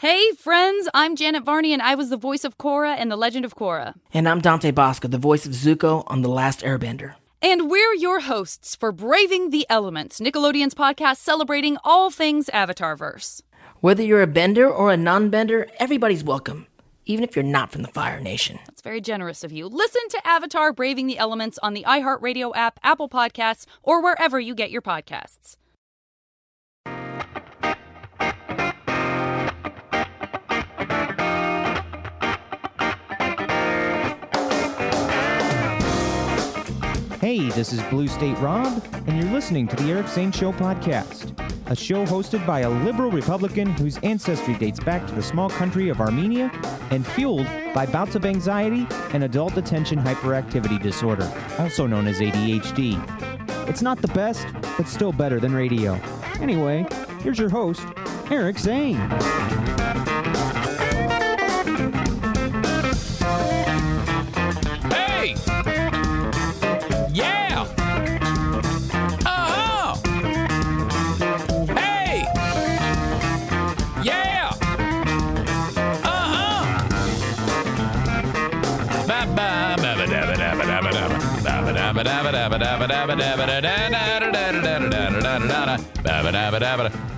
Hey, friends, I'm Janet Varney, and I was the voice of Korra in The Legend of Korra. And I'm Dante Bosco, the voice of Zuko on The Last Airbender. And we're your hosts for Braving the Elements, Nickelodeon's podcast celebrating all things Avatarverse. Whether you're a bender or a non-bender, everybody's welcome, even if you're not from the Fire Nation. That's very generous of you. Listen to Avatar Braving the Elements on the iHeartRadio app, Apple Podcasts, or wherever you get your podcasts. Hey, this is Blue State Rob, and you're listening to the Eric Zane Show Podcast, a show hosted by a liberal Republican whose ancestry dates back to the small country of Armenia and fueled by bouts of anxiety and adult attention hyperactivity disorder, also known as ADHD. It's not the best, but still better than radio. Anyway, here's your host, Eric Zane.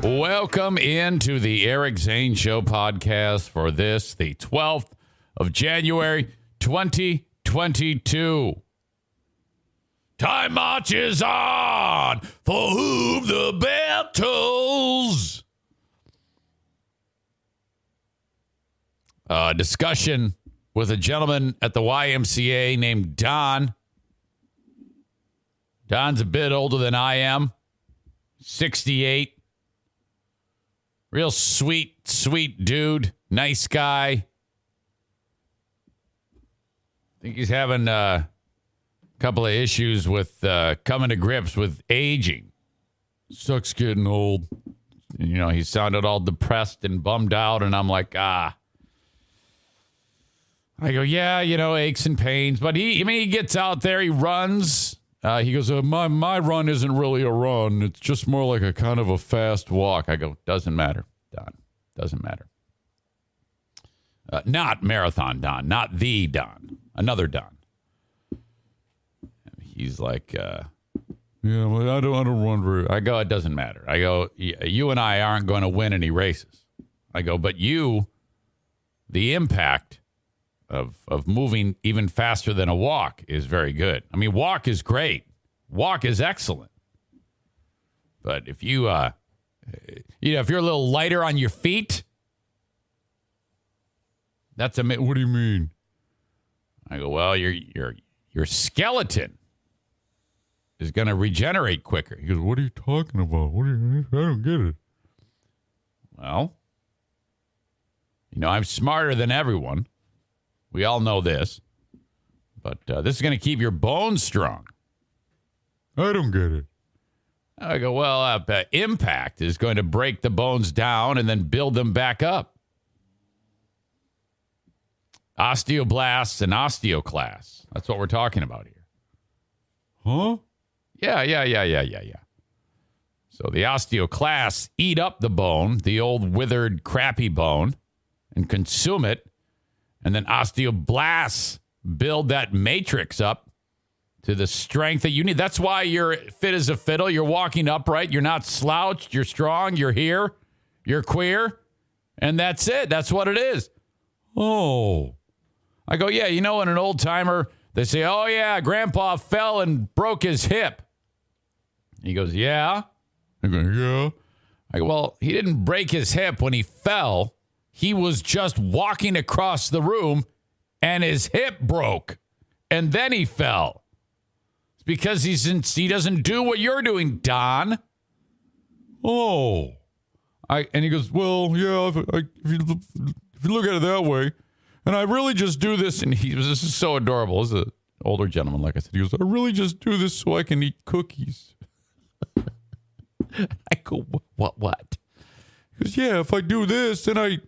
Welcome into the Eric Zane Show Podcast for this, the 12th of January, 2022. Time marches on for whom the bell tolls. Discussion with a gentleman at the YMCA named Don. Don's a bit older than I am, 68. Real sweet dude, nice guy. I think he's having a couple of issues with coming to grips with aging. Sucks getting old. You know, he sounded all depressed and bummed out, and I'm like, I go, yeah, you know, aches and pains. But he gets out there, he runs. He goes, my run isn't really a run. It's just more like a kind of a fast walk. I go, doesn't matter, Don. Doesn't matter. Not Marathon Don, not the Don. Another Don. He's like, yeah, well, I don't run very. I go, it doesn't matter. I go, you and I aren't going to win any races. I go, but you, the impact of moving even faster than a walk is very good. I mean, walk is great. Walk is excellent. But if you, if you're a little lighter on your feet, that's what do you mean? I go, well, your skeleton is going to regenerate quicker. He goes, what are you talking about? I don't get it. Well, I'm smarter than everyone. We all know this, but this is going to keep your bones strong. I don't get it. I go, well, impact is going to break the bones down and then build them back up. Osteoblasts and osteoclasts. That's what we're talking about here. Huh? Yeah. So the osteoclasts eat up the bone, the old withered, crappy bone, and consume it. And then osteoblasts build that matrix up to the strength that you need. That's why you're fit as a fiddle. You're walking upright. You're not slouched. You're strong. You're here. You're queer. And that's it. That's what it is. Oh. I go, yeah, in an old timer, they say, oh, yeah, Grandpa fell and broke his hip. He goes, yeah. I go, yeah. I go, well, he didn't break his hip when he fell. He was just walking across the room and his hip broke and then he fell. It's because he doesn't do what you're doing, Don. Oh. And he goes, well, yeah, if you look at it that way, and I really just do this. And this is so adorable. This is an older gentleman, like I said. He goes, I really just do this so I can eat cookies. I go, what? He goes, yeah, if I do this, then I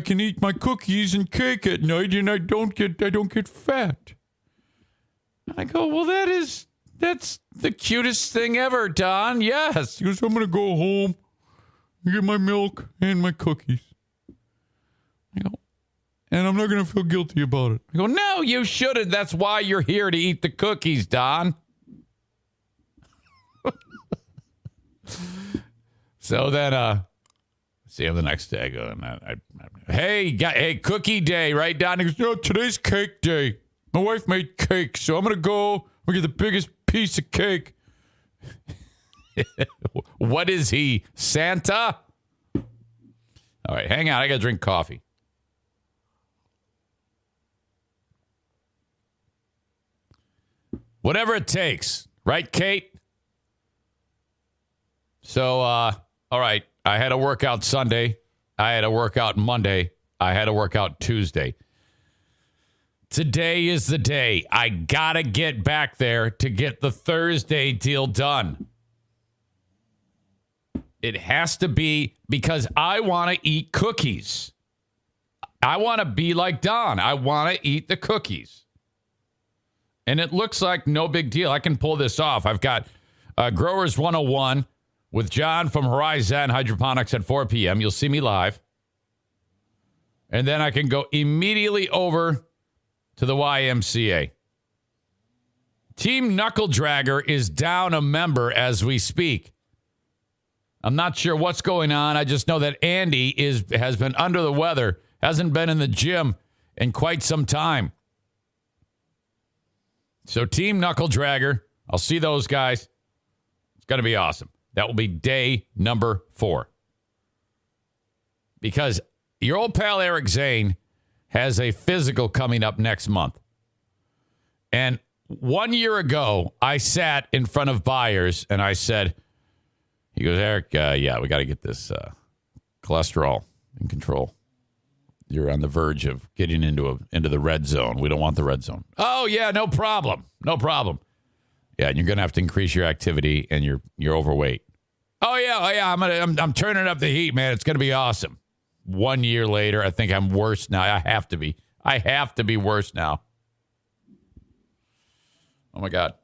can eat my cookies and cake at night, and I don't get fat. I go, well, that's the cutest thing ever, Don. Yes. He goes, I'm gonna go home and get my milk and my cookies. and I'm not going to feel guilty about it. I go, no, you shouldn't. That's why you're here, to eat the cookies, Don. So then, see him the next day. I go, hey, cookie day, right, Don? He goes, no, today's cake day. My wife made cake, so I'm going to go. We get the biggest piece of cake. What is he, Santa? All right, hang on. I got to drink coffee. Whatever it takes. Right, Kate? So, all right. I had a workout Sunday. I had a workout Monday. I had a workout Tuesday. Today is the day. I got to get back there to get the Thursday deal done. It has to be because I want to eat cookies. I want to be like Don. I want to eat the cookies. And it looks like no big deal. I can pull this off. I've got Growers 101 with John from Horizon Hydroponics at 4 p.m. You'll see me live. And then I can go immediately over to the YMCA. Team Knuckle Dragger is down a member as we speak. I'm not sure what's going on. I just know that Andy has been under the weather, hasn't been in the gym in quite some time. So Team Knuckle Dragger, I'll see those guys. It's going to be awesome. That will be day number 4. Because your old pal Eric Zane has a physical coming up next month. And 1 year ago, I sat in front of buyers and I said, he goes, Eric, yeah, we got to get this cholesterol in control. You're on the verge of getting into the red zone. We don't want the red zone. Oh, yeah, no problem. No problem. Yeah, and you're going to have to increase your activity and you're overweight. Oh, yeah, I'm turning up the heat, man. It's going to be awesome. 1 year later, I think I'm worse now. I have to be. I have to be worse now. Oh, my God.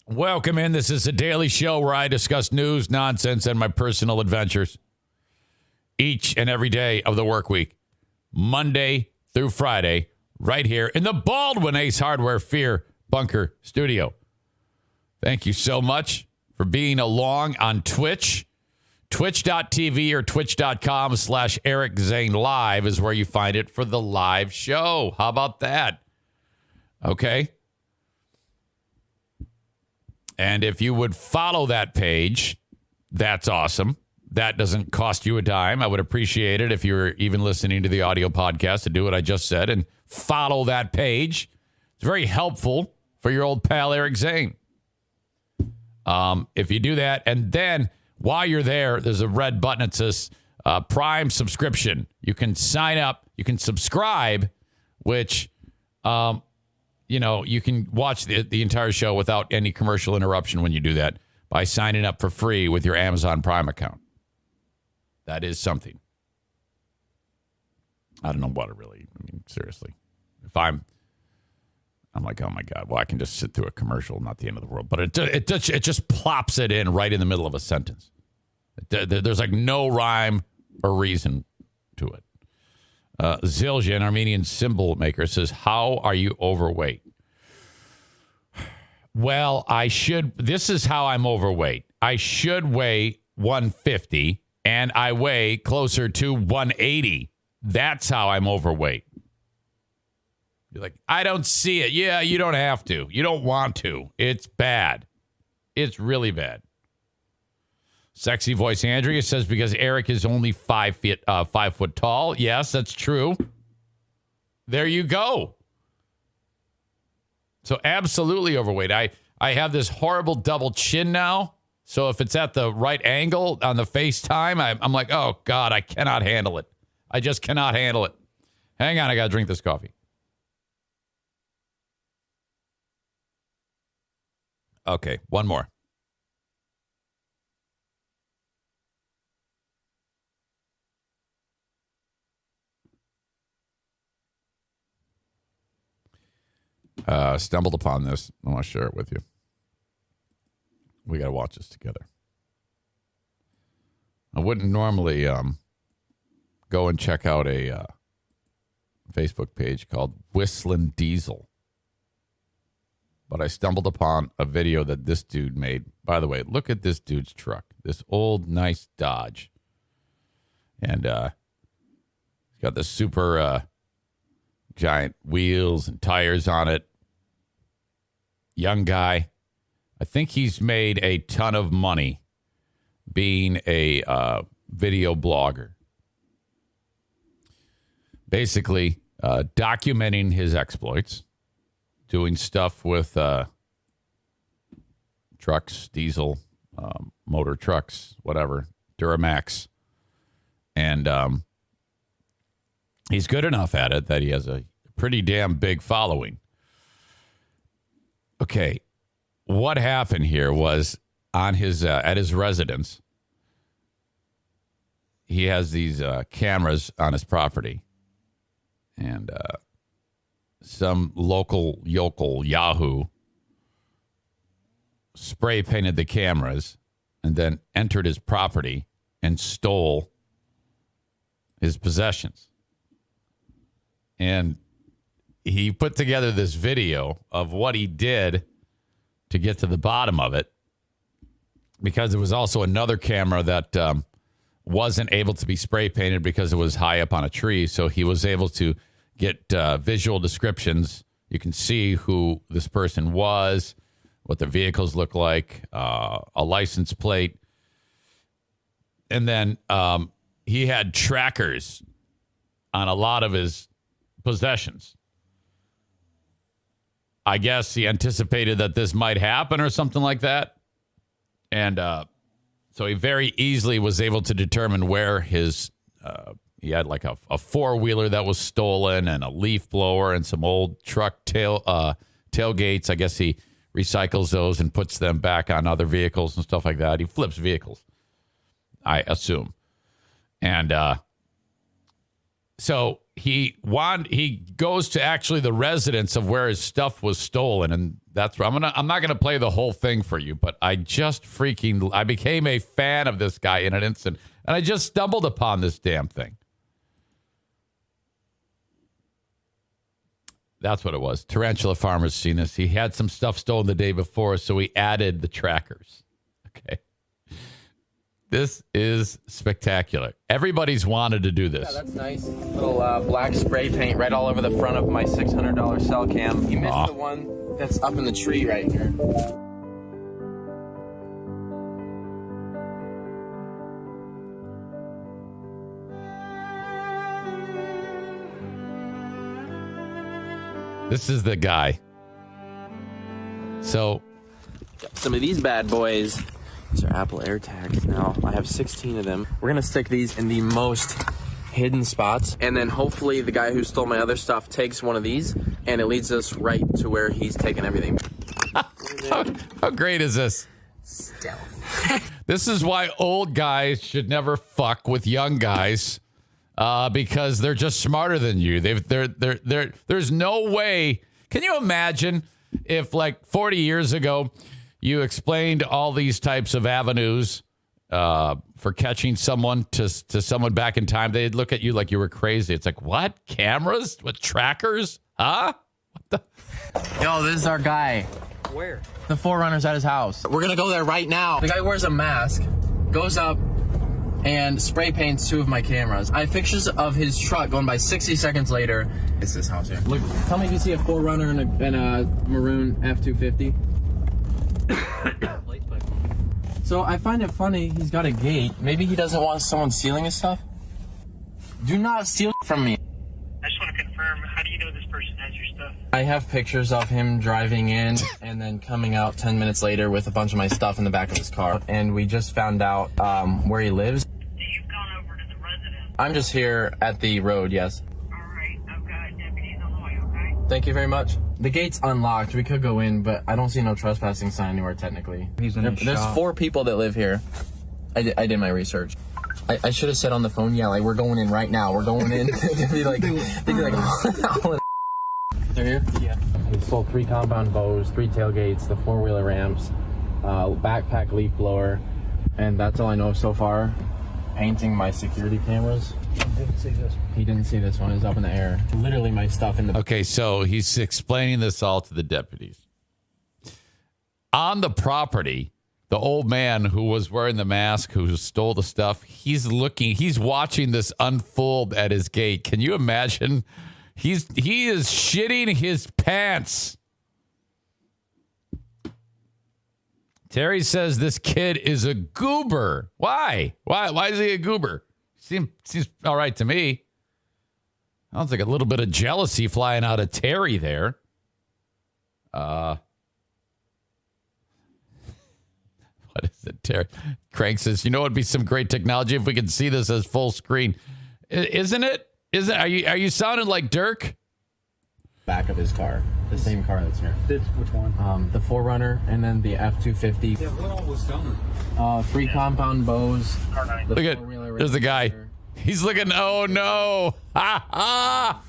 Welcome in. This is a daily show where I discuss news, nonsense, and my personal adventures each and every day of the work week, Monday through Friday, right here in the Baldwin Ace Hardware Fear Bunker Studio. Thank you so much for being along on Twitch. Twitch.tv or twitch.com/Eric Zane Live is where you find it for the live show. How about that? Okay. And if you would follow that page, that's awesome. That doesn't cost you a dime. I would appreciate it if you're even listening to the audio podcast to do what I just said and follow that page. It's very helpful for your old pal Eric Zane. If you do that, and then while you're there, there's a red button that says Prime subscription. You can sign up. You can subscribe, which, you can watch the entire show without any commercial interruption when you do that by signing up for free with your Amazon Prime account. That is something. I don't know what it really, seriously. If I'm like, oh my God, well, I can just sit through a commercial, not the end of the world. But it just plops it in right in the middle of a sentence. There's like no rhyme or reason to it. Zilja, an Armenian symbol maker, says, how are you overweight? Well, this is how I'm overweight. I should weigh 150, and I weigh closer to 180. That's how I'm overweight. You're like, I don't see it. Yeah, you don't have to. You don't want to. It's bad. It's really bad. Sexy voice Andrea says because Eric is only 5 foot tall. Yes, that's true. There you go. So absolutely overweight. I have this horrible double chin now. So if it's at the right angle on the FaceTime, I'm like, oh God, I cannot handle it. I just cannot handle it. Hang on, I got to drink this coffee. Okay, one more. Stumbled upon this. I want to share it with you. We got to watch this together. I wouldn't normally go and check out a Facebook page called Whistling Diesel. But I stumbled upon a video that this dude made. By the way, look at this dude's truck. This old, nice Dodge. And he's got the super giant wheels and tires on it. Young guy. I think he's made a ton of money being a video blogger. Basically, documenting his exploits, doing stuff with trucks, diesel, motor trucks, whatever, Duramax. And he's good enough at it that he has a pretty damn big following. Okay, what happened here was on his at his residence, he has these cameras on his property. And some local yokel Yahoo spray painted the cameras and then entered his property and stole his possessions. And he put together this video of what he did to get to the bottom of it, because there was also another camera that wasn't able to be spray painted because it was high up on a tree. So he was able to get visual descriptions. You can see who this person was, what their vehicles look like, a license plate. And then he had trackers on a lot of his possessions. I guess he anticipated that this might happen or something like that. And so he very easily was able to determine where his, he had like a four-wheeler that was stolen and a leaf blower and some old truck tailgates. I guess he recycles those and puts them back on other vehicles and stuff like that. He flips vehicles, I assume. And so he goes to actually the residence of where his stuff was stolen, and that's where I'm not gonna play the whole thing for you, but I became a fan of this guy in an instant, and I just stumbled upon this damn thing. That's what it was. Tarantula Farmer's seen this. He had some stuff stolen the day before, so he added the trackers. Okay. This is spectacular. Everybody's wanted to do this. Yeah, that's nice. Little black spray paint right all over the front of my $600 cell cam. You missed the one that's up in the tree right here. This is the guy. So, got some of these bad boys. These are Apple AirTags now. I have 16 of them. We're gonna stick these in the most hidden spots, and then hopefully the guy who stole my other stuff takes one of these, and it leads us right to where he's taken everything. How great is this? Stealth. This is why old guys should never fuck with young guys, because they're just smarter than you. There's no way. Can you imagine if, like, 40 years ago, you explained all these types of avenues for catching someone to someone back in time? They'd look at you like you were crazy. It's like, what? Cameras? What, trackers? Huh? What the? Yo, this is our guy. Where? The Forerunner's at his house. We're gonna go there right now. The guy wears a mask, goes up, and spray paints 2 of my cameras. I have pictures of his truck going by 60 seconds later. It's this house here. Look, tell me if you see a Forerunner and a maroon F-250. So I find it funny, he's got a gate. Maybe he doesn't want someone stealing his stuff? Do not steal from me. I just want to confirm, how do you know this person has your stuff? I have pictures of him driving in and then coming out 10 minutes later with a bunch of my stuff in the back of his car. And we just found out where he lives. You've gone over to the residence. I'm just here at the road, yes. All right, I've got deputies on the way, okay? Thank you very much. The gate's unlocked. We could go in, but I don't see no trespassing sign anywhere technically. There's 4 people that live here. I did my research. I should have said on the phone, yeah, like, we're going in right now. We're going in. they'd be like, they're here? Yeah. We sold 3 compound bows, 3 tailgates, the 4-wheeler ramps, backpack leaf blower, and that's all I know so far. Painting my security cameras. didn't see this. He didn't see this one. It was up in the air. Literally my stuff in the... Okay, so he's explaining this all to the deputies. On the property, the old man who was wearing the mask, who stole the stuff, he's watching this unfold at his gate. Can you imagine? He is shitting his pants. Terry says this kid is a goober. Why? Why is he a goober? Seems all right to me. Sounds like a little bit of jealousy flying out of Terry there. What is it, Terry? Crank says, it'd be some great technology if we could see this as full screen. Isn't it? Are you sounding like Dirk? Back of his car. The same car that's here. Which one? The 4Runner and then the F-250. Yeah, what all was stolen? 3 compound bows. Look at, there's the guy. He's looking, oh no. Ha ha.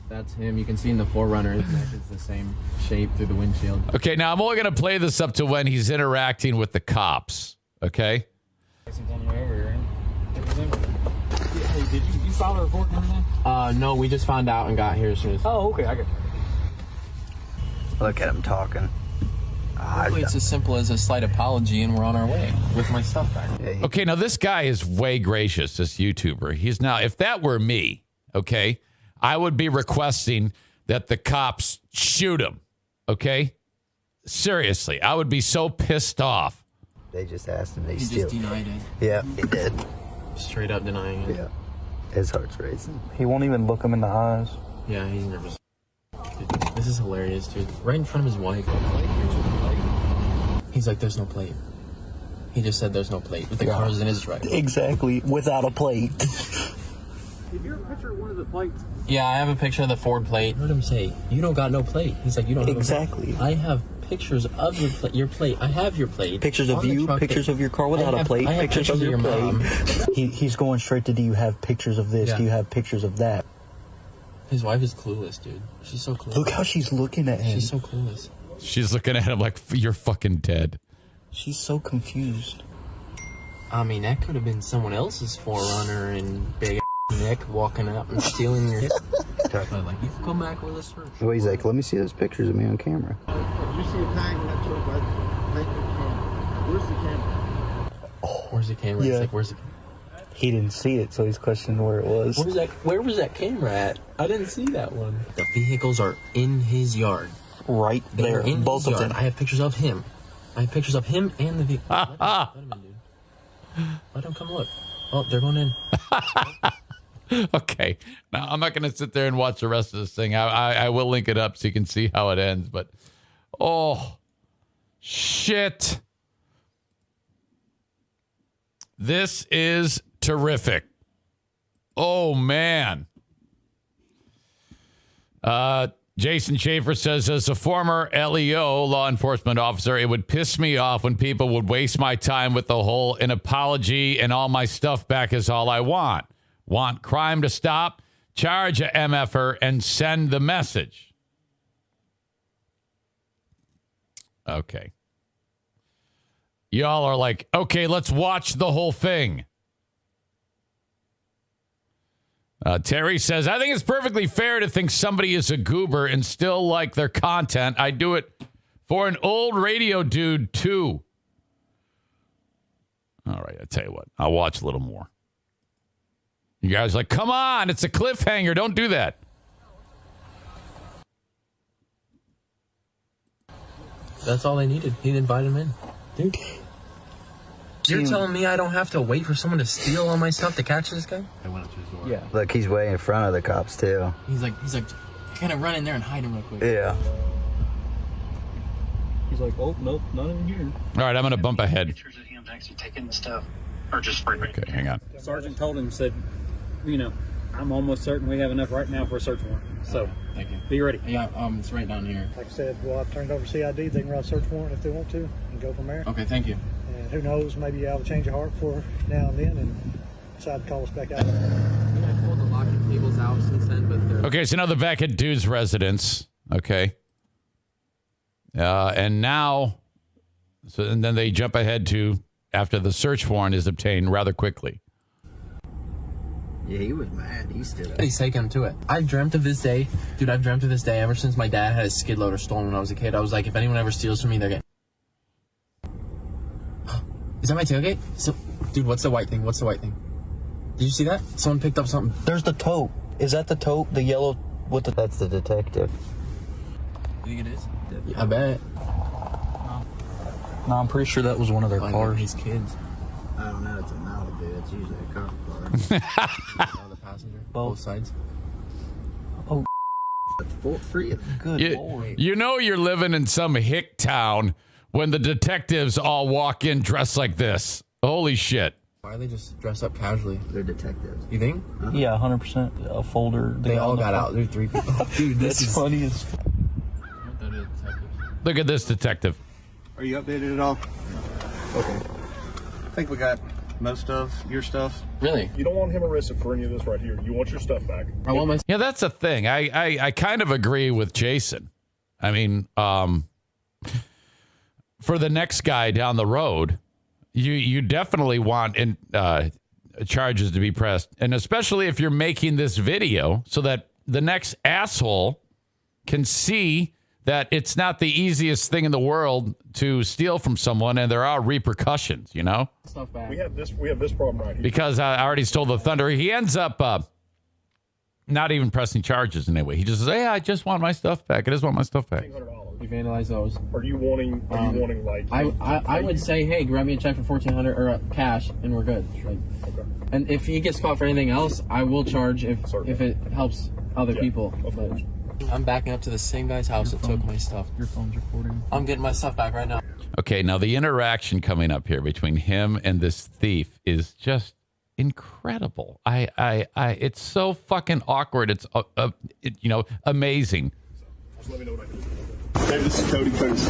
That's him. You can see in the 4Runner, his neck is the same shape through the windshield. Okay, now I'm only going to play this up to when he's interacting with the cops. Okay? Hey, did you file a report and everything? No, we just found out and got here as soon as... Oh, okay, I got you. Look at him talking. Hopefully it's as simple as a slight apology and we're on our way with my stuff back. Okay, now this guy is way gracious, this YouTuber. He's now, if that were me, okay, I would be requesting that the cops shoot him, okay? Seriously, I would be so pissed off. They just asked him. He just denied it. Yeah, he did. Straight up denying it. Yeah. His heart's racing. He won't even look him in the eyes. Yeah, he's nervous. Dude, this is hilarious, dude. Right in front of his wife. He's like, there's no plate. He just said there's no plate, but the car's in his driveway. Exactly, without a plate. Have you ever picture one of the plates? Yeah, I have a picture of the Ford plate. I heard him say, you don't got no plate. He's like, you don't have exactly. No plate. I have pictures of your plate. I have your plate. Pictures of you, pictures of your car without a plate, pictures of your plate. He's going straight to, do you have pictures of this? Yeah. Do you have pictures of that? His wife is clueless, dude. She's so clueless. Look how she's looking at him. She's so clueless. She's looking at him like, you're fucking dead. She's so confused. I mean, that could have been someone else's 4Runner and big Nick walking up and stealing your... like, you can come back with us first. Well, he's like, let me see those pictures of me on camera. Did you see a tag in that truck? Where's the camera? Oh, where's the camera? Yeah. It's like, where's the camera? He didn't see it, so he's questioning where it was. Where was that camera at? I didn't see that one. The vehicles are in his yard. Right there, in both of them. I have pictures of him. I have pictures of him and the vehicle. Let him in, dude. Let him come look. Oh, they're going in. Okay. Now, I'm not going to sit there and watch the rest of this thing. I will link it up so you can see how it ends. But, oh, shit. This is terrific. Oh, man. Jason Schaefer says, as a former LEO, law enforcement officer, it would piss me off when people would waste my time with the whole an apology and all my stuff back is all I want. Want crime to stop? Charge a MFer and send the message. Okay. Y'all are like, okay, let's watch the whole thing. Terry says, I think it's perfectly fair to think somebody is a goober and still like their content. I do it for an old radio dude, too. All right, I'll tell you what. I'll watch a little more. You guys are like, come on, it's a cliffhanger. Don't do that. That's all they needed. He invited him in. Dude. You're telling me I don't have to wait for someone to steal all my stuff to catch this guy? I went up to his door. Yeah. Look, he's way in front of the cops, too. He's like, kind of run in there and hide him real quick. Yeah. He's like, oh, nope, none in here. All right, I'm going to bump ahead. Pictures of him actually taking the stuff. Or just spray paint. Okay, hang on. Sergeant told him, said, I'm almost certain we have enough right now for a search warrant. So, thank you. Be ready. Yeah, it's right down here. Like I said, we'll have to turn it over to CID. They can run a search warrant if they want to and go from there. Okay, thank you. And who knows, maybe I'll change your heart for now and then and decide to call us back out. I pulled the locking cables out since then, but they're... Okay, so now they're back at dude's residence. Okay. And now, and then they jump ahead to after the search warrant is obtained rather quickly. Yeah, he was mad. He stood up. He's taking him to it. I've dreamt of this day. Dude, I've dreamt of this day ever since my dad had his skid loader stolen when I was a kid. I was like, if anyone ever steals from me, they're getting... Is that my tailgate? Dude, what's the white thing? What's the white thing? Did you see that? Someone picked up something. There's the tote. Is that the tote? The yellow with the... That's the detective. You think it is? I bet. No, I'm pretty sure that was one of their cars. His kids. I don't know. It's a Malibu. It's usually a cop car. The passenger. Both sides. Oh, free. good Lord. You know you're living in some hick town when the detectives all walk in dressed like this. Holy shit. Why are they just dressed up casually? They're detectives. You think? Yeah, 100%. A folder. They all got out. There's 3 people. Dude, That's funny as... Look at this detective. Are you updated at all? Okay. I think we got most of your stuff. Really? You don't want him arrested for any of this right here. You want your stuff back. I want my... Yeah, that's the thing. I kind of agree with Jason. I mean, for the next guy down the road, you definitely want charges to be pressed. And especially if you're making this video so that the next asshole can see that it's not the easiest thing in the world to steal from someone, and there are repercussions, you know? Stuff back. We have this problem right here. Because I already stole the thunder. He ends up not even pressing charges in any way. He just says, hey, I just want my stuff back. I just want my stuff back. You vandalize those. Are you wanting like... I would say, hey, grab me a check for $1,400 or cash, and we're good. Like, okay. And if he gets caught for anything else, I will charge if it helps other people. Of course. I'm backing up to the same guy's house that took my stuff. Your phone's recording. I'm getting my stuff back right now. Okay, now the interaction coming up here between him and this thief is just incredible. It's so fucking awkward. It's amazing. Just let me know what I can do. Hey, this is Cody. Cody's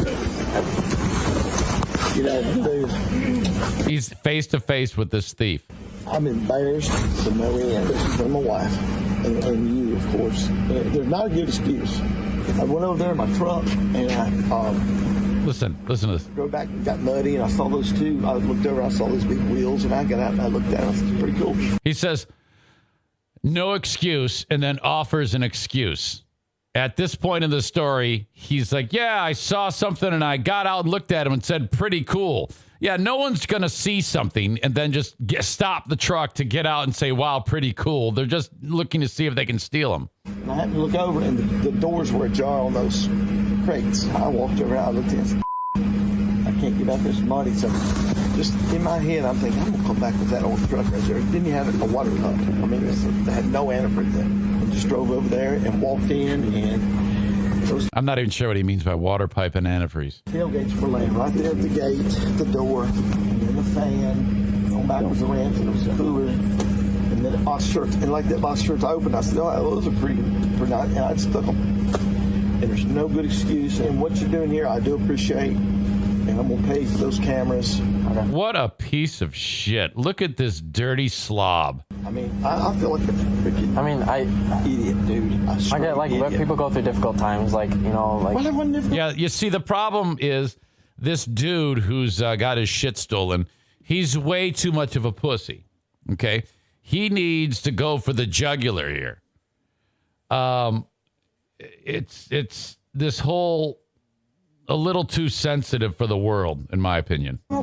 Cody. He's face to face with this thief. I'm embarrassed to no end. This is from my wife and you, of course. There's not a good excuse. I went over there in my truck and I listen to this. Go back and got muddy and I saw those two. I looked over, I saw those big wheels, and I got out and I looked at them. It's pretty cool. He says, no excuse, and then offers an excuse. At this point in the story, he's like, yeah, I saw something and I got out and looked at him and said, pretty cool. Yeah, no one's going to see something and then just stop the truck to get out and say, wow, pretty cool. They're just looking to see if they can steal them. And I had to look over, and the doors were ajar on those crates. I walked over and I looked at it. I can't get out this muddy. So just in my head, I'm thinking, I'm going to come back with that old truck right there. Didn't you have it in a water pump? I mean, they had no antifreeze in it. I just drove over there and walked in, and I'm not even sure what he means by water pipe and antifreeze. Tailgates were laying right there at the gate, the door, and then the fan. On back was the ranch, and it was the cooler. And then the box shirts. And like that box shirts I opened, I said, oh, those are pretty nice. And I stuck them. And there's no good excuse. And what you're doing here, I do appreciate. And I'm going to pay for those cameras. What a piece of shit. Look at this dirty slob. I mean, I feel like a freaking idiot, dude. I get, like, idiot. People go through difficult times, like, you know, like... Well, yeah, you see, the problem is this dude who's got his shit stolen, he's way too much of a pussy, okay? He needs to go for the jugular here. It's this whole... a little too sensitive for the world, in my opinion. I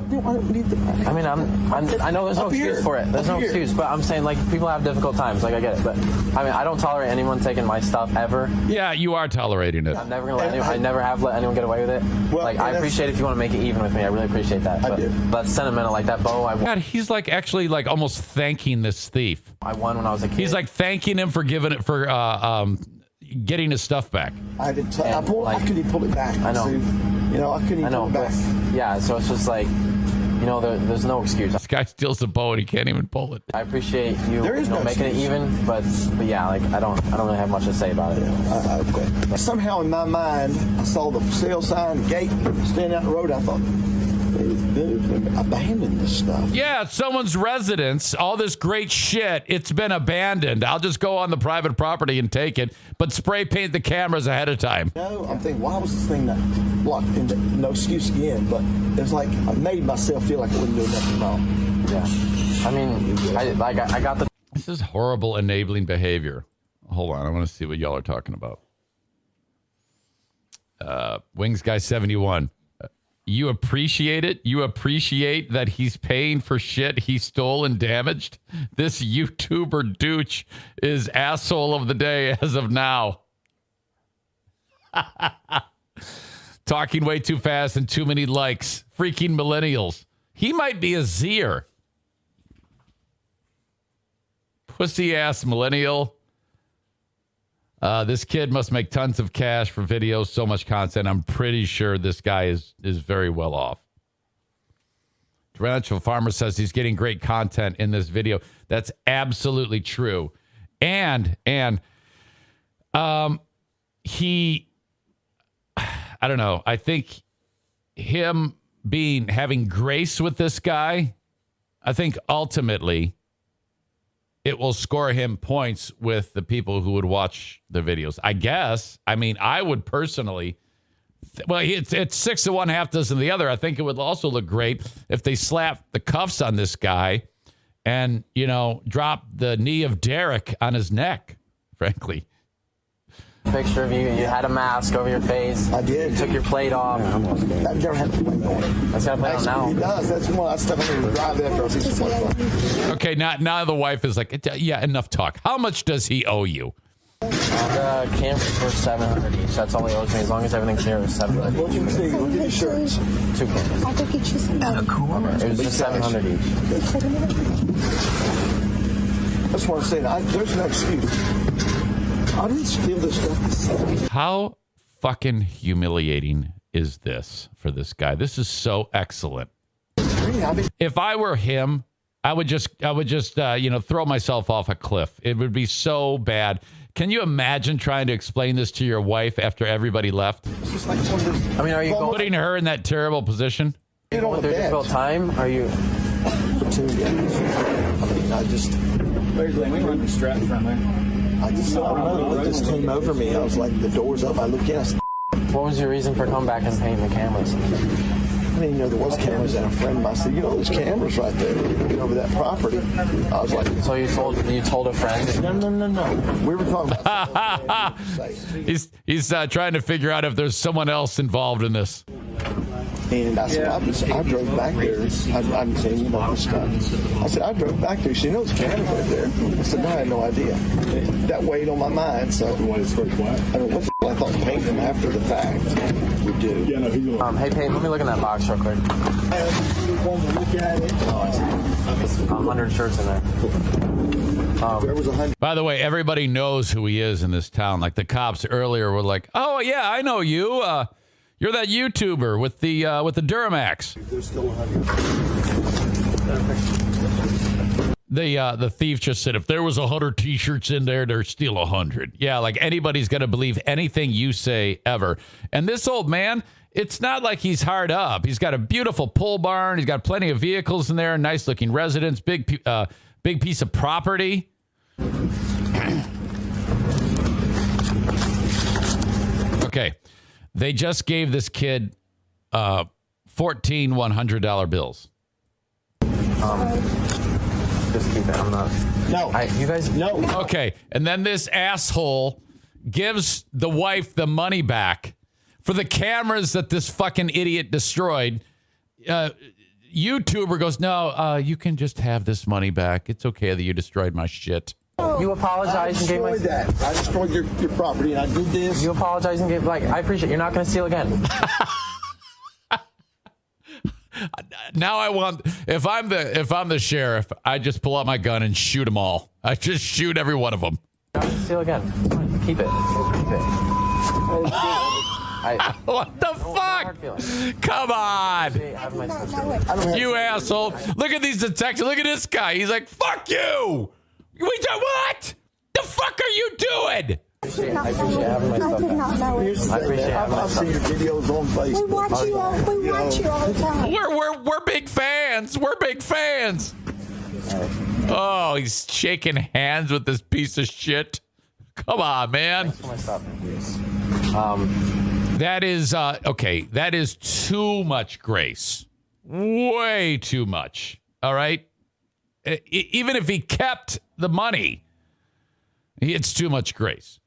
mean, I know there's no excuse for it. There's no excuse, but I'm saying, like, people have difficult times. Like, I get it, but I mean, I don't tolerate anyone taking my stuff ever. Yeah, you are tolerating it. I'm never gonna let anyone. I never have let anyone get away with it. Well, like, I appreciate if you want to make it even with me. I really appreciate that. But that's sentimental, like that bow. God, he's like actually like almost thanking this thief. I won when I was a kid. He's like thanking him for giving it for getting his stuff back. I couldn't even pull it back. I know. You know, I couldn't even pull it back. Yeah, so it's just like, you know, there's no excuse. This guy steals the bow and he can't even pull it. I appreciate you, making it even, but yeah, like I don't really have much to say about it. Okay. Somehow in my mind, I saw the for sale sign, gate, standing out the road. I thought, dude, abandon this stuff. Yeah, it's someone's residence. All this great shit, it's been abandoned. I'll just go on the private property and take it, but spray paint the cameras ahead of time. No, I'm thinking, why was this thing not blocked? No excuse again, but it's like I made myself feel like I wasn't doing nothing wrong. Yeah, I mean, I got the... This is horrible enabling behavior. Hold on. I want to see what y'all are talking about. Wings Guy 71. You appreciate it? You appreciate that he's paying for shit he stole and damaged? This YouTuber douche is asshole of the day as of now. Talking way too fast and too many likes. Freaking millennials. He might be a Zier. Pussy ass millennial. This kid must make tons of cash for videos, so much content. I'm pretty sure this guy is very well off. Torrential Farmer says he's getting great content in this video. That's absolutely true. And he, I don't know. I think him having grace with this guy, I think ultimately it will score him points with the people who would watch the videos. I guess. I mean, I would personally. Well, it's 6 of one, half dozen of the other. I think it would also look great if they slapped the cuffs on this guy and, drop the knee of Derek on his neck, frankly. Picture of you. You had a mask over your face. I did. You took your plate off. I've never had the plate on. That's got a plate on now. He does. That's one I stuck on the drive after I was 61. Okay, now the wife is like, yeah, enough talk. How much does he owe you? The cameras were $700 each. That's all he owes me. As long as everything's here, it's $700. What you see? Look at your shirts. 2 cameras. I could get you some money. It was just $700 each. That's what I'm saying. There's no excuse. I didn't steal this stuff. How fucking humiliating is this for this guy? This is so excellent. If I were him, I would just throw myself off a cliff. It would be so bad. Can you imagine trying to explain this to your wife after everybody left? I mean, are you putting her in that terrible position? You going through a difficult time? Are you? I just. Basically, we weren't strapped from there. I don't know. It just came over me. I was like, the door's up. I look in. What was your reason for coming back and painting the cameras? I didn't know there was cameras, and a friend of mine said, there's cameras right there over that property. I was like, so you told a friend? No. We were talking about He's trying to figure out if there's someone else involved in this. And I said, I drove back there. I'm saying, this guy. I said, I drove back there. She knows cameras right there. I said, no, I had no idea. That weighed on my mind. So I thought paint them after the fact would do. Hey, Payne, let me look in that box real quick. 100 shirts in there. There was 100. By the way, everybody knows who he is in this town. Like the cops earlier were like, "Oh yeah, I know you. You're that YouTuber with the Duramax." There's still 100. The thief just said, if there was 100 T-shirts in there, there's still 100. Yeah, like anybody's going to believe anything you say ever. And this old man, it's not like he's hard up. He's got a beautiful pole barn. He's got plenty of vehicles in there, nice looking residence, big piece of property. Okay. They just gave this kid 14 $100 bills. Just keep it. I'm not. No. You guys. No. Okay. And then this asshole gives the wife the money back for the cameras that this fucking idiot destroyed. YouTuber goes, no, you can just have this money back. It's okay that you destroyed my shit. You apologize and gave my... that. I destroyed your property and I did this. You apologize and gave, I appreciate it. You're not going to steal again. Now I want, if I'm the sheriff, I just pull out my gun and shoot them all. I just shoot every one of them. You're not going to steal again. Keep it. What the fuck? Come on. You asshole. Look at these detectives. Look at this guy. He's like, fuck you. What? The fuck are you doing? I appreciate having my stuff back. I've seen your videos on Facebook. We watch you all the time. We're big fans. We're big fans. Oh, he's shaking hands with this piece of shit. Come on, man. That is okay. That is too much grace. Way too much. All right. Even if he kept the money. It's too much grace.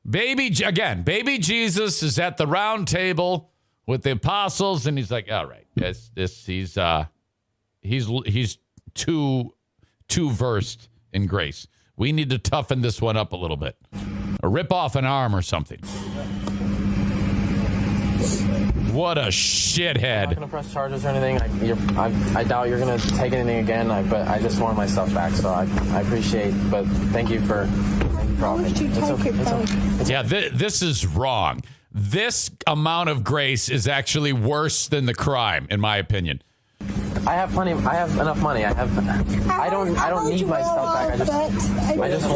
Baby Jesus is at the round table with the apostles, and he's like, all right, he's too versed in grace. We need to toughen this one up a little bit. Or rip off an arm or something. What a shithead. I'm not going to press charges or anything. I doubt you're going to take anything again, but I just want my stuff back, so I appreciate it. But thank you for offering. Yeah, this is wrong. This amount of grace is actually worse than the crime, in my opinion. I have enough money. I don't need my stuff back. I just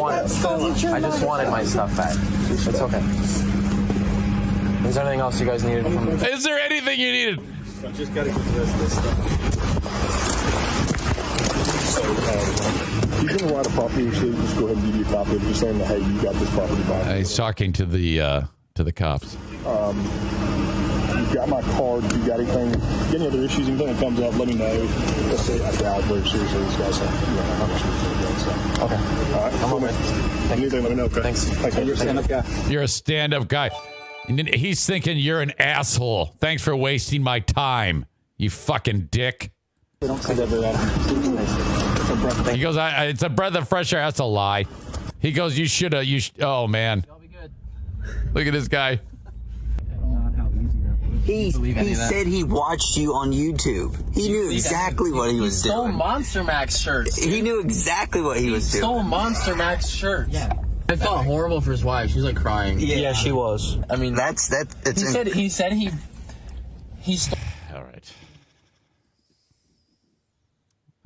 wanted my stuff back. It's okay. Is there anything else you guys needed from me? Is there anything you needed? I just got to get the rest of this stuff. He's going to write a property receipt. Just go ahead and give you a copy of it, just saying that, hey, you got this property back. He's talking to the cops. You've got my card. If you got anything, any other issues, anything that comes up, let me know. Let's say I doubt very seriously these guys have how much so. Okay. All right. I'm on it. Anything, let me know. Okay. Thanks. You're a stand-up guy. You're a stand-up guy. He's thinking you're an asshole. Thanks for wasting my time, you fucking dick. They don't say that very often. He goes, it's a breath of fresh air. That's a lie. He goes, you should. Oh, man. Look at this guy. He said he watched you on YouTube. He knew exactly what he was doing. He stole Monster Max shirts. He knew exactly what he was doing. He stole Monster Max shirts. Yeah. I felt horrible for his wife. She was like crying. Yeah, she was. I mean, he said he stole. All right.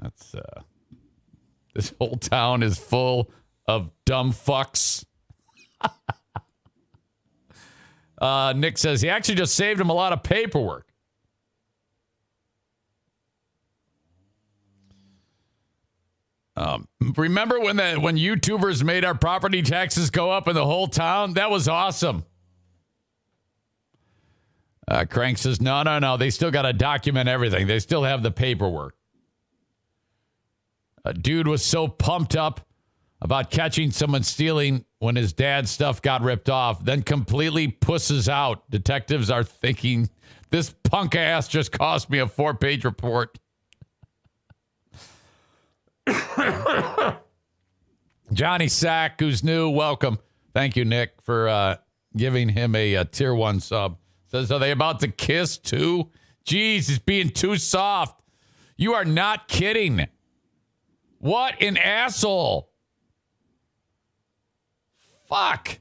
That's this whole town is full of dumb fucks. Nick says he actually just saved him a lot of paperwork. Remember when YouTubers made our property taxes go up in the whole town? That was awesome. Crank says, no. They still got to document everything. They still have the paperwork. A dude was so pumped up about catching someone stealing when his dad's stuff got ripped off, then completely pusses out. Detectives are thinking, this punk ass just cost me a 4-page report. Johnny Sack, who's new, welcome. Thank you, Nick, for giving him a tier 1 sub. Says, are they about to kiss too? Jeez, he's being too soft. You are not kidding. What an asshole. Fuck.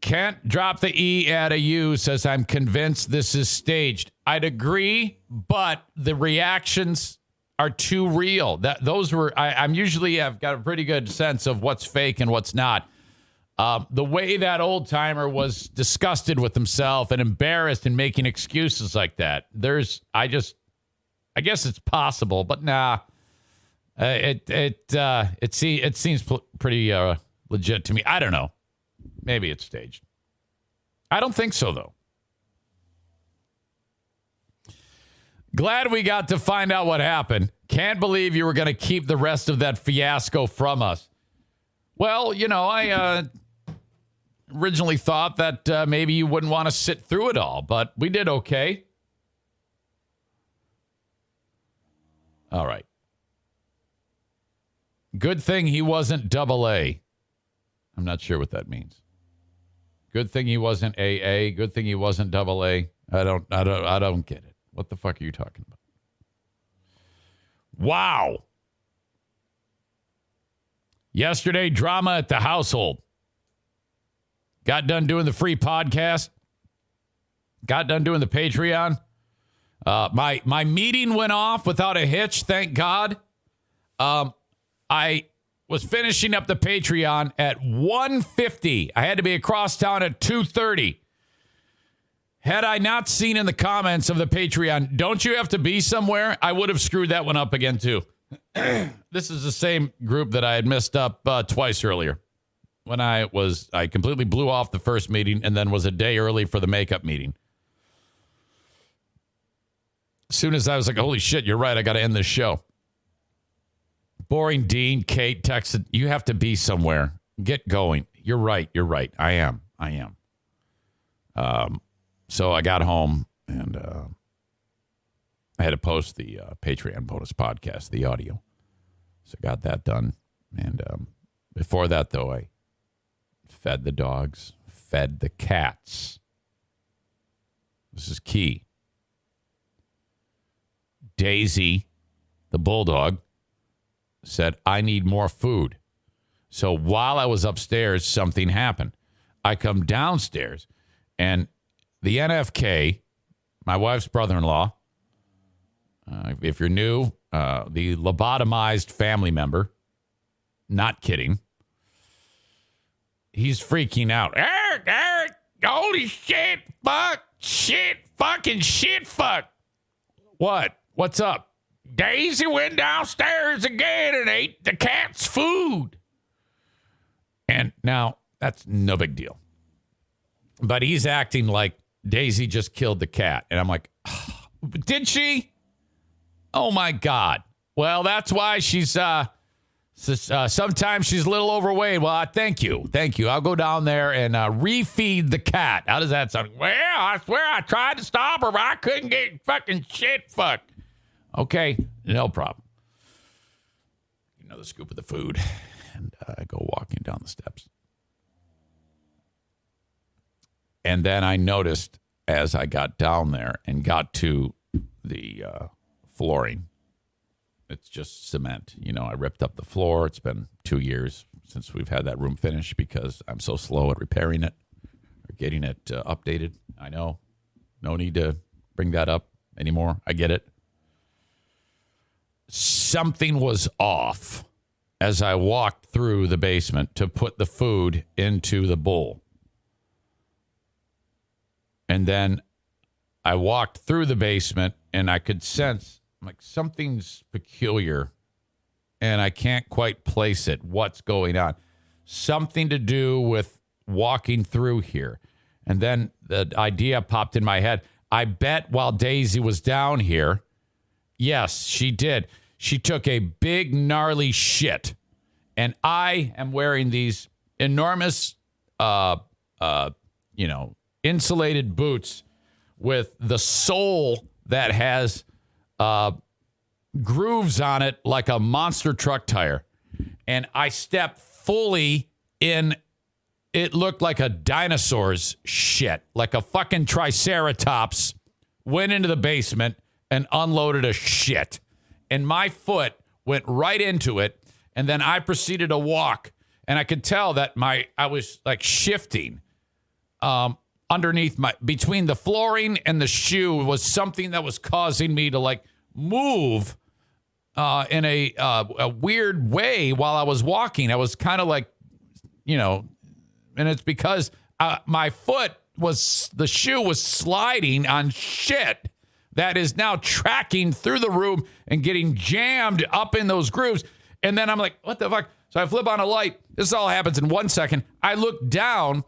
Can't drop the E at a U, says, I'm convinced this is staged. I'd agree, but the reactions are too real. Those were, I'm usually have got a pretty good sense of what's fake and what's not. The way that old timer was disgusted with himself and embarrassed and making excuses like that. I guess it's possible, but nah. It seems pretty legit to me. I don't know. Maybe it's staged. I don't think so, though. Glad we got to find out what happened. Can't believe you were going to keep the rest of that fiasco from us. Well, I originally thought that maybe you wouldn't want to sit through it all, but we did okay. All right. Good thing he wasn't AA. I'm not sure what that means. Good thing he wasn't AA. Good thing he wasn't AA. I don't get it. What the fuck are you talking about? Wow. Yesterday, drama at the household. Got done doing the free podcast. Got done doing the Patreon. My meeting went off without a hitch, thank God. I was finishing up the Patreon at 1:50. I had to be across town at 2:30. Had I not seen in the comments of the Patreon, don't you have to be somewhere? I would have screwed that one up again, too. This is the same group that I had messed up twice earlier. When I completely blew off the first meeting and then was a day early for the makeup meeting. As soon as I was like, holy shit, you're right, I got to end this show. Boring Dean, Kate texted, you have to be somewhere. Get going. You're right. I am. So I got home and I had to post the Patreon bonus podcast, the audio. So I got that done. And before that, though, I fed the dogs, fed the cats. This is key. Daisy, the bulldog, said, I need more food. So while I was upstairs, something happened. I come downstairs, and the NFK, my wife's brother-in-law, if you're new, the lobotomized family member, not kidding, he's freaking out. Eric, holy shit, fuck, shit, fucking shit, fuck. What? What's up? Daisy went downstairs again and ate the cat's food. And now, that's no big deal. But he's acting like Daisy just killed the cat. And I'm like, oh, did she? Oh, my God. Well, that's why she's, sometimes she's a little overweight. Well, thank you. I'll go down there and refeed the cat. How does that sound? Well, I swear I tried to stop her, but I couldn't get fucking shit fucked. Okay, no problem. Another scoop of the food. And I go walking down the steps. And then I noticed as I got down there and got to the flooring, it's just cement. I ripped up the floor. It's been 2 years since we've had that room finished because I'm so slow at repairing it or getting it updated. I know. No need to bring that up anymore. I get it. Something was off as I walked through the basement to put the food into the bowl. And then I walked through the basement and I could sense like something's peculiar and I can't quite place it. What's going on? Something to do with walking through here. And then the idea popped in my head. I bet while Daisy was down here, yes, she did. She took a big, gnarly shit. And I am wearing these enormous, insulated boots with the sole that has grooves on it like a monster truck tire. And I stepped fully in, it looked like a dinosaur's shit, like a fucking triceratops went into the basement and unloaded a shit. And my foot went right into it. And then I proceeded to walk. And I could tell that I was like shifting underneath between the flooring and the shoe was something that was causing me to like move in a weird way while I was walking. I was kind of like, and it's because my foot the shoe was sliding on shit that is now tracking through the room and getting jammed up in those grooves. And then I'm like, what the fuck? So I flip on a light. This all happens in 1 second. I look down.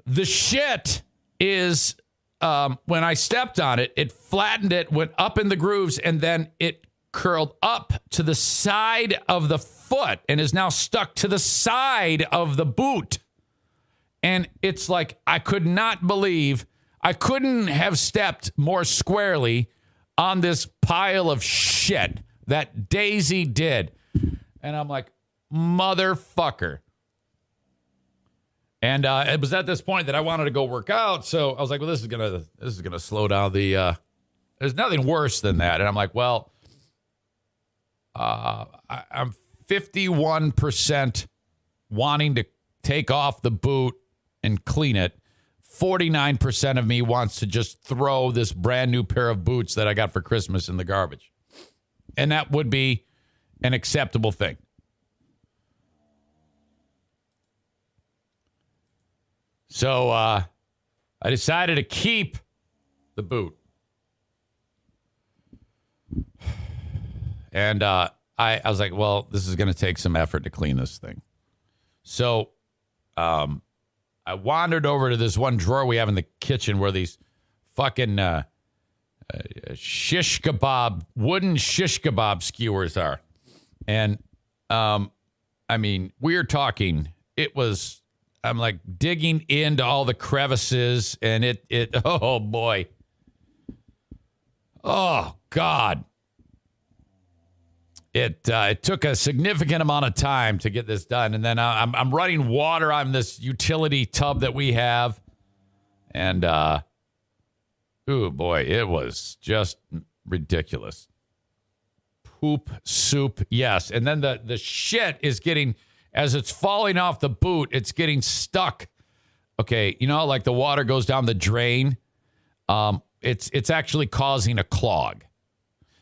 The shit is, when I stepped on it, it flattened it, went up in the grooves, and then it curled up to the side of the foot and is now stuck to the side of the boot. And it's like, I could not believe I couldn't have stepped more squarely on this pile of shit that Daisy did. And I'm like, motherfucker. And it was at this point that I wanted to go work out. So I was like, well, this is gonna slow down the there's nothing worse than that. And I'm like, well, I'm 51% wanting to take off the boot and clean it. 49% of me wants to just throw this brand new pair of boots that I got for Christmas in the garbage. And that would be an acceptable thing. So I decided to keep the boot. And I was like, well, this is going to take some effort to clean this thing. So I wandered over to this one drawer we have in the kitchen where these fucking shish kebab, wooden shish kebab skewers are. And, I mean, we're talking, I'm like digging into all the crevices and oh boy. Oh God. It took a significant amount of time to get this done. And then I'm running water on this utility tub that we have. And, oh boy, it was just ridiculous. Poop soup, yes. And then the shit is getting, as it's falling off the boot, it's getting stuck. Okay, you know, like the water goes down the drain. It's actually causing a clog.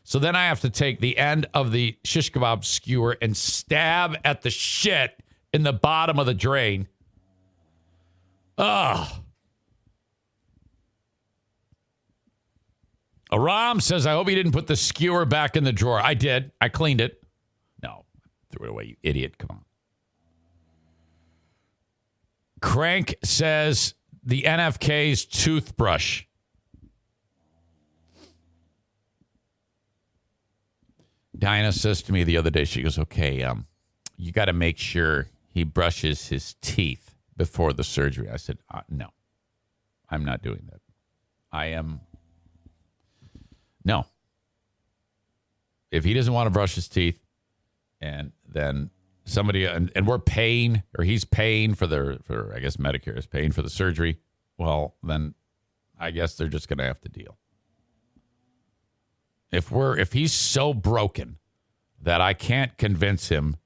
So then I have to take the end of the shish kebab skewer and stab at the shit in the bottom of the drain. Ugh. Aram says, I hope he didn't put the skewer back in the drawer. I did. I cleaned it. No, threw it away, you idiot. Come on. Crank says, the NFK's toothbrush. Dinah says to me the other day, she goes, okay, you got to make sure he brushes his teeth before the surgery. I said, no, I'm not doing that. No. If he doesn't want to brush his teeth and then somebody, and we're paying, or he's paying for I guess Medicare is paying for the surgery, well, then I guess they're just going to have to deal. If he's so broken that I can't convince him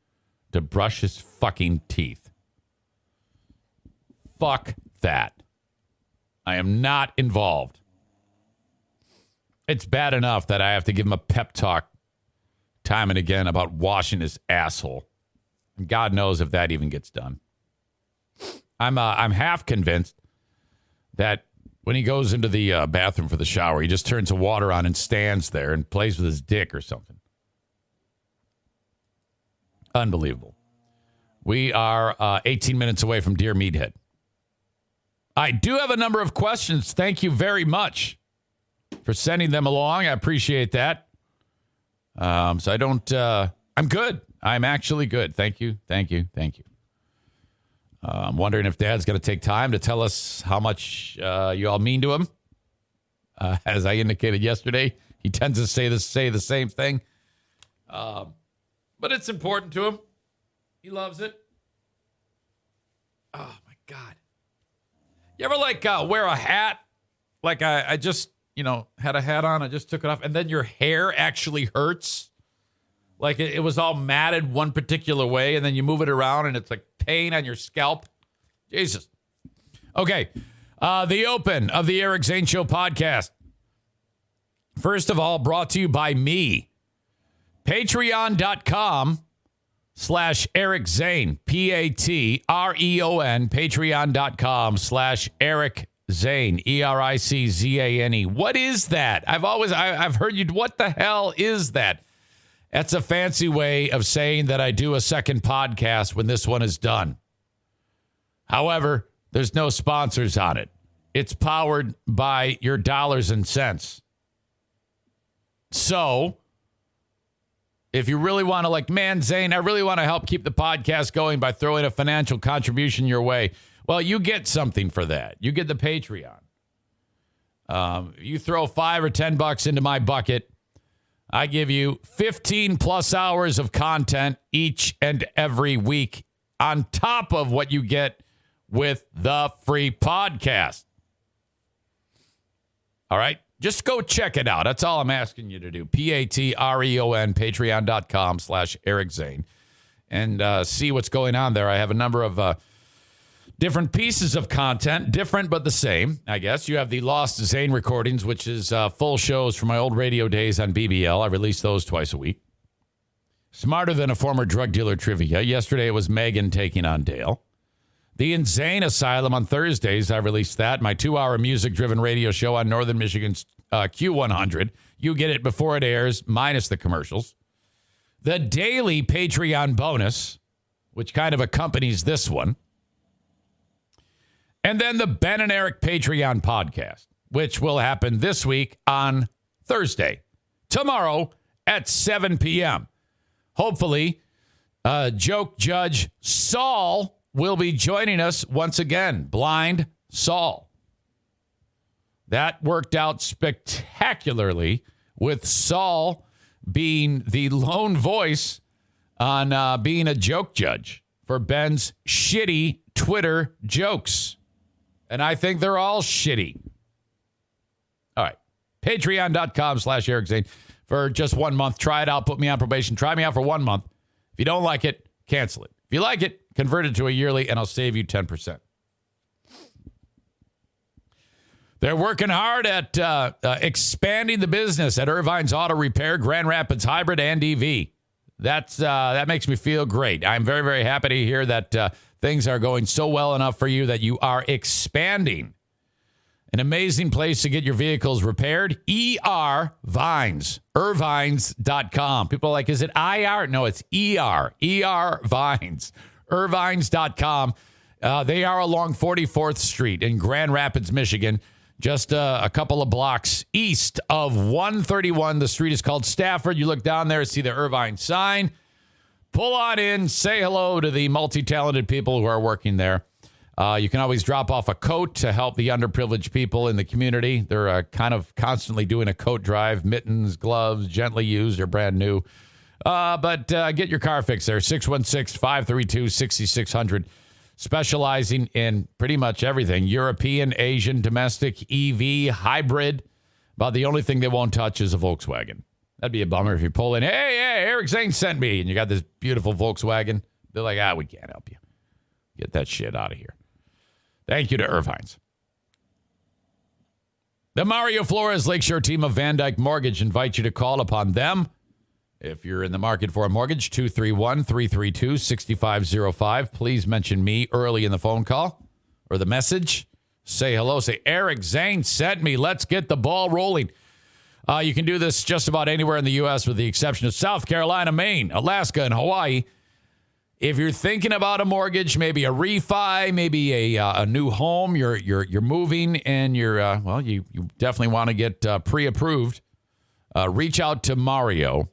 to brush his fucking teeth, fuck that. I am not involved. It's bad enough that I have to give him a pep talk time and again about washing his asshole. And God knows if that even gets done. I'm half convinced that when he goes into the bathroom for the shower, he just turns the water on and stands there and plays with his dick or something. Unbelievable. We are 18 minutes away from Dear Meathead. I do have a number of questions. Thank you very much for sending them along. I appreciate that. So I don't, I'm good. I'm actually good. Thank you. I'm wondering if Dad's going to take time to tell us how much you all mean to him. As I indicated yesterday, he tends to say the same thing. But it's important to him. He loves it. Oh, my God. You ever, wear a hat? Like, I just, had a hat on. I just took it off. And then your hair actually hurts. Like, it was all matted one particular way. And then you move it around, and it's like pain on your scalp. Jesus. Okay. The open of the Eric Zane Show podcast. First of all, brought to you by me. Patreon.com/Eric Zane. Patreon. Patreon.com/Eric Zane. ERICZANE. What is that? I've heard you. What the hell is that? That's a fancy way of saying that I do a second podcast when this one is done. However, there's no sponsors on it. It's powered by your dollars and cents. So, if you really want to, man, Zane, I really want to help keep the podcast going by throwing a financial contribution your way, well, you get something for that. You get the Patreon. You throw $5 or $10 into my bucket, I give you 15 plus hours of content each and every week on top of what you get with the free podcast. All right? Just go check it out. That's all I'm asking you to do. Patreon, patreon.com/Eric Zane. And see what's going on there. I have a number of different pieces of content, different but the same, I guess. You have the Lost Zane recordings, which is full shows from my old radio days on BBL. I release those twice a week. Smarter Than a Former Drug Dealer trivia. Yesterday it was Megan taking on Dale. The Insane Asylum on Thursdays. I released that. My 2-hour music-driven radio show on Northern Michigan's Q100. You get it before it airs, minus the commercials. The daily Patreon bonus, which kind of accompanies this one. And then the Ben and Eric Patreon podcast, which will happen this week on Thursday. Tomorrow at 7 p.m. hopefully, joke judge Saul will be joining us once again. Blind Saul. That worked out spectacularly with Saul being the lone voice on being a joke judge for Ben's shitty Twitter jokes. And I think they're all shitty. All right. Patreon.com/Eric Zane for just 1 month. Try it out. Put me on probation. Try me out for 1 month. If you don't like it, cancel it. If you like it, convert it to a yearly, and I'll save you 10%. They're working hard at expanding the business at Irvine's Auto Repair, Grand Rapids Hybrid, and EV. That makes me feel great. I'm very, very happy to hear that things are going so well enough for you that you are expanding. An amazing place to get your vehicles repaired. ER Vines. Irvines.com. People are like, is it IR? No, it's ER. ER Vines. Irvines.com. They are along 44th Street in Grand Rapids, Michigan. Just a couple of blocks east of 131. The street is called Stafford. You look down there, see the Irvine sign. Pull on in, say hello to the multi-talented people who are working there. You can always drop off a coat to help the underprivileged people in the community. They're kind of constantly doing a coat drive. Mittens, gloves, gently used or brand new. But get your car fixed there. 616-532-6600. Specializing in pretty much everything. European, Asian, domestic, EV, hybrid. About the only thing they won't touch is a Volkswagen. That'd be a bummer if you pull in, hey, Eric Zane sent me, and you got this beautiful Volkswagen. They're like, we can't help you. Get that shit out of here. Thank you to Irvine's. The Mario Flores Lakeshore team of Van Dyke Mortgage invite you to call upon them. If you're in the market for a mortgage, 231-332-6505. Please mention me early in the phone call or the message. Say hello. Say, Eric Zane sent me. Let's get the ball rolling. You can do this just about anywhere in the U.S. with the exception of South Carolina, Maine, Alaska, and Hawaii. If you're thinking about a mortgage, maybe a refi, maybe a new home, you're moving, and you definitely want to get pre-approved. Reach out to Mario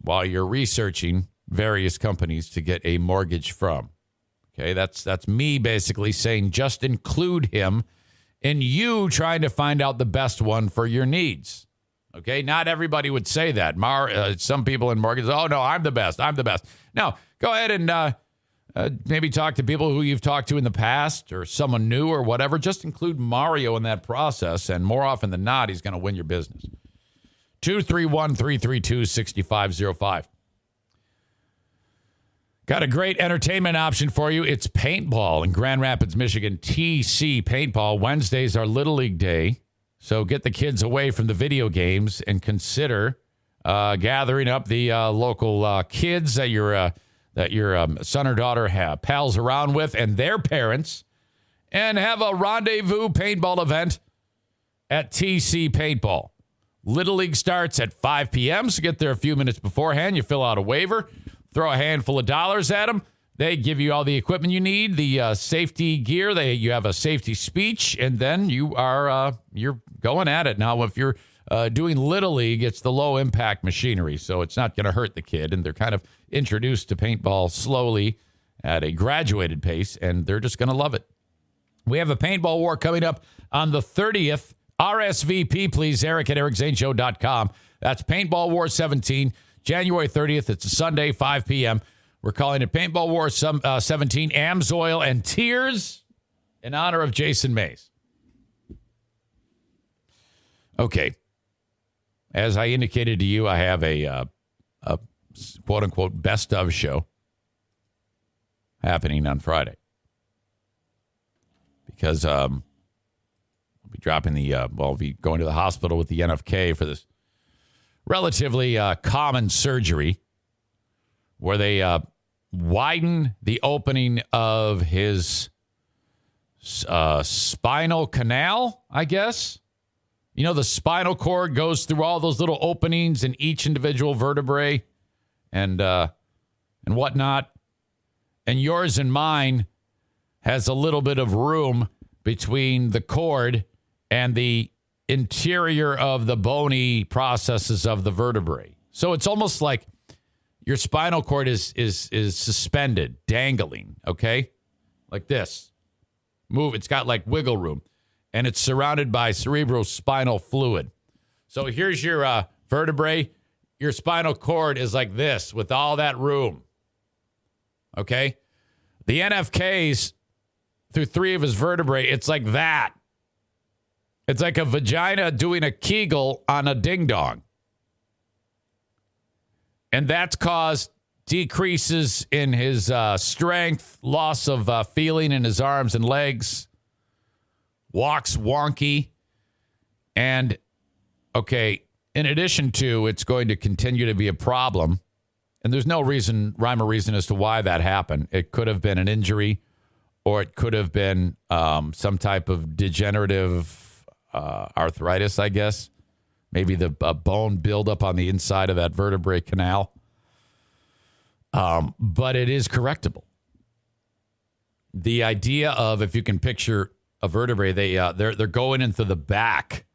while you're researching various companies to get a mortgage from. Okay, that's me basically saying just include him in you trying to find out the best one for your needs. Okay, not everybody would say that. Some people in mortgages, oh, no, I'm the best. No, go ahead and maybe talk to people who you've talked to in the past or someone new or whatever. Just include Mario in that process, and more often than not, he's going to win your business. 231-332-6505. Got a great entertainment option for you. It's paintball in Grand Rapids, Michigan. TC Paintball. Wednesdays are Little League Day. So get the kids away from the video games and consider gathering up the local kids that your son or daughter pals around with and their parents and have a rendezvous paintball event at TC Paintball. Little League starts at 5 p.m., so get there a few minutes beforehand. You fill out a waiver, throw a handful of dollars at them. They give you all the equipment you need, the safety gear. You have a safety speech, and then you're going at it. Now, if you're doing Little League, it's the low-impact machinery, so it's not going to hurt the kid, and they're kind of introduced to paintball slowly at a graduated pace, and they're just going to love it. We have a paintball war coming up on the 30th. RSVP, please, Eric at ericzaneshow.com. That's Paintball War 17, January 30th. It's a Sunday, 5 p.m. We're calling it Paintball War 17, Amsoil and Tears in honor of Jason Mays. Okay. As I indicated to you, I have a quote-unquote best of show happening on Friday. Because we'll be dropping we'll be going to the hospital with the NFK for this relatively common surgery where they widen the opening of his spinal canal, I guess. You know, the spinal cord goes through all those little openings in each individual vertebrae and whatnot. And yours and mine has a little bit of room between the cord and the interior of the bony processes of the vertebrae. So it's almost like your spinal cord is suspended, dangling, okay? Like this. Move. It's got like wiggle room. And it's surrounded by cerebrospinal fluid. So here's your vertebrae. Your spinal cord is like this with all that room. Okay? The NFKs, through 3 of his vertebrae, it's like that. It's like a vagina doing a Kegel on a ding-dong. And that's caused decreases in his strength, loss of feeling in his arms and legs, walks wonky. And, okay, in addition to, it's going to continue to be a problem. And there's no rhyme or reason as to why that happened. It could have been an injury, or it could have been some type of degenerative arthritis, I guess. Maybe the bone buildup on the inside of that vertebrae canal. But it is correctable. The idea of, if you can picture a vertebrae, they're going into the back,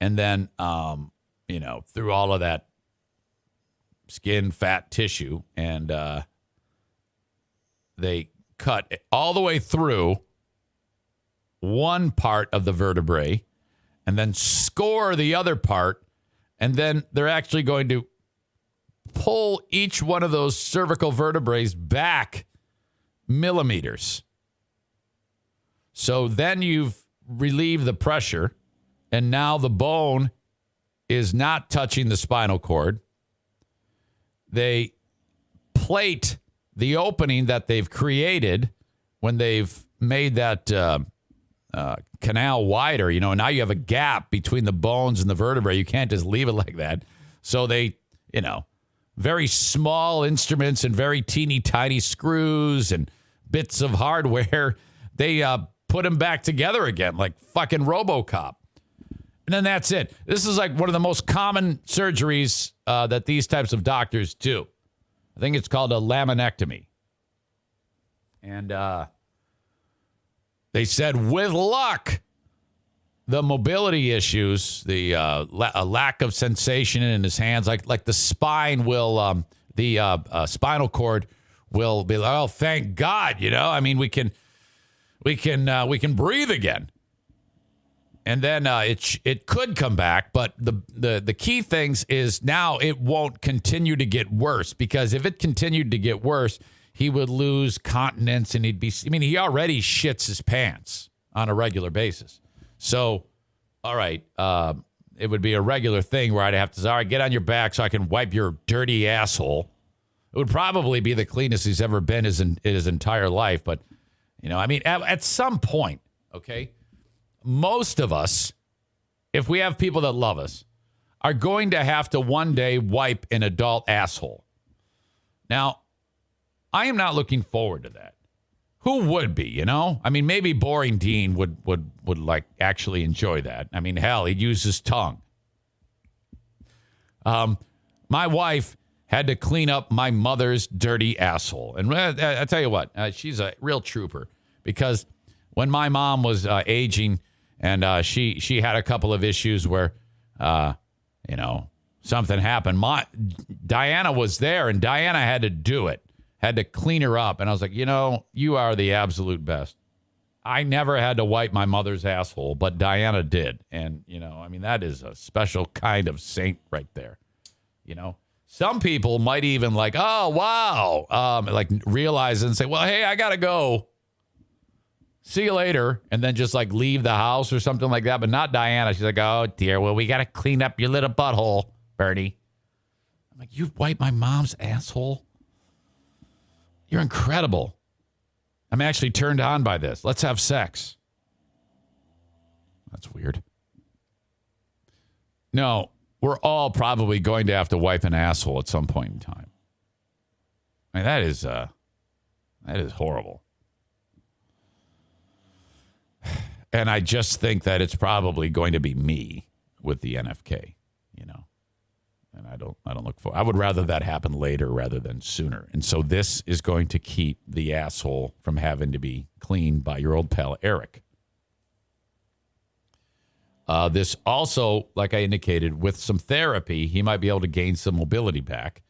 and then through all of that skin, fat, tissue, and they cut all the way through one part of the vertebrae, and then score the other part, and then they're actually going to pull each one of those cervical vertebrae back millimeters. So then you've relieved the pressure, and now the bone is not touching the spinal cord. They plate the opening that they've created when they've made that canal wider. Now you have a gap between the bones and the vertebrae. You can't just leave it like that. So they, very small instruments and very teeny tiny screws and bits of hardware, they put them back together again like fucking RoboCop. And then that's it. This is like one of the most common surgeries that these types of doctors do. I think it's called a laminectomy. And they said, with luck, the mobility issues, the lack of sensation in his hands, like the spine will, the spinal cord will be like, oh, thank God, we can breathe again. And then it could come back, but the key things is now it won't continue to get worse, because if it continued to get worse, he would lose continence, and he already shits his pants on a regular basis. So, all right, it would be a regular thing where I'd have to say, all right, get on your back so I can wipe your dirty asshole. It would probably be the cleanest he's ever been in his entire life. But, at some point, okay, most of us, if we have people that love us, are going to have to one day wipe an adult asshole. Now, I am not looking forward to that. Who would be, maybe Boring Dean would like actually enjoy that. Hell, he'd use his tongue. My wife had to clean up my mother's dirty asshole. And I tell you what, she's a real trooper, because when my mom was aging and she had a couple of issues where, something happened. Diana was there, and Diana had to do it. Had to clean her up. And I was like, you are the absolute best. I never had to wipe my mother's asshole, but Diana did. And, that is a special kind of saint right there. Some people might even like, oh, wow. Realize and say, well, hey, I got to go. See you later. And then just leave the house or something like that. But not Diana. She's like, oh, dear. Well, we got to clean up your little butthole, Bernie. I'm like, you wiped my mom's asshole? You're incredible. I'm actually turned on by this. Let's have sex. That's weird. No, we're all probably going to have to wipe an asshole at some point in time. That is horrible. And I just think that it's probably going to be me with the NFK, And I don't look for. I would rather that happen later rather than sooner. And so this is going to keep the asshole from having to be cleaned by your old pal Eric. This also, like I indicated, with some therapy, he might be able to gain some mobility back.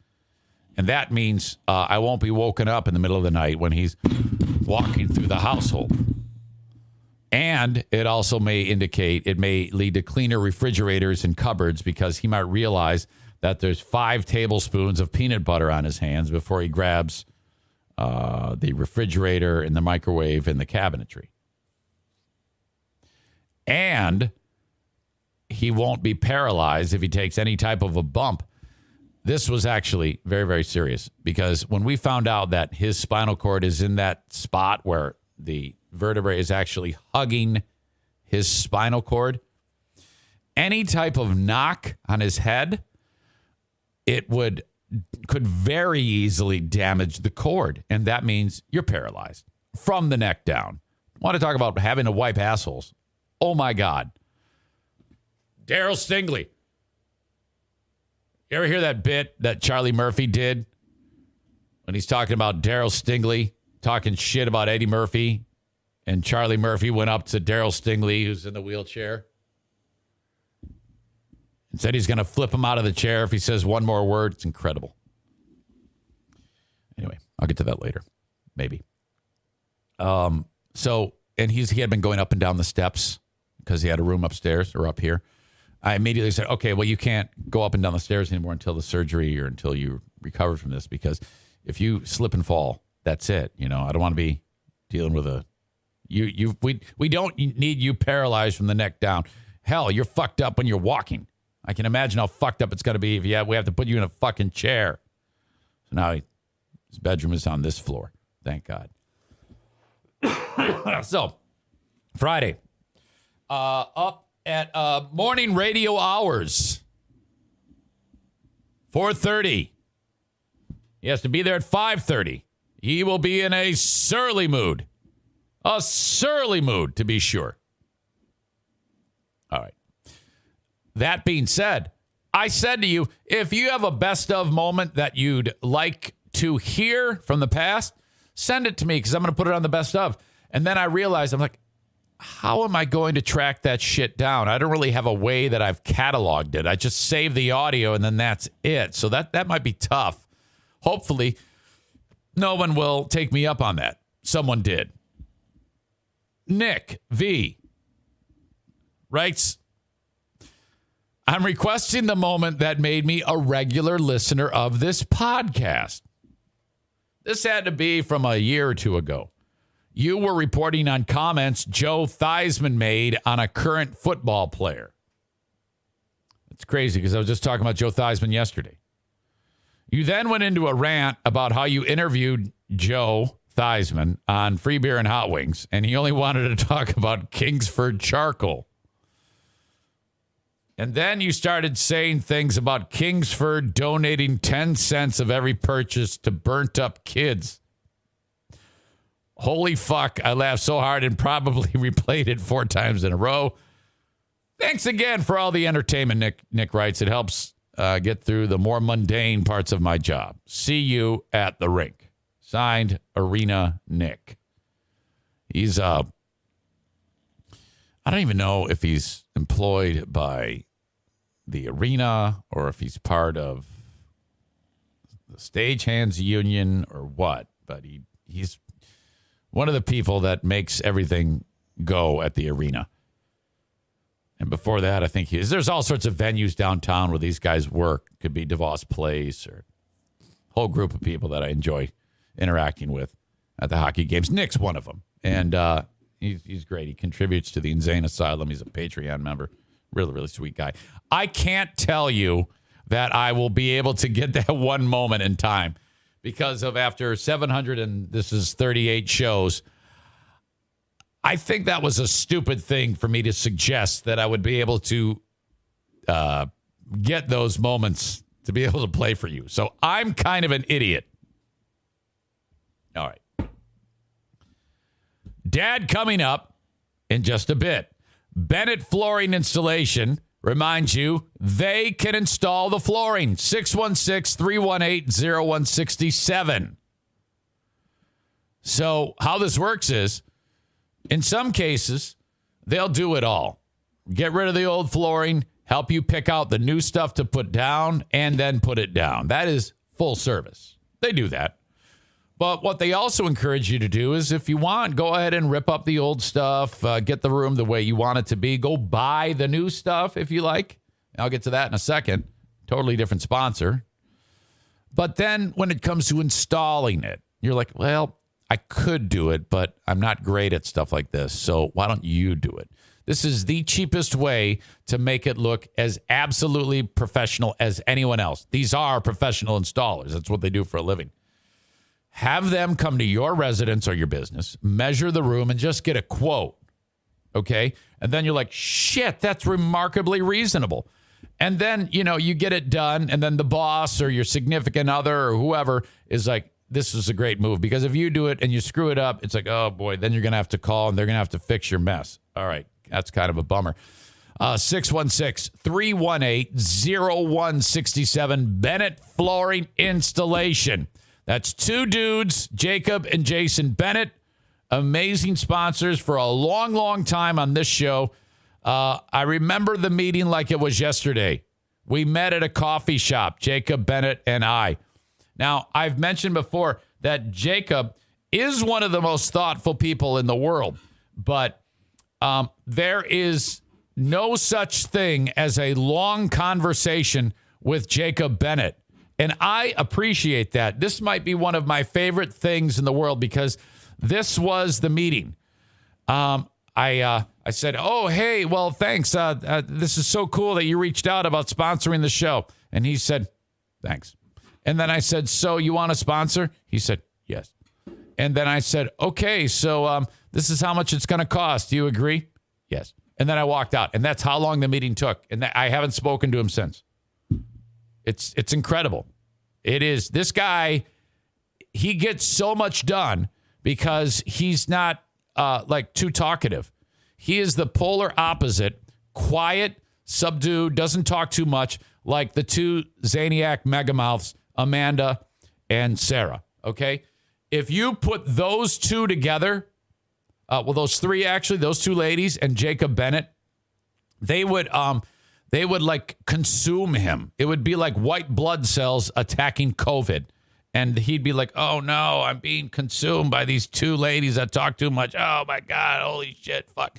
And that means I won't be woken up in the middle of the night when he's walking through the household. And it also may indicate, it may lead to cleaner refrigerators and cupboards because he might realize that there's 5 tablespoons of peanut butter on his hands before he grabs the refrigerator and the microwave and the cabinetry. And he won't be paralyzed if he takes any type of a bump. This was actually very, very serious because when we found out that his spinal cord is in that spot where the vertebrae is actually hugging his spinal cord, any type of knock on his head, could very easily damage the cord. And that means you're paralyzed from the neck down. I want to talk about having to wipe assholes. Oh, my God. Daryl Stingley. You ever hear that bit that Charlie Murphy did when he's talking about Daryl Stingley talking shit about Eddie Murphy, and Charlie Murphy went up to Daryl Stingley, who's in the wheelchair, and said he's going to flip him out of the chair if he says one more word? It's incredible. Anyway, I'll get to that later. Maybe. And he had been going up and down the steps because he had a room upstairs or up here. I immediately said, okay, well, you can't go up and down the stairs anymore until the surgery or until you recover from this, because if you slip and fall, that's it. You know, I don't want to be dealing with we don't need you paralyzed from the neck down. Hell, you're fucked up when you're walking. I can imagine how fucked up it's going to be if we have to put you in a fucking chair. So now his bedroom is on this floor. Thank God. So, Friday, up at morning radio hours, 4:30. He has to be there at 5:30. He will be in a surly mood. A surly mood, to be sure. All right. That being said, I said to you, if you have a best of moment that you'd like to hear from the past, send it to me because I'm going to put it on the best of. And then I realized, I'm like, how am I going to track that shit down? I don't really have a way that I've cataloged it. I just save the audio and then that's it. So that might be tough. Hopefully, no one will take me up on that. Someone did. Nick V writes, I'm requesting the moment that made me a regular listener of this podcast. This had to be from a year or two ago. You were reporting on comments Joe Theismann made on a current football player. It's crazy because I was just talking about Joe Theismann yesterday. You then went into a rant about how you interviewed Joe Theismann on Free Beer and Hot Wings, and he only wanted to talk about Kingsford charcoal. And then you started saying things about Kingsford donating 10 cents of every purchase to burnt up kids. Holy fuck, I laughed so hard and probably replayed it 4 times in a row. Thanks again for all the entertainment, Nick writes. It helps get through the more mundane parts of my job. See you at the rink. Signed, Arena Nick. He's, I don't even know if he's employed by the arena or if he's part of the Stagehands Union or what, but he's one of the people that makes everything go at the arena. And before that, I think there's all sorts of venues downtown where these guys work. Could be DeVos Place or a whole group of people that I enjoy interacting with at the hockey games. Nick's one of them. And he's great. He contributes to the Insane Asylum. He's a Patreon member. Really, really sweet guy. I can't tell you that I will be able to get that one moment in time because of after 738 shows, I think that was a stupid thing for me to suggest that I would be able to get those moments to be able to play for you. So I'm kind of an idiot. All right. Dad coming up in just a bit. Bennett Flooring Installation reminds you they can install the flooring. 616-318-0167. So how this works is, in some cases, they'll do it all. Get rid of the old flooring, help you pick out the new stuff to put down, and then put it down. That is full service. They do that. But what they also encourage you to do is, if you want, go ahead and rip up the old stuff, get the room the way you want it to be. Go buy the new stuff if you like. I'll get to that in a second. Totally different sponsor. But then when it comes to installing it, you're like, well, I could do it, but I'm not great at stuff like this. So why don't you do it? This is the cheapest way to make it look as absolutely professional as anyone else. These are professional installers. That's what they do for a living. Have them come to your residence or your business, measure the room, and just get a quote, okay? And then you're like, shit, that's remarkably reasonable. And then, you get it done, and then the boss or your significant other or whoever is like, this is a great move. Because if you do it and you screw it up, it's like, oh, boy, then you're going to have to call, and they're going to have to fix your mess. All right, that's kind of a bummer. 616-318-0167, Bennett Flooring Installation. That's two dudes, Jacob and Jason Bennett, amazing sponsors for a long, long time on this show. I remember the meeting like it was yesterday. We met at a coffee shop, Jacob Bennett and I. Now, I've mentioned before that Jacob is one of the most thoughtful people in the world, but there is no such thing as a long conversation with Jacob Bennett. And I appreciate that. This might be one of my favorite things in the world because this was the meeting. I said, oh, hey, well, thanks. This is so cool that you reached out about sponsoring the show. And he said, thanks. And then I said, so you want to sponsor? He said, yes. And then I said, okay, so this is how much it's going to cost. Do you agree? Yes. And then I walked out. And that's how long the meeting took. And I haven't spoken to him since. It's incredible. It is. This guy, he gets so much done because he's not too talkative. He is the polar opposite, quiet, subdued, doesn't talk too much, like the two Zaniac megamouths, Amanda and Sarah. Okay? If you put those two together, those three actually, those two ladies and Jacob Bennett, they would like consume him. It would be like white blood cells attacking COVID. And he'd be like, oh, no, I'm being consumed by these two ladies that talk too much. Oh, my God. Holy shit. Fuck.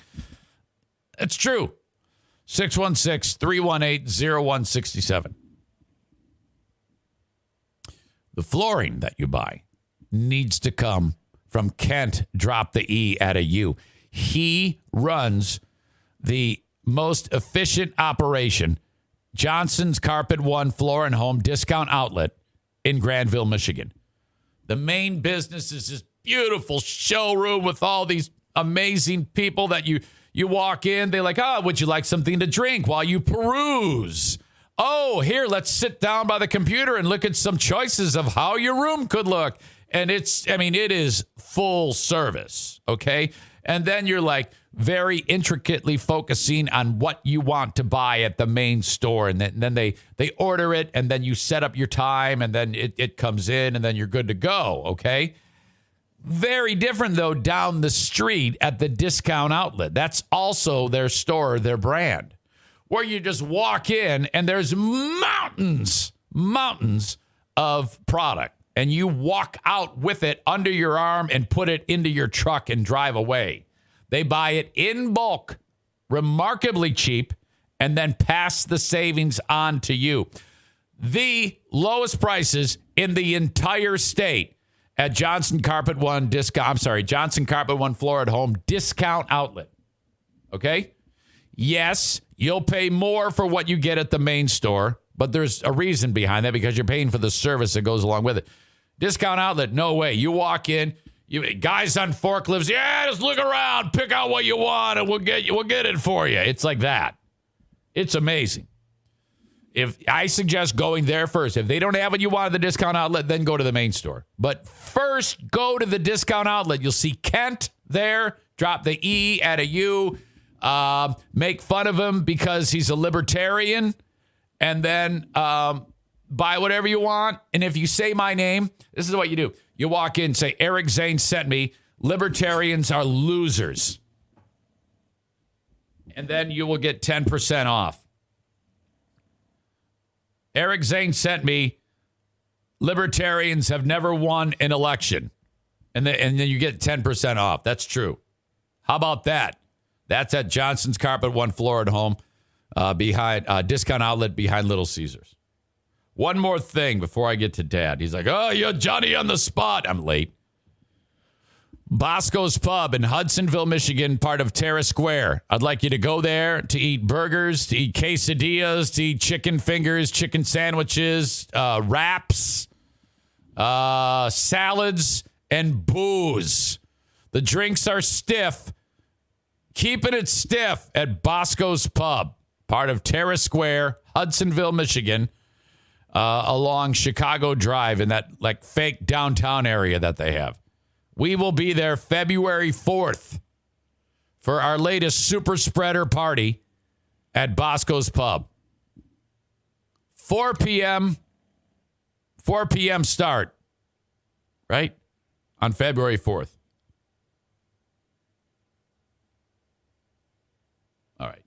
It's true. 616-318-0167. The flooring that you buy needs to come from Kent. Drop the E at a U. He runs the most efficient operation, Johnson's Carpet One Floor and Home Discount Outlet in Granville, Michigan. The main business is this beautiful showroom with all these amazing people that you walk in. They're like, would you like something to drink while you peruse? Oh, here, let's sit down by the computer and look at some choices of how your room could look. And it is full service, okay? And then you're like very intricately focusing on what you want to buy at the main store. And then they order it, and then you set up your time, and then it comes in, and then you're good to go, okay? Very different, though, down the street at the discount outlet. That's also their store, their brand, where you just walk in, and there's mountains of product. And you walk out with it under your arm and put it into your truck and drive away. They buy it in bulk, remarkably cheap, and then pass the savings on to you. The lowest prices in the entire state at Johnson Carpet One Floor at Home Discount Outlet. Okay? Yes, you'll pay more for what you get at the main store, but there's a reason behind that because you're paying for the service that goes along with it. Discount Outlet, no way. You walk in, guys on forklifts, just look around, pick out what you want, and we'll get it for you. It's like that. It's amazing. If I suggest going there first. If they don't have what you want at the Discount Outlet, then go to the main store. But first, go to the Discount Outlet. You'll see Kent there. Drop the E at a U. Make fun of him because he's a libertarian. And then buy whatever you want. And if you say my name, this is what you do. You walk in and say, Eric Zane sent me. Libertarians are losers. And then you will get 10% off. Eric Zane sent me. libertarians have never won an election. And then you get 10% off. That's true. How about that? That's at Johnson's Carpet, 1 floor at home, behind discount outlet behind Little Caesars. One more thing before I get to Dad. He's like, oh, you're Johnny on the spot. I'm late. Bosco's Pub in Hudsonville, Michigan, part of Terrace Square. I'd like you to go there to eat burgers, to eat quesadillas, to eat chicken fingers, chicken sandwiches, wraps, salads, and booze. The drinks are stiff. Keeping it stiff at Bosco's Pub, part of Terrace Square, Hudsonville, Michigan, along Chicago Drive in that like fake downtown area that they have. We will be there February 4th for our latest super spreader party at Bosco's Pub. 4 p.m. start, right? On February 4th. All right.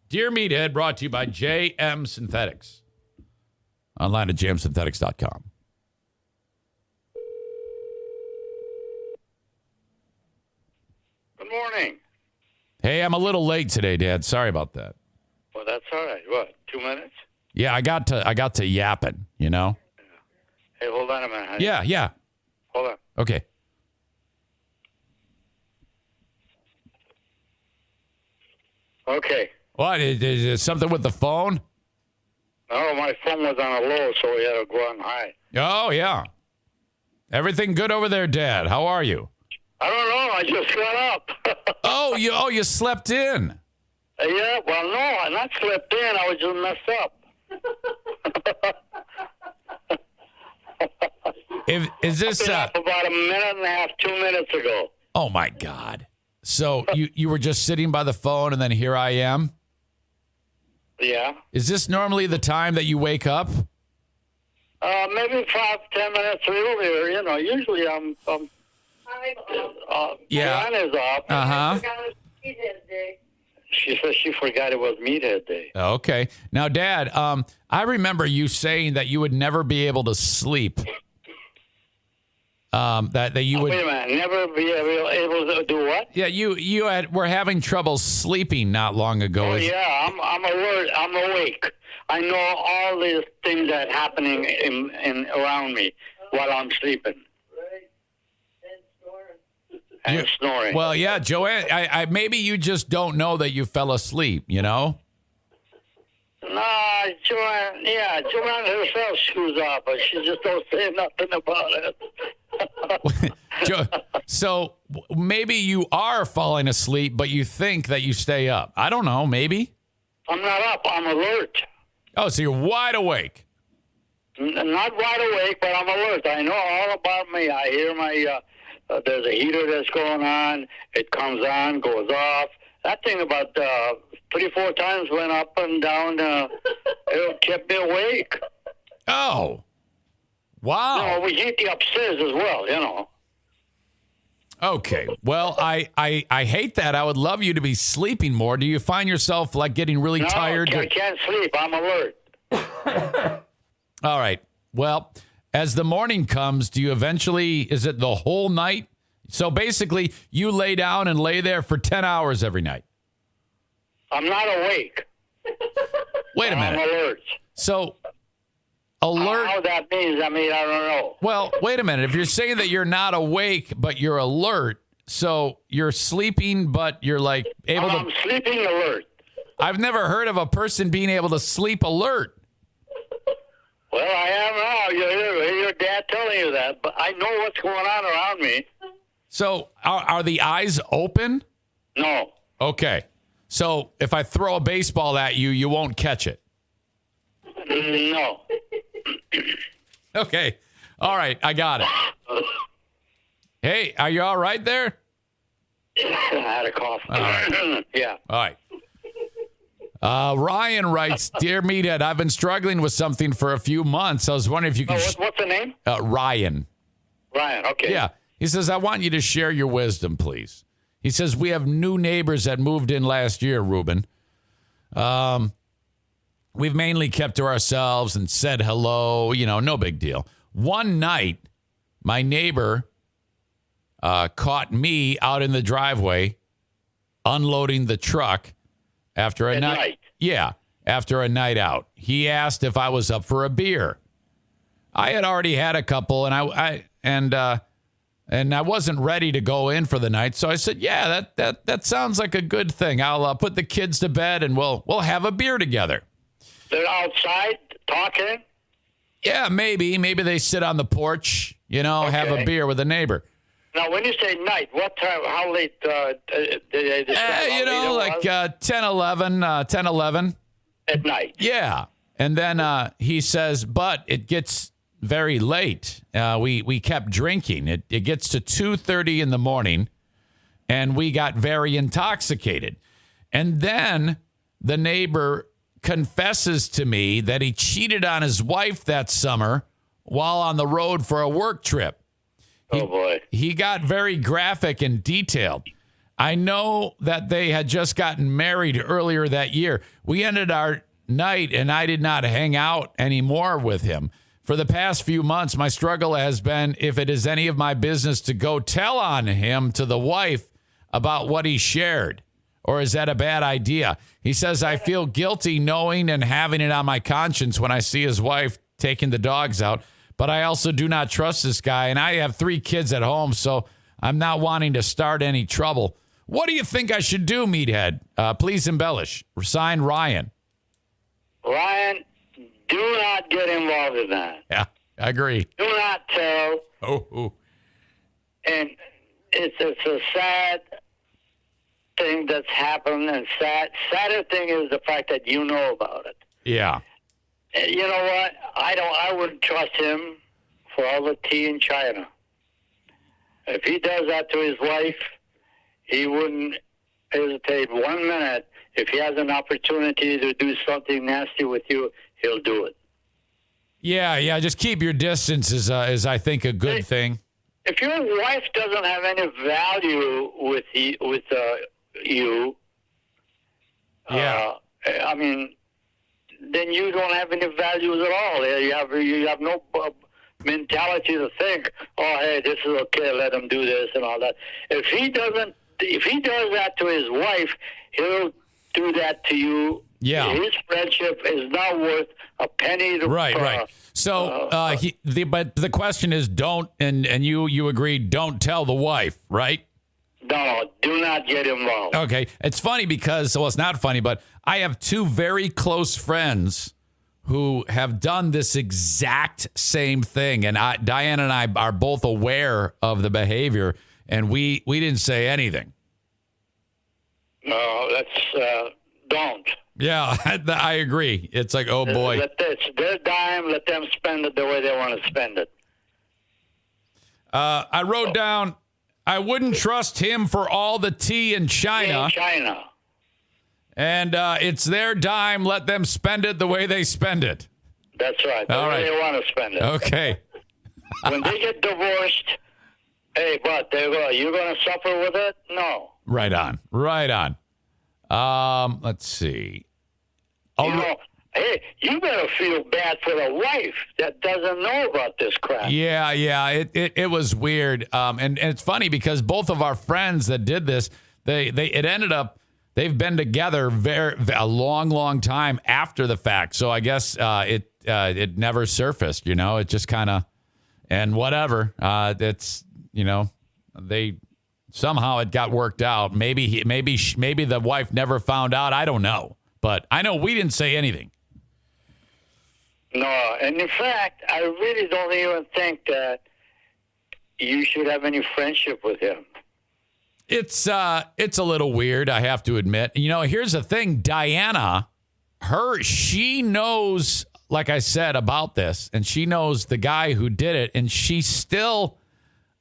Dear Meathead, brought to you by JM Synthetics. Online at jmsynthetics.com. Good morning. Hey, I'm a little late today, Dad. Sorry about that. Well, that's all right. What, 2 minutes? Yeah, I got to yapping, you know? Hey, hold on a minute, honey. Yeah. Hold on. Okay. Okay. What? Is it something with the phone? No, my phone was on a low, so we had to go on high. Oh, yeah. Everything good over there, Dad? How are you? I don't know. I just got up. you slept in. Yeah, well, no, I not slept in. I was just messed up. Is this up about a minute and a half, 2 minutes ago? Oh, my God. So you were just sitting by the phone, and then here I am? Yeah. Is this normally the time that you wake up? Maybe 5-10 minutes earlier. You know, usually I'm yeah. Jan is up. Uh-huh. She says she forgot it was Meathead Day. Okay. Now, Dad, I remember you saying that you would never be able to sleep. That you would. Wait a minute. Never be able to do what? Yeah, you were having trouble sleeping not long ago. Oh, yeah. I'm alert. I'm awake. I know all these things that happening in around me while I'm sleeping. And snoring. Well, yeah, Joanne, I maybe you just don't know that you fell asleep, you know? Nah, Joanne herself screws up, but she just don't say nothing about it. So maybe you are falling asleep, but you think that you stay up. I don't know, maybe? I'm not up. I'm alert. Oh, so you're wide awake. Not wide awake, but I'm alert. I know all about me. I hear my... there's a heater that's going on. It comes on, goes off. That thing about 3-4 times went up and down. It kept me awake. Oh. Wow. No, we heat the upstairs as well, you know. Okay. Well, I hate that. I would love you to be sleeping more. Do you find yourself like getting really tired? I can't sleep. I'm alert. All right. Well, as the morning comes, do you eventually, is it the whole night? So basically, you lay down and lay there for 10 hours every night. I'm not awake. Wait a minute. I'm alert. So, alert. How that means, I don't know. Well, wait a minute. If you're saying that you're not awake, but you're alert, so you're sleeping, but you're like able to. I'm sleeping alert. I've never heard of a person being able to sleep alert. Well, I am now. You hear your dad telling you that, but I know what's going on around me. So, are the eyes open? No. Okay. So, if I throw a baseball at you, you won't catch it? No. Okay. All right. I got it. Hey, are you all right there? I had a cough. All right. Yeah. All right. Ryan writes, Dear Meathead, I've been struggling with something for a few months. I was wondering if you could... what's the name? Ryan. Ryan, okay. Yeah. He says, I want you to share your wisdom, please. He says, we have new neighbors that moved in last year, Ruben. We've mainly kept to ourselves and said hello, no big deal. one night, my neighbor caught me out in the driveway unloading the truck after a night. Yeah, after a night out. He asked if I was up for a beer. I had already had a couple, and I wasn't ready to go in for the night. So I said, "Yeah, that sounds like a good thing. I'll put the kids to bed, and we'll have a beer together." They're outside talking? Yeah, maybe they sit on the porch, have a beer with a neighbor. Now, when you say night, what time, how late did they decide? Like 10, 11. At night? Yeah. And then he says, but it gets very late. We kept drinking. It gets to 2:30 in the morning, and we got very intoxicated. And then the neighbor confesses to me that he cheated on his wife that summer while on the road for a work trip. Oh, boy. He got very graphic and detailed. I know that they had just gotten married earlier that year. We ended our night, and I did not hang out anymore with him. For the past few months, my struggle has been if it is any of my business to go tell on him to the wife about what he shared, or is that a bad idea? He says, I feel guilty knowing and having it on my conscience when I see his wife taking the dogs out. But I also do not trust this guy, and I have 3 kids at home, so I'm not wanting to start any trouble. What do you think I should do, Meathead? Please embellish. Signed, Ryan. Ryan, do not get involved in that. Yeah, I agree. Do not tell. Oh. And it's a sad thing that's happened, and sadder thing is the fact that you know about it. Yeah. You know what? I wouldn't trust him for all the tea in China. If he does that to his wife, he wouldn't hesitate 1 minute. If he has an opportunity to do something nasty with you, he'll do it. Yeah. Just keep your distance is I think, a good thing. If your wife doesn't have any value with you, yeah. I mean, then you don't have any values at all. You have no mentality to think, oh, hey, this is okay, let him do this and all that. If he does that to his wife, he'll do that to you. Yeah. His friendship is not worth a penny to Right. So but the question is don't, and you agree, don't tell the wife, right? No, do not get involved. Okay. It's funny because, well, it's not funny, but I have 2 very close friends who have done this exact same thing. And Diane and I are both aware of the behavior, and we didn't say anything. No, that's, don't. Yeah, I agree. It's like, oh, boy. It's their dime. Let them spend it the way they want to spend it. I wrote down, I wouldn't trust him for all the tea in China. And it's their dime. Let them spend it the way they spend it. That's right. The way they want to spend it. Okay. When they get divorced, hey, but you're going to suffer with it? No. Right on. Let's see. Hey, you better feel bad for the wife that doesn't know about this crap. Yeah. It was weird. And it's funny because both of our friends that did this, it ended up, they've been together a long time after the fact. So I guess it never surfaced. It just kind of, and whatever. It's they somehow it got worked out. Maybe the wife never found out. I don't know, but I know we didn't say anything. No, and in fact, I really don't even think that you should have any friendship with him. It's a little weird, I have to admit. Here's the thing, Diana, she knows, like I said, about this, and she knows the guy who did it, and she still,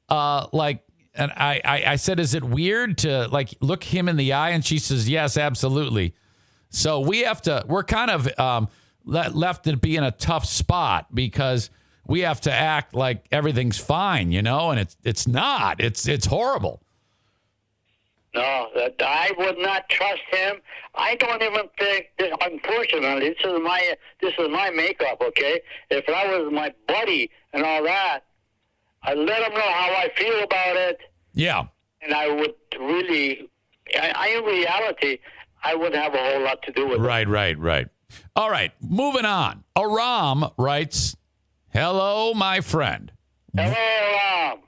and I said, is it weird to, look him in the eye? And she says, yes, absolutely. So we're kind of left to be in a tough spot because we have to act like everything's fine, and it's not. It's horrible. No, that I would not trust him. I don't even think. Unfortunately, this is my makeup. Okay, if I was my buddy and all that, I'd let him know how I feel about it. Yeah. And I would really, in reality, I wouldn't have a whole lot to do with it. Right. All right, moving on. Aram writes, "Hello, my friend. Hello, Aram.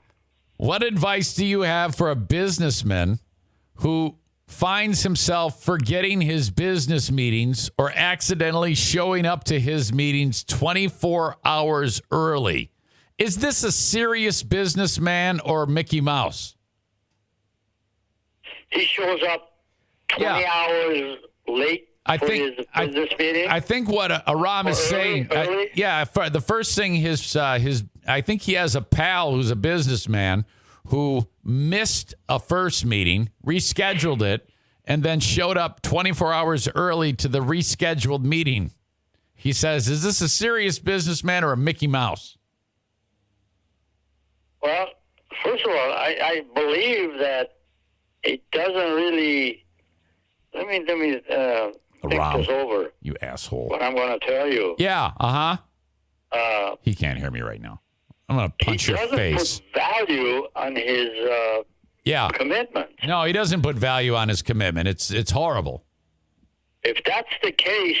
What advice do you have for a businessman who finds himself forgetting his business meetings or accidentally showing up to his meetings 24 hours early? Is this a serious businessman or Mickey Mouse?" He shows up 20 hours late for his business meeting. I think what Aram is saying, the first thing I think he has a pal who's a businessman who missed a first meeting, rescheduled it, and then showed up 24 hours early to the rescheduled meeting. He says, is this a serious businessman or a Mickey Mouse? Well, first of all, I believe that it doesn't really. Let me think this over. You asshole. What I'm going to tell you. Yeah. He can't hear me right now. I'm going to punch your face. He doesn't put value on his commitment. No, he doesn't put value on his commitment. It's horrible. If that's the case,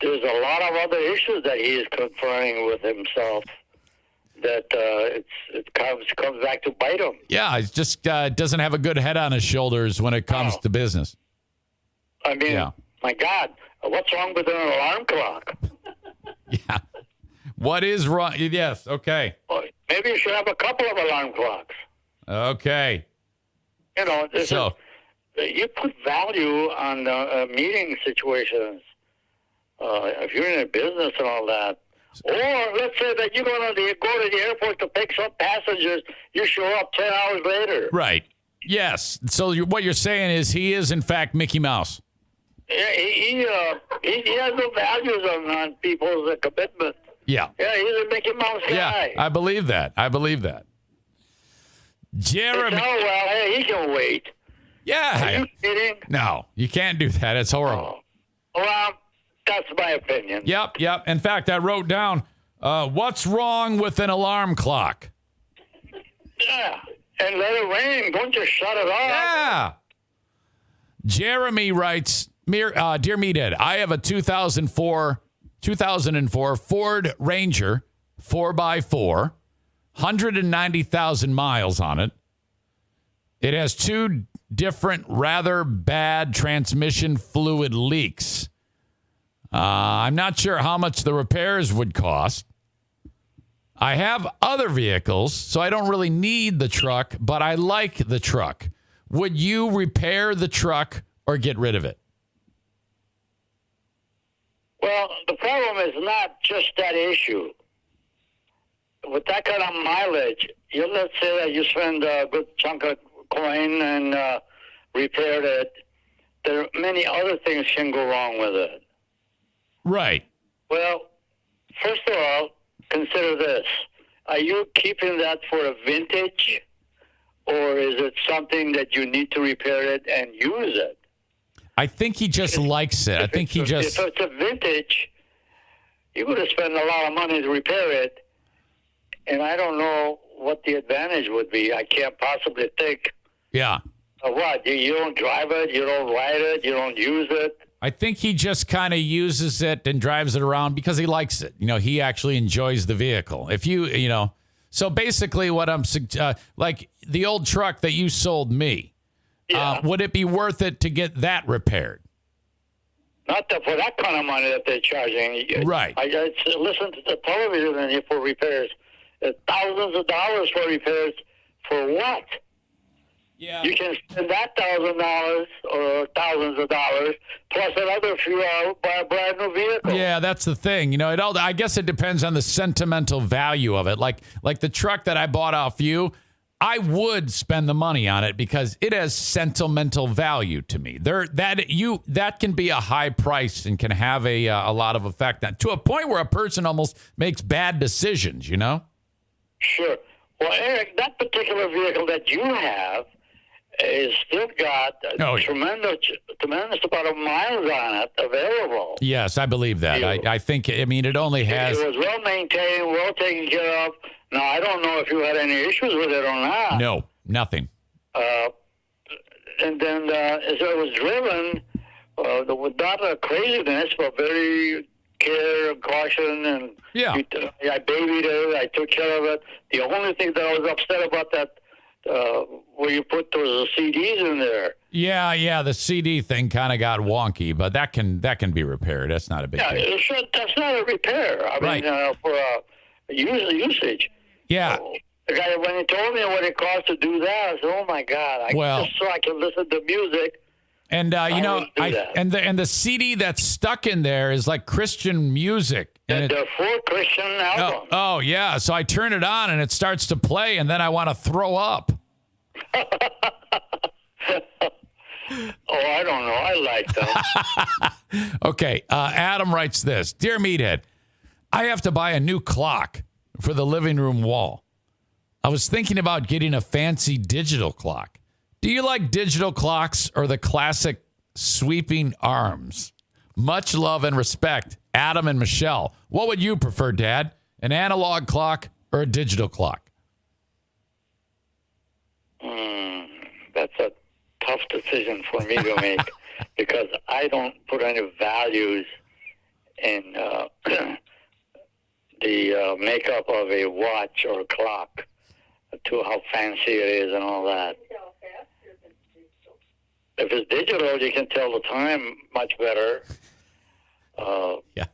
there's a lot of other issues that he is confronting with himself that it comes back to bite him. Yeah, he just doesn't have a good head on his shoulders when it comes to business. I mean, my God, what's wrong with an alarm clock? Yeah. What is wrong? Yes, okay. Well, maybe you should have a couple of alarm clocks. Okay. You know, you put value on meeting situations. If you're in a business and all that. Or let's say that you're going to go to the airport to pick up passengers. You show up 10 hours later. Right. Yes. So what you're saying is he is, in fact, Mickey Mouse. Yeah, he has no values on people's commitment. Yeah. Yeah, he's a Mickey Mouse guy. Yeah, I believe that. Jeremy. Oh, well, hey, he can wait. Yeah. Are you kidding? No, you can't do that. It's horrible. Well, that's my opinion. Yep. In fact, I wrote down, what's wrong with an alarm clock? Yeah, and let it ring. Don't just shut it off. Yeah. Jeremy writes, Dear Meathead, I have a 2004 Ford Ranger 4x4, 190,000 miles on it. It has 2 different rather bad transmission fluid leaks. I'm not sure how much the repairs would cost. I have other vehicles, so I don't really need the truck, but I like the truck. Would you repair the truck or get rid of it? Well, the problem is not just that issue. With that kind of mileage, let's say that you spend a good chunk of coin and repaired it. There are many other things can go wrong with it. Right. Well, first of all, consider this. Are you keeping that for a vintage, or is it something that you need to repair it and use it? I think he just likes it. If it's a vintage, you're going to spend a lot of money to repair it, and I don't know what the advantage would be. I can't possibly think. Yeah. What? You don't drive it, you don't ride it, you don't use it. I think he just kind of uses it and drives it around because he likes it. He actually enjoys the vehicle. So basically what I'm like the old truck that you sold me, would it be worth it to get that repaired? Not for that kind of money that they're charging. Right. I listen to the television for repairs. Thousands of dollars for repairs. For what? Yeah. You can spend that $1,000 or thousands of dollars plus another few buy a brand new vehicle. Yeah, that's the thing. I guess it depends on the sentimental value of it. Like the truck that I bought off you, I would spend the money on it because it has sentimental value to me. That can be a high price and can have a lot of effect to a point where a person almost makes bad decisions. Sure. Well, Eric, that particular vehicle that you have. it's still got tremendous amount of miles on it available. Yes, I believe that. I think, it only has... It was well maintained, well taken care of. Now, I don't know if you had any issues with it or not. No, nothing. And then as I was driven, with not a craziness, but very care and caution, and I babied it, I took care of it. The only thing that I was upset about that, where you put those CDs in there. Yeah, the CD thing kind of got wonky, but that can be repaired. That's not a big deal. That's not a repair. I mean, for usage. Yeah. So, the guy, when he told me what it cost to do that, I said, "Oh my God!" Just so I can listen to music. And and the CD that's stuck in there is like Christian music. And they're full Christian albums. Oh yeah. So I turn it on and it starts to play, and then I want to throw up. I don't know. I like them. Okay. Adam writes this: Dear Meathead, I have to buy a new clock for the living room wall. I was thinking about getting a fancy digital clock. Do you like digital clocks or the classic sweeping arms? Much love and respect, Adam and Michelle. What would you prefer, Dad? An analog clock or a digital clock? That's a tough decision for me to make because I don't put any values in the makeup of a watch or a clock to how fancy it is and all that. If it's digital, you can tell the time much better. Yeah.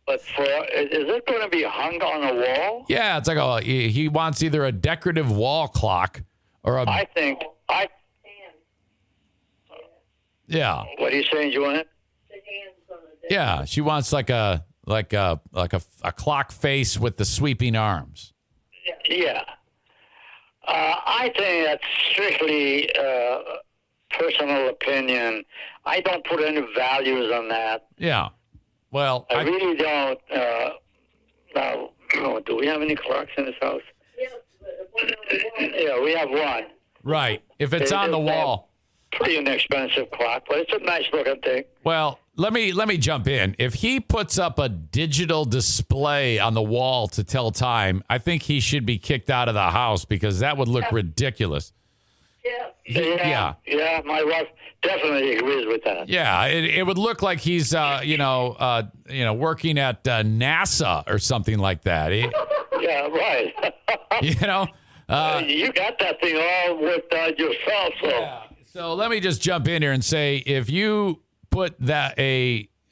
But is it going to be hung on a wall? Yeah, it's like he wants either a decorative wall clock or a... Yeah. What are you saying, Joanne? Yeah, she wants like a clock face with the sweeping arms. Yeah. I think that's strictly personal opinion. I don't put any values on that. Yeah. Well, I really don't. Now, do we have any clocks in this house? Yeah, we have one. Right. If it's on the wall. Pretty inexpensive clock, but it's a nice looking thing. Well, let me jump in. If he puts up a digital display on the wall to tell time, I think he should be kicked out of the house because that would look ridiculous. Yeah, my wife definitely agrees with that. Yeah, it would look like he's working at NASA or something like that. Yeah, right. You got that thing all worked out yourself, so. Yeah. So let me just jump in here and say, if you put that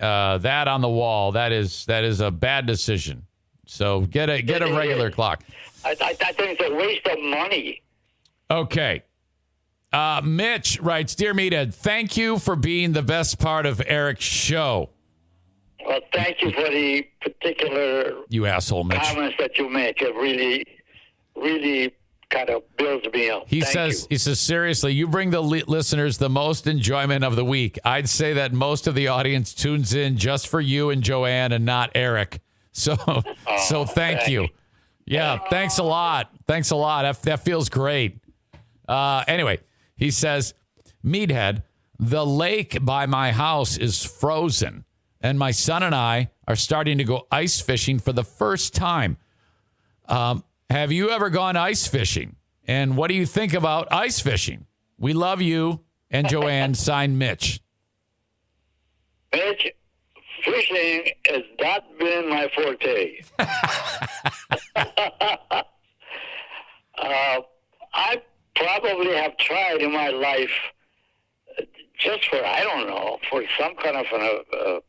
on the wall, that is a bad decision. So get a regular clock. I think it's a waste of money. Okay. Mitch writes, Dear Meathead, thank you for being the best part of Eric's show. Well, thank you for the particular you asshole, Mitch. Comments that you make. It really, really kind of builds me up. He says, seriously, you bring the listeners the most enjoyment of the week. I'd say that most of the audience tunes in just for you and Joanne and not Eric. So thank you. Yeah, thanks a lot. Thanks a lot. That feels great. Anyway, he says, Meathead, the lake by my house is frozen, and my son and I are starting to go ice fishing for the first time. Have you ever gone ice fishing? And what do you think about ice fishing? We love you. And Joanne, signed Mitch. Mitch, fishing has not been my forte. I probably have tried in my life just for some kind of an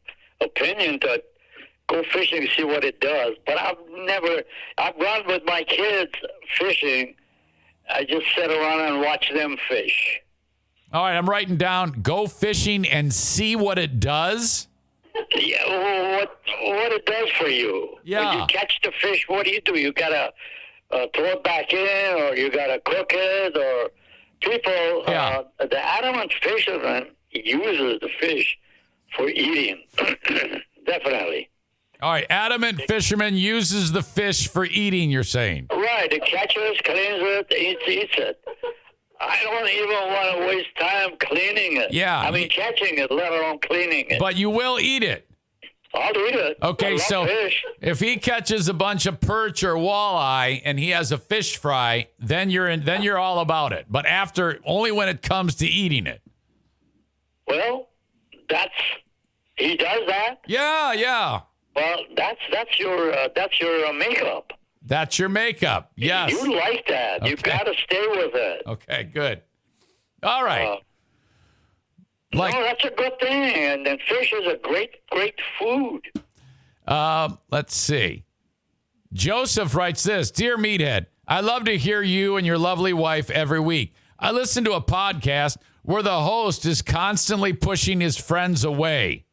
opinion to go fishing to see what it does. But I've gone with my kids fishing. I just sit around and watch them fish. All right, I'm writing down, go fishing and see what it does. Yeah, what it does for you. Yeah. When you catch the fish, what do? You got to throw it back in, or you got to cook it, or people, the adamant fisherman uses the fish for eating. Definitely. All right, adamant fisherman uses the fish for eating, you're saying? Right, he catches, cleans it, eats it. I don't even want to waste time cleaning it. Yeah. I mean, catching it, let alone cleaning it. But you will eat it. I'll eat it. Okay, so fish. if he catches a bunch of perch or walleye and he has a fish fry, then you're all about it. But only when it comes to eating it. Well, he does that. Yeah. Well, that's your makeup. That's your makeup. Yes. You like that. Okay. You've got to stay with it. Okay, good. All right. No, that's a good thing. And then fish is a great food. Let's see. Joseph writes this. Dear Meathead, I love to hear you and your lovely wife every week. I listen to a podcast where the host is constantly pushing his friends away.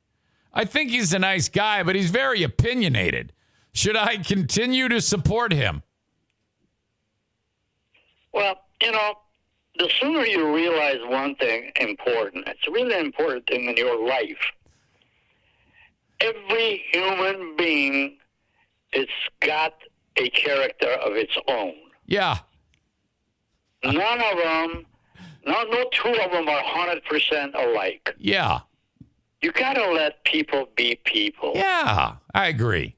I think he's a nice guy, but he's very opinionated. Should I continue to support him? Well, the sooner you realize one thing important, it's a really important thing in your life. Every human being has got a character of its own. Yeah. None of them, no two of them are 100% alike. Yeah. You got to let people be people. Yeah, I agree.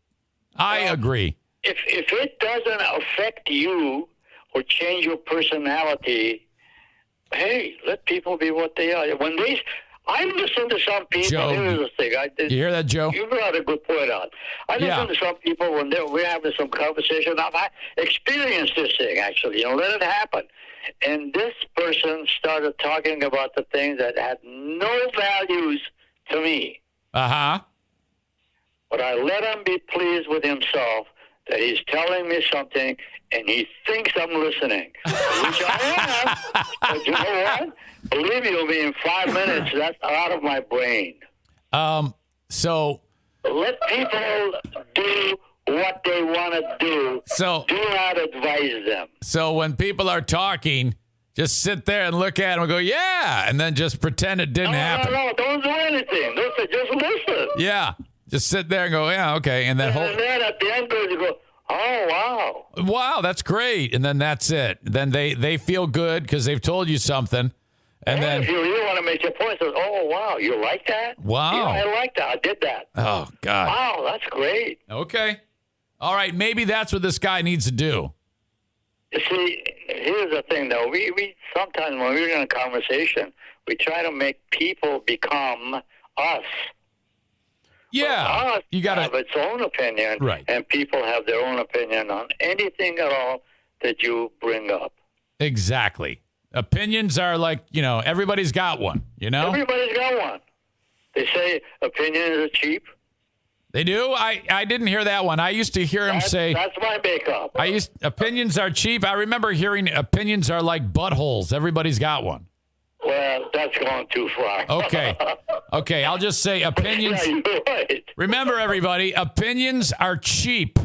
I agree. If it doesn't affect you or change your personality, hey, let people be what they are. I listen to some people. Joe, here's the thing. You hear that, Joe? You brought a good point out. I listen to some people when we're having some conversation. I experienced this thing, actually. Let it happen. And this person started talking about the things that had no values to me. Uh-huh. But I let him be pleased with himself that he's telling me something and he thinks I'm listening, which I am. But you know what? Believe me, in 5 minutes, that's out of my brain. So let people do what they want to do. So do not advise them. So when people are talking, just sit there and look at them and go, yeah, and then just pretend it didn't happen. No, don't do anything. Listen, just listen. Yeah. Just sit there and go, yeah, okay. And then then at the end you go, oh, wow. Wow, that's great. And then that's it. Then they feel good because they've told you something. And then if you really want to make your point, says, oh, wow, you like that? Wow. Yeah, I like that. I did that. Oh, God. Wow, that's great. Okay. All right, maybe that's what this guy needs to do. You see, here's the thing, though. We sometimes when we're in a conversation, we try to make people become us. Yeah, you got to have its own opinion, right? And people have their own opinion on anything at all that you bring up. Exactly. Opinions are like, everybody's got one. Everybody's got one. They say opinions are cheap. They do. I didn't hear that one. I used to hear him say that's my makeup. Opinions are cheap. I remember hearing opinions are like buttholes. Everybody's got one. Well, that's going too far. Okay, I'll just say opinions. Yeah, you're right. Remember, everybody, opinions are cheap.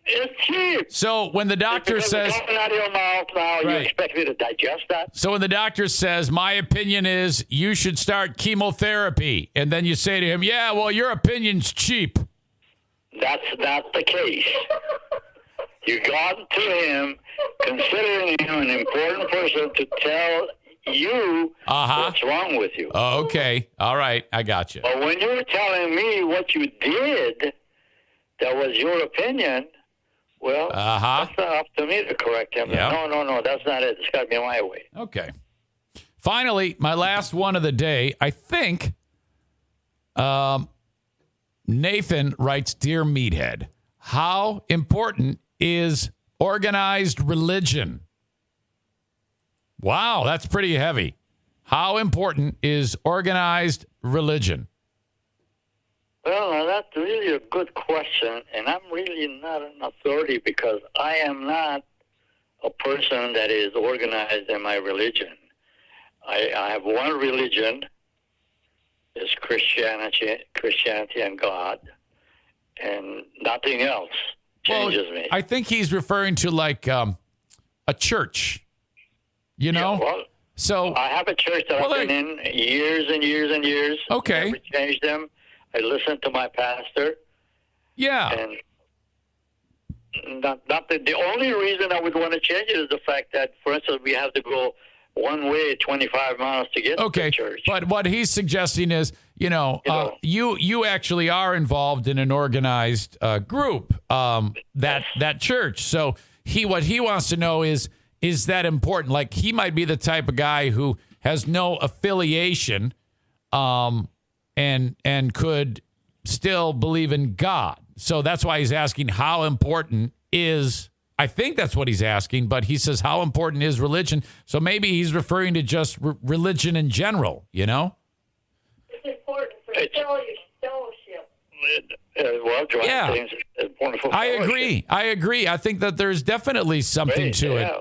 It's cheap. So when the doctor says, coming out of your mouth now, you expect me to digest that? So when the doctor says, my opinion is you should start chemotherapy, and then you say to him, yeah, well, your opinion's cheap. That's not the case. You got to him, considering him an important person, to tell you what's wrong with you. Oh, okay. All right. I got you. But when you're telling me what you did that was your opinion, well, that's not up to me to correct him. Yep. No, that's not it. It's got to be my way. Okay. Finally, my last one of the day, I think Nathan writes, Dear Meathead, how important is organized religion? Wow, that's pretty heavy. How important is organized religion? Well, that's really a good question, and I'm really not an authority because I am not a person that is organized in my religion. I have one religion, is Christianity and God, and nothing else changes me. I think he's referring to like a church. Yeah, well, so I have a church that I've been in years and years and years. Okay. Never changed them. I listen to my pastor. Yeah. And the only reason I would want to change it is the fact that, for instance, we have to go one way 25 miles to get to the church. But what he's suggesting is, you actually are involved in an organized group, that church. So what he wants to know is that important? Like, he might be the type of guy who has no affiliation, and could still believe in God. So that's why he's asking how important is. I think that's what he's asking, but he says, how important is religion? So maybe he's referring to just religion in general, It's important for fellowship. I think it's important for fellowship. I agree. I think that there's definitely something to it.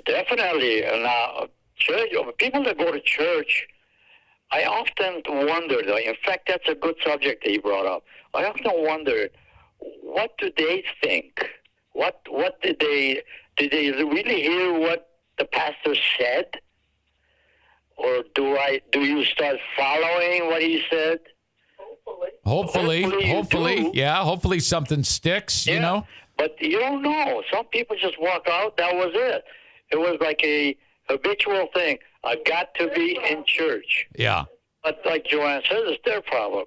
Definitely. Now, church, people that go to church, I often wonder, in fact, that's a good subject that he brought up. I often wonder, what do they think? What did they really hear what the pastor said? Or do you start following what he said? Hopefully. Yeah, hopefully something sticks, you know? But you don't know. Some people just walk out, that was it. It was like a habitual thing. I've got to be in church. Yeah. But like Joanne says, it's their problem.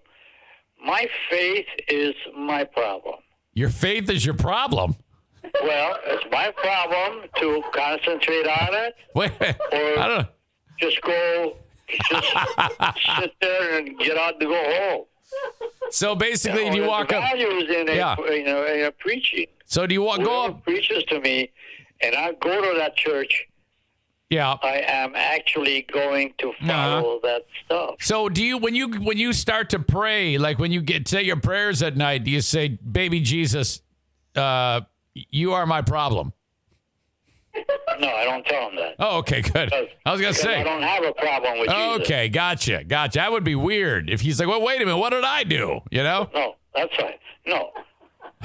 My faith is my problem. Your faith is your problem? Well, it's my problem to concentrate on it. Wait, or I don't just sit there and get out to go home. So basically, do you walk up? Values in a preaching. So do you go up? Preaches to me, and I go to that church. Yeah, I am actually going to follow that stuff. So do you, when you start to pray, like when you say your prayers at night, do you say, "Baby Jesus, you are my problem"? No, I don't tell him that. Oh, okay, good. I was gonna say I don't have a problem with Jesus. Okay, gotcha. That would be weird if he's like, "Well, wait a minute, what did I do?" You know? No, that's right. No,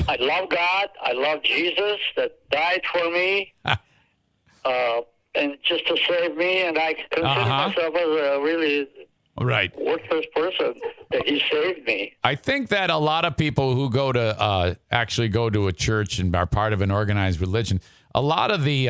I love God. I love Jesus that died for me. And just to save me, and I consider myself as a really worthless person that he saved me. I think that a lot of people who go to actually go to a church and are part of an organized religion, a lot of the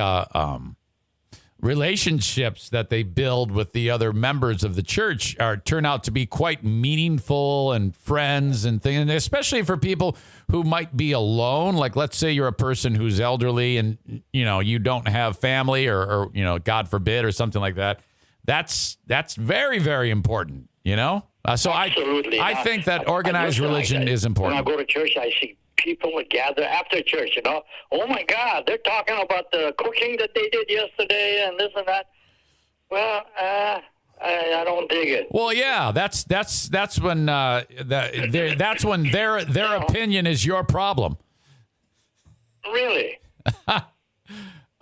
relationships that they build with the other members of the church turn out to be quite meaningful and friends and things, and especially for people who might be alone. Like, let's say you're a person who's elderly and, you don't have family or God forbid, or something like that. That's very, very important, So Absolutely. I think that organized religion is important. When I go to church, I see people gather after church, Oh my God, they're talking about the cooking that they did yesterday and this and that. Well, I don't dig it. Well, yeah, that's when that's when their opinion is your problem. Really?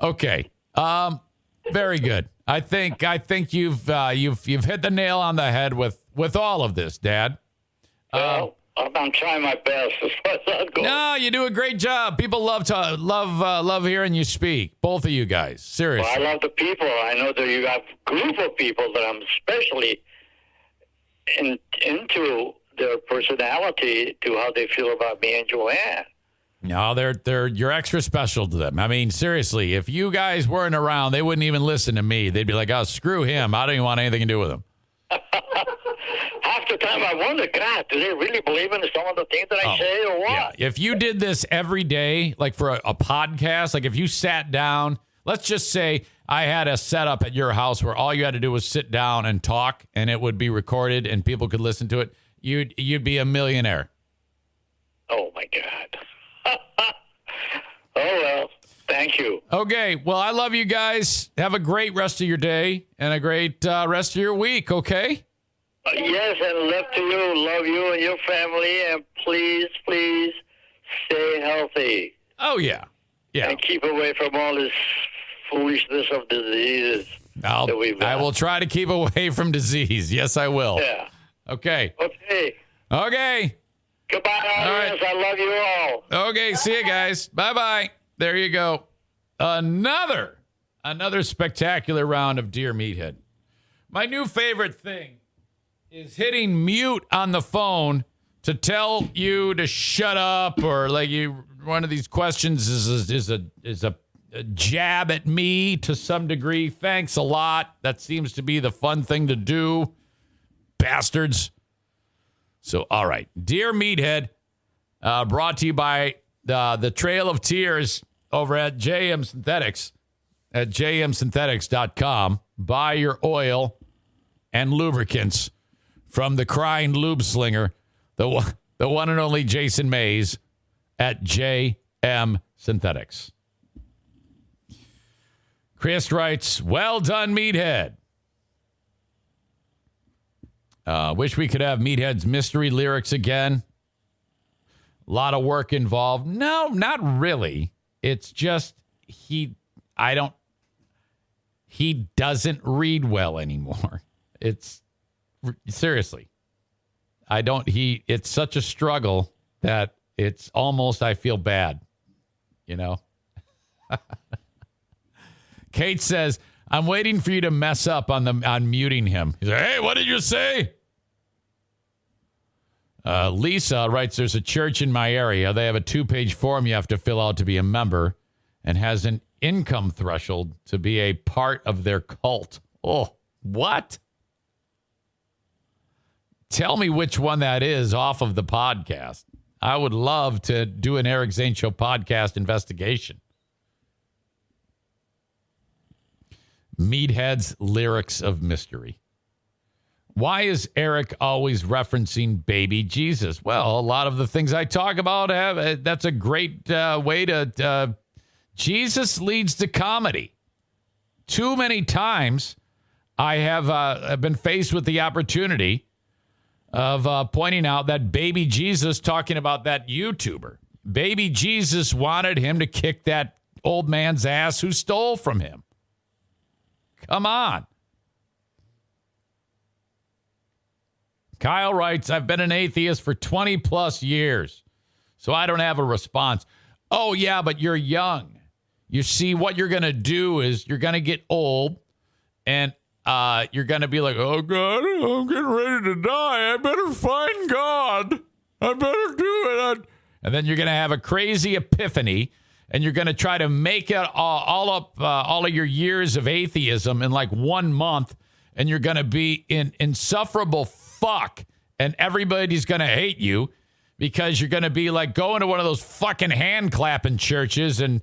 Okay. Very good. I think you've hit the nail on the head with all of this, Dad. Well, I'm trying my best as far as that goes. No, you do a great job. People love hearing you speak. Both of you guys, seriously. Well, I love the people. I know that you have a group of people that I'm especially into their personality, to how they feel about me and Joanne. No, you're extra special to them. I mean, seriously, if you guys weren't around, they wouldn't even listen to me. They'd be like, "Oh, screw him. I don't even want anything to do with him." Half the time I wonder, God, do they really believe in some of the things that I say or what? Yeah. If you did this every day, like for a podcast, like if you sat down, let's just say I had a setup at your house where all you had to do was sit down and talk, and it would be recorded and people could listen to it, you'd be a millionaire. Oh, my God. Oh, well, thank you. Okay, well, I love you guys. Have a great rest of your day and a great rest of your week, okay? Yes, and love to you. Love you and your family. And please, please stay healthy. Oh, yeah. Yeah. And keep away from all this foolishness of diseases that we've got. I will try to keep away from disease. Yes, I will. Yeah. Okay. Okay. Goodbye, audience. Right. I love you all. Okay, see you guys. Bye-bye. There you go. Another spectacular round of Dear Meathead. My new favorite thing is hitting mute on the phone to tell you to shut up, or like one of these questions is a jab at me to some degree. Thanks a lot. That seems to be the fun thing to do. Bastards. So, all right. Dear Meathead, brought to you by the Trail of Tears over at JM Synthetics at jmsynthetics.com. Buy your oil and lubricants from the crying lube slinger, the one and only Jason Mays at JM Synthetics. Chris writes, well done, Meathead. Wish we could have Meathead's mystery lyrics again. A lot of work involved. No, not really. It's just he doesn't read well anymore. It's seriously. It's such a struggle that it's almost, I feel bad, you know? Kate says, I'm waiting for you to mess up on muting him. He's like, hey, what did you say? Lisa writes, there's a church in my area. They have a 2-page form you have to fill out to be a member and has an income threshold to be a part of their cult. Oh, what? Tell me which one that is off of the podcast. I would love to do an Eric Zane Show podcast investigation. Meathead's lyrics of mystery. Why is Eric always referencing baby Jesus? Well, a lot of the things I talk about that's a great way to... Jesus leads to comedy. Too many times I have been faced with the opportunity of pointing out that baby Jesus, talking about that YouTuber. Baby Jesus wanted him to kick that old man's ass who stole from him. Come on. Kyle writes, I've been an atheist for 20 plus years, so I don't have a response. Oh, yeah, but you're young. You see, what you're going to do is you're going to get old and you're going to be like, oh, God, I'm getting ready to die. I better find God. I better do it. And then you're going to have a crazy epiphany and you're going to try to make it all of your years of atheism in like 1 month. And you're going to be in insufferable fuck. And everybody's going to hate you because you're going to be like going to one of those fucking hand clapping churches and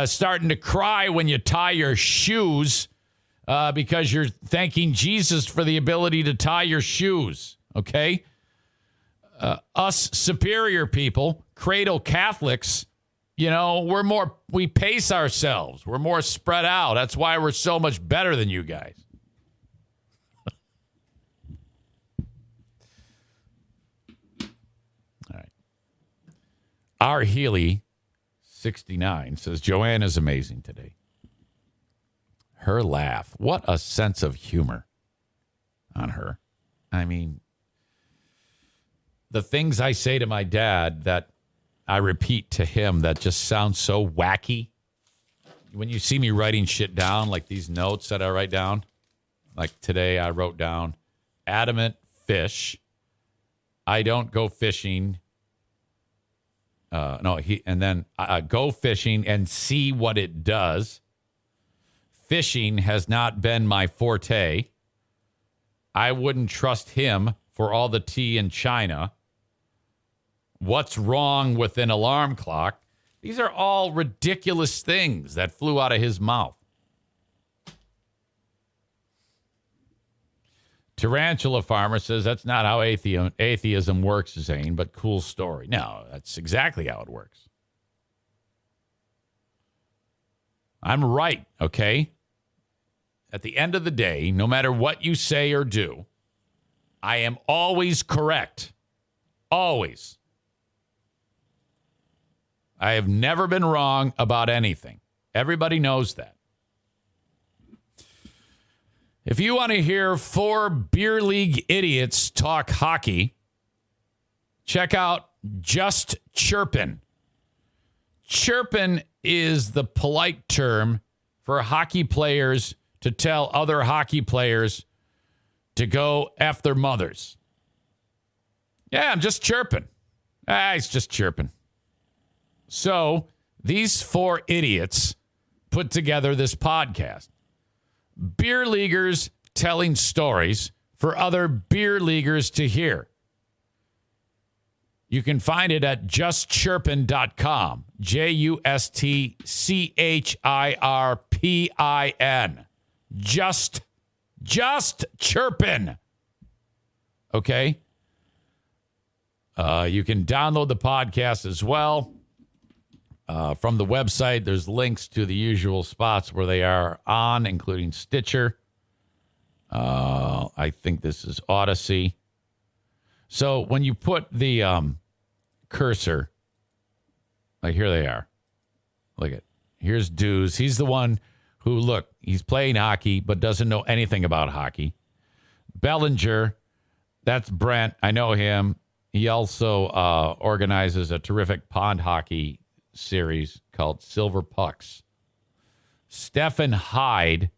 starting to cry when you tie your shoes because you're thanking Jesus for the ability to tie your shoes. Okay. Us superior people, cradle Catholics, you know, we pace ourselves. We're more spread out. That's why we're so much better than you guys. All right. R. Healy, 69, says, Joanna's amazing today. Her laugh. What a sense of humor on her. I mean, the things I say to my dad that I repeat to him that just sound so wacky. When you see me writing shit down, like these notes that I write down, like today I wrote down, adamant fish. I don't go fishing. Go fishing and see what it does. Fishing has not been my forte. I wouldn't trust him for all the tea in China. What's wrong with an alarm clock? These are all ridiculous things that flew out of his mouth. Tarantula Farmer says that's not how atheism works, Zane, but cool story. No, that's exactly how it works. I'm right, okay? At the end of the day, no matter what you say or do, I am always correct. Always. I have never been wrong about anything. Everybody knows that. If you want to hear 4 beer league idiots talk hockey, check out Just Chirpin. Chirpin is the polite term for hockey players to tell other hockey players to go F their mothers. Yeah, I'm just chirping. It's just chirping. So these 4 idiots put together this podcast. Beer leaguers telling stories for other beer leaguers to hear. You can find it at justchirpin.com. JustChirpin. Just Chirpin. Okay? You can download the podcast as well. From the website, there's links to the usual spots where they are on, including Stitcher. I think this is Odyssey. So when you put the cursor, like here they are. Look at, here's Dews. He's the one who, look, he's playing hockey but doesn't know anything about hockey. Bellinger, that's Brent. I know him. He also organizes a terrific pond hockey series called Silver Pucks. Stephan Hyde,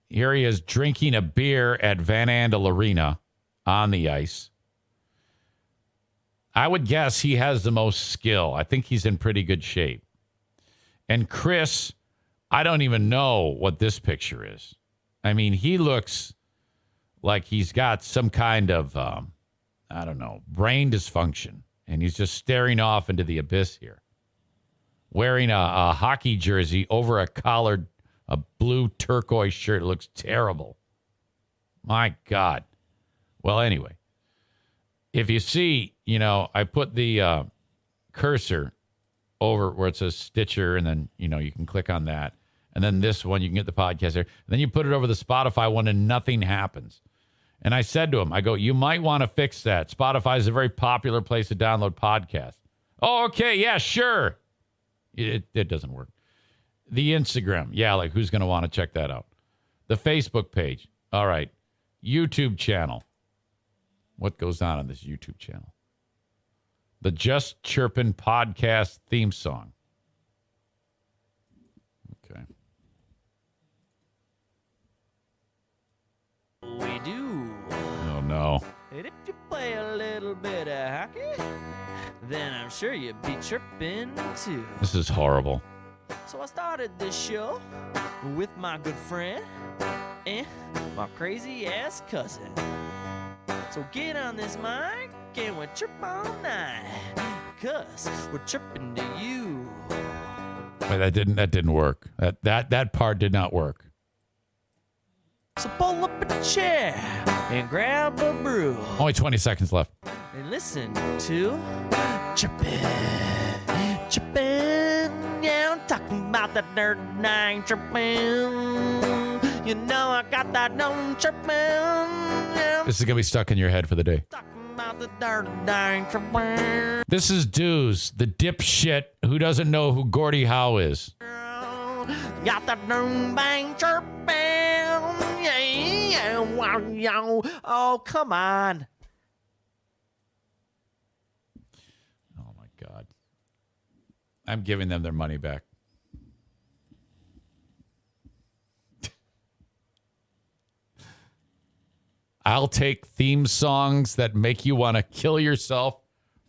here he is drinking a beer at Van Andel Arena on the ice. I would guess he has the most skill. I think he's in pretty good shape. And Chris, I don't even know what this picture is. I mean, he looks like he's got some kind of, I don't know, brain dysfunction. And he's just staring off into the abyss here. Wearing a hockey jersey over a collared, a blue turquoise shirt. It looks terrible. My God. Well, anyway. If you see, I put the cursor over where it says Stitcher, and then, you can click on that. And then this one, you can get the podcast there. And then you put it over the Spotify one, and nothing happens. And I said to him, I go, you might want to fix that. Spotify is a very popular place to download podcasts. Oh, okay. Yeah, sure. It doesn't work. The Instagram. Yeah, like who's going to want to check that out? The Facebook page. All right. YouTube channel. What goes on this YouTube channel? The Just Chirpin podcast theme song. Okay. We do. Oh, no. And if you play a little bit of hockey, then I'm sure you'd be chirping too. This is horrible. So I started this show with my good friend and my crazy ass cousin. So get on this mic and we'll chirp all night, 'cause we're chirping to you. Wait, that didn't work. That part did not work. So pull up a chair and grab a brew. Only 20 seconds left. And listen to Chirpin. Chirpin. Yeah, I'm talking about that nerd nine chirpin. You know I got that known chirpin. Yeah. This is going to be stuck in your head for the day. About the nerd nine chirpin. This is Dews, the dipshit who doesn't know who Gordie Howe is. Got that known bang chirpin. Yeah, wow. Oh, come on. Oh, my God. I'm giving them their money back. I'll take theme songs that make you want to kill yourself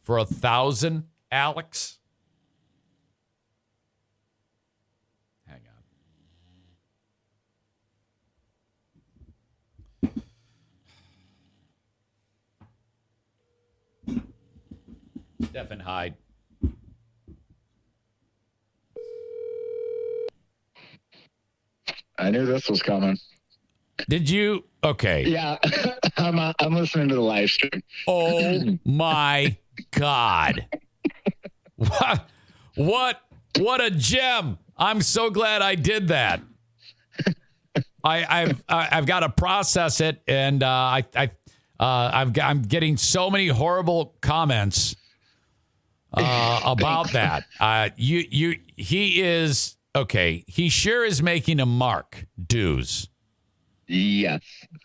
for $1,000, Alex. Hang on. Stephan Hyde. I knew this was coming. Did you? Okay. Yeah, I'm listening to the live stream. Oh my God! What a gem! I'm so glad I did that. I've got to process it, and I'm getting so many horrible comments about that. He is okay. He sure is making a mark, Dews. Yes.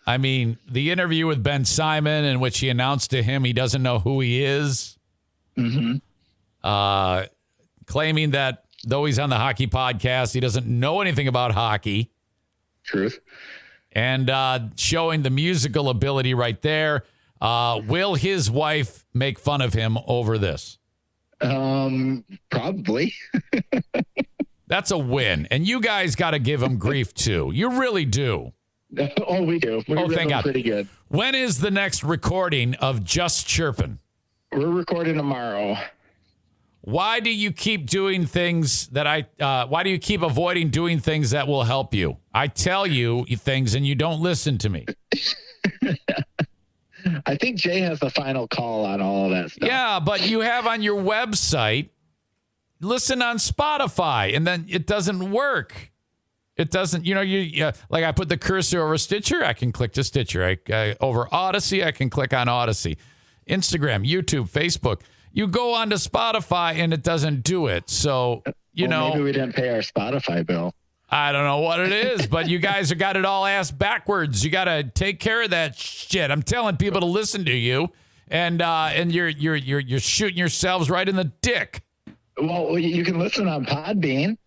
I mean, the interview with Ben Simon in which he announced to him he doesn't know who he is. Mm-hmm. Claiming that though he's on the hockey podcast, he doesn't know anything about hockey. Truth. And showing the musical ability right there. Will his wife make fun of him over this? Probably. That's a win. And you guys got to give him grief, too. You really do. Oh, we do. We're thank God. pretty good. When is the next recording of Just Chirpin? We're recording tomorrow. Why do you keep doing things that why do you keep avoiding doing things that will help you? I tell you things and you don't listen to me. I think Jay has the final call on all of that stuff. Yeah, but you have on your website, listen on Spotify, and then it doesn't work. It doesn't, like I put the cursor over Stitcher, I can click to Stitcher. Over Odyssey, I can click on Odyssey. Instagram, YouTube, Facebook. You go onto Spotify and it doesn't do it. So, maybe we didn't pay our Spotify bill. I don't know what it is, but you guys have got it all ass backwards. You got to take care of that shit. I'm telling people to listen to you, and you're shooting yourselves right in the dick. Well, you can listen on Podbean.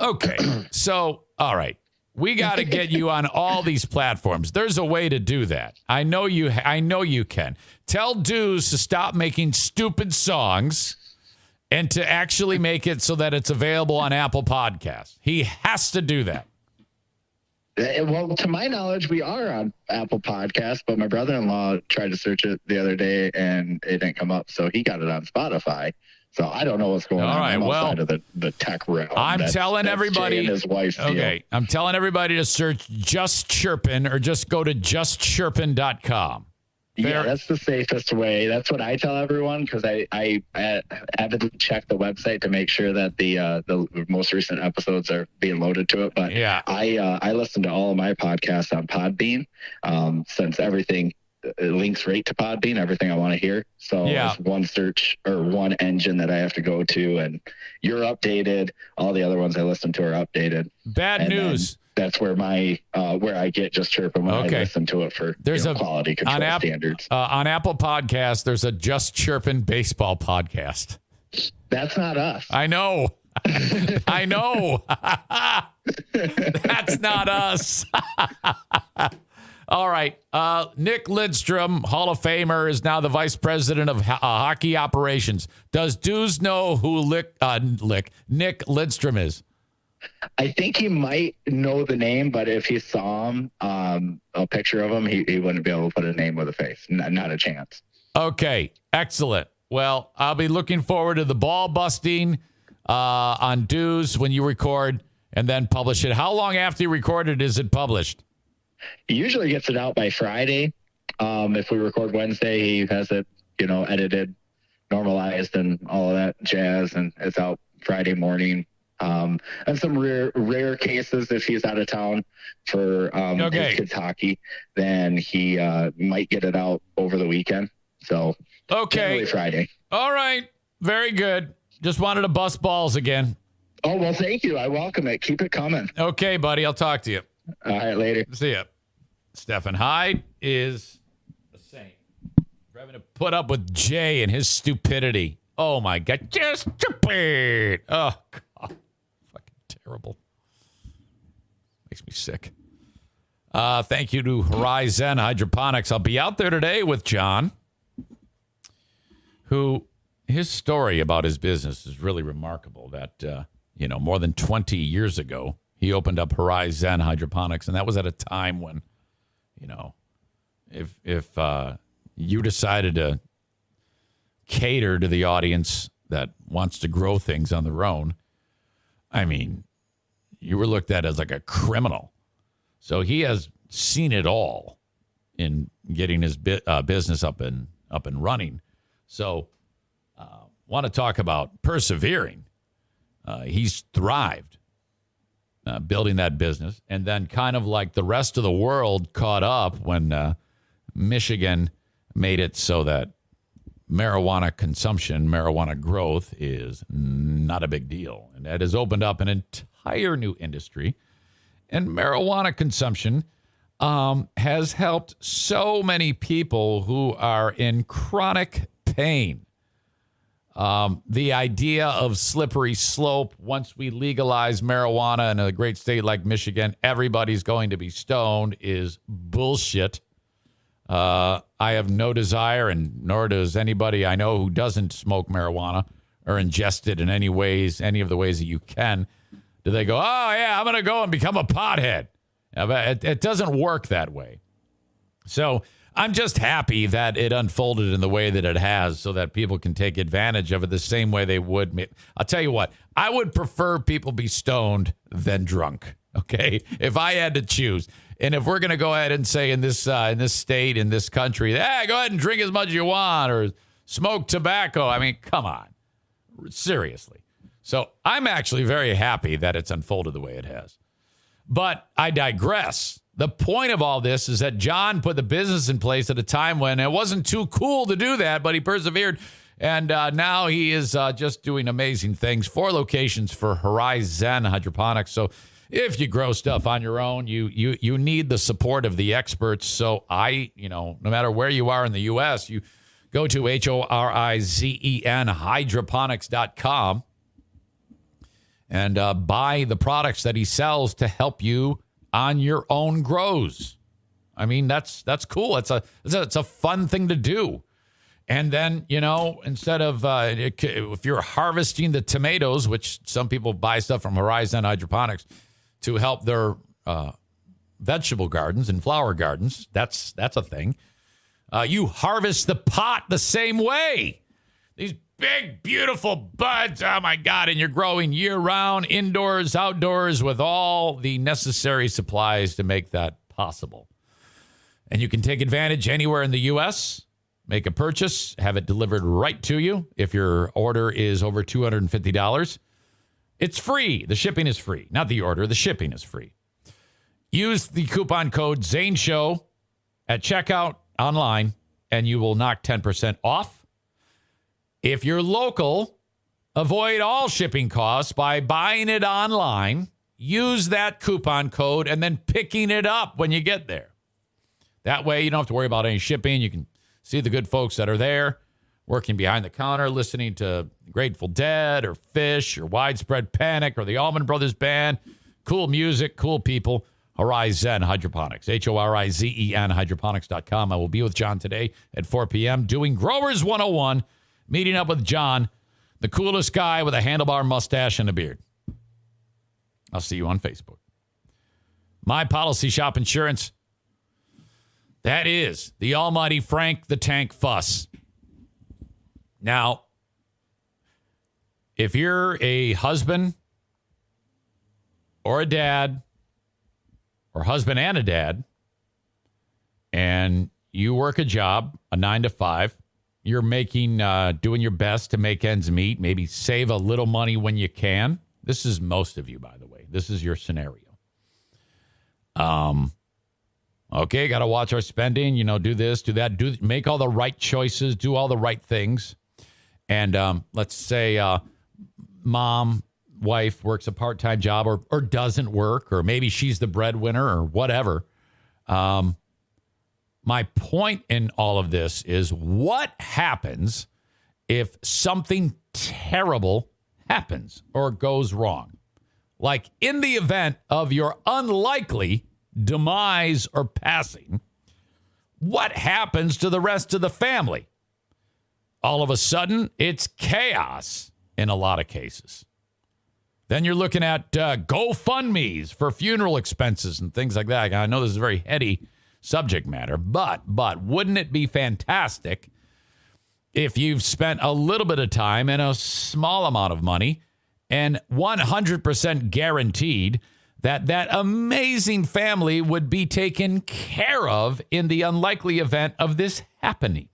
Okay, so all right, we got to get you on all these platforms. There's a way to do that. I know you can. Tell Dews to stop making stupid songs and to actually make it so that it's available on Apple Podcasts. He has to do that. Well, to my knowledge, we are on Apple Podcasts, but my brother-in-law tried to search it the other day and it didn't come up, so he got it on Spotify. So I don't know what's going on outside of the tech realm. I'm telling everybody. Jay and his wife okay, I'm telling everybody to search Just Chirpin or just go to justchirpin.com. Yeah, that's the safest way. That's what I tell everyone because I avidly check the website to make sure that the most recent episodes are being loaded to it. But yeah, I listen to all of my podcasts on Podbean since everything links right to Podbean, everything I want to hear. So it's one search or one engine that I have to go to, and you're updated. All the other ones I listen to are updated. Bad news. That's where where I get Just Chirpin when I listen to it for quality control standards. On Apple Podcasts, there's a Just Chirpin baseball podcast. That's not us. I know. I know. That's not us. All right. Nick Lidstrom, Hall of Famer, is now the vice president of hockey operations. Does Dews know who Nick Lidstrom is? I think he might know the name, but if he saw him, a picture of him, he wouldn't be able to put a name with a face. Not a chance. Okay, excellent. Well, I'll be looking forward to the ball busting on Dews when you record and then publish it. How long after you record it is it published? He usually gets it out by Friday. If we record Wednesday, he has it, edited, normalized, and all of that jazz, and it's out Friday morning. And some rare cases, if he's out of town for his kids' hockey, then he might get it out over the weekend. So generally Friday. All right. Very good. Just wanted to bust balls again. Oh, well, thank you. I welcome it. Keep it coming. Okay, buddy. I'll talk to you. All right, later. See ya. Stephan Hyde is a saint. For having to put up with Jay and his stupidity. Oh, my God. Just stupid. Oh, God. Terrible. Makes me sick. Thank you to Horizon Hydroponics. I'll be out there today with John, who his story about his business is really remarkable. That, more than 20 years ago, he opened up Horizon Hydroponics, and that was at a time when, if you decided to cater to the audience that wants to grow things on their own, I mean, you were looked at as like a criminal. So he has seen it all in getting his business up and running. So want to talk about persevering. He's thrived building that business. And then kind of like the rest of the world caught up when Michigan made it so that marijuana consumption, marijuana growth is not a big deal. And that has opened up an entire new industry. And marijuana consumption has helped so many people who are in chronic pain. The idea of slippery slope, once we legalize marijuana in a great state like Michigan, everybody's going to be stoned, is bullshit. I have no desire, and nor does anybody I know who doesn't smoke marijuana or ingest it in any of the ways that you can, Do they go, oh, yeah, I'm going to go and become a pothead? It doesn't work that way. So I'm just happy that it unfolded in the way that it has so that people can take advantage of it the same way they would. I'll tell you what, I would prefer people be stoned than drunk, okay, if I had to choose. And if we're going to go ahead and say in this state, in this country, go ahead and drink as much as you want or smoke tobacco. I mean, come on. Seriously. So I'm actually very happy that it's unfolded the way it has. But I digress. The point of all this is that John put the business in place at a time when it wasn't too cool to do that, but he persevered. And now he is just doing amazing things. 4 locations for Horizon Hydroponics. So if you grow stuff on your own, you need the support of the experts. So no matter where you are in the U.S., you go to HORIZEN hydroponics.com and buy the products that he sells to help you on your own grows. I mean, that's cool. It's a fun thing to do. And then, instead of if you're harvesting the tomatoes, which some people buy stuff from Horizon Hydroponics to help their vegetable gardens and flower gardens, that's a thing. You harvest the pot the same way. These big, beautiful buds. Oh, my God. And you're growing year-round, indoors, outdoors, with all the necessary supplies to make that possible. And you can take advantage anywhere in the U.S., make a purchase, have it delivered right to you. If your order is over $250, it's free. The shipping is free. Not the order. The shipping is free. Use the coupon code Zane Show at checkout online, and you will knock 10% off. If you're local, avoid all shipping costs by buying it online. Use that coupon code and then picking it up when you get there. That way, you don't have to worry about any shipping. You can see the good folks that are there working behind the counter, listening to Grateful Dead or Fish or Widespread Panic or the Allman Brothers Band. Cool music, cool people. Horizon Hydroponics, HORIZEN hydroponics.com. I will be with John today at 4 p.m. doing Growers 101, meeting up with John, the coolest guy with a handlebar mustache and a beard. I'll see you on Facebook. My Policy Shop Insurance. That is the almighty Frank the Tank Fuss. Now, if you're a husband or a dad, or husband and a dad, and you work a job, a 9 to 5, you're making, doing your best to make ends meet, maybe save a little money when you can. This is most of you, by the way. This is your scenario. Okay, got to watch our spending, do this, do that, make all the right choices, do all the right things. And let's say mom, wife works a part-time job or doesn't work, or maybe she's the breadwinner or whatever. My point in all of this is, what happens if something terrible happens or goes wrong? Like in the event of your unlikely demise or passing, what happens to the rest of the family? All of a sudden, it's chaos in a lot of cases. Then you're looking at GoFundMes for funeral expenses and things like that. I know this is a very heady subject matter, but wouldn't it be fantastic if you've spent a little bit of time and a small amount of money and 100% guaranteed that amazing family would be taken care of in the unlikely event of this happening?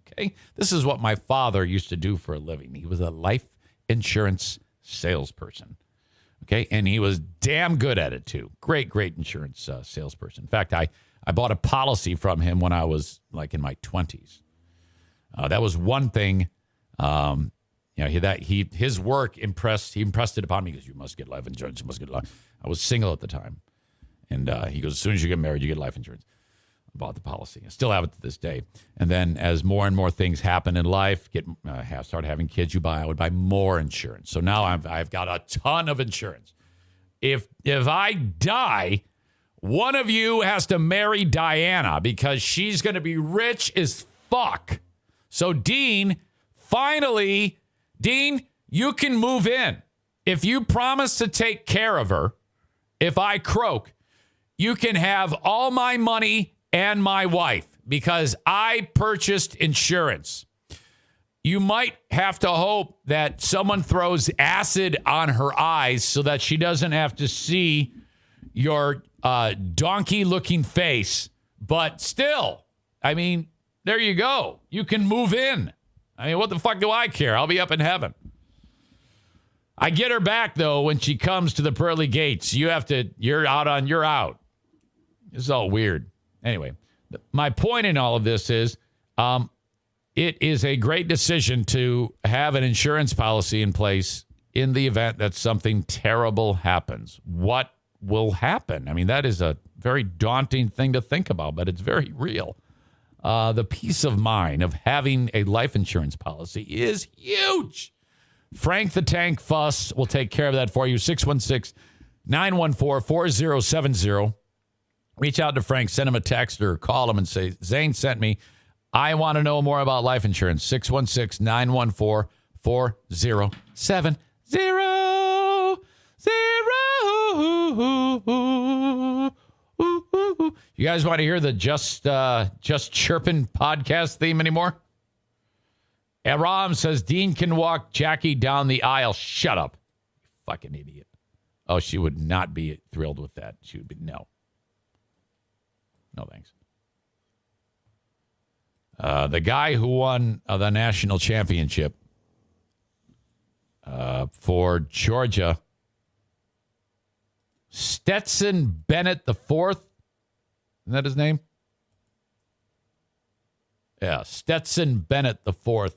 Okay, this is what my father used to do for a living. He was a life insurance salesperson. Okay. And he was damn good at it too. Great insurance salesperson. In fact, I bought a policy from him when I was like in my 20s. That was one thing. His work impressed it upon me, because you must get life insurance. You must get life. I was single at the time. And he goes, as soon as you get married, you get life insurance. I bought the policy. I still have it to this day. And then as more and more things happen in life, start having kids, I would buy more insurance. So now I've got a ton of insurance. If I die, one of you has to marry Diana, because she's going to be rich as fuck. So Dean, you can move in. if you promise to take care of her, if I croak, you can have all my money and my wife because I purchased insurance. You might have to hope that someone throws acid on her eyes so that she doesn't have to see your donkey-looking face. But still, I mean, there you go. You can move in. I mean, what the fuck do I care? I'll be up in heaven. I get her back, though, when she comes to the pearly gates. You're out. This is all weird. Anyway, my point in all of this is it is a great decision to have an insurance policy in place in the event that something terrible happens. What will happen? I mean, that is a very daunting thing to think about, but it's very real. The peace of mind of having a life insurance policy is huge. Frank the Tank Fuss will take care of that for you. 616-914-4070. Reach out to Frank, send him a text or call him and say, Zane sent me. I want to know more about life insurance. 616-914-4070. You guys want to hear the Just Chirpin podcast theme anymore? Aram says Dean can walk Jackie down the aisle. Shut up. Fucking idiot. Oh, she would not be thrilled with that. She would be, no. No, thanks. The guy who won the national championship for Georgia, Stetson Bennett IV. Isn't that his name? Yeah, Stetson Bennett IV.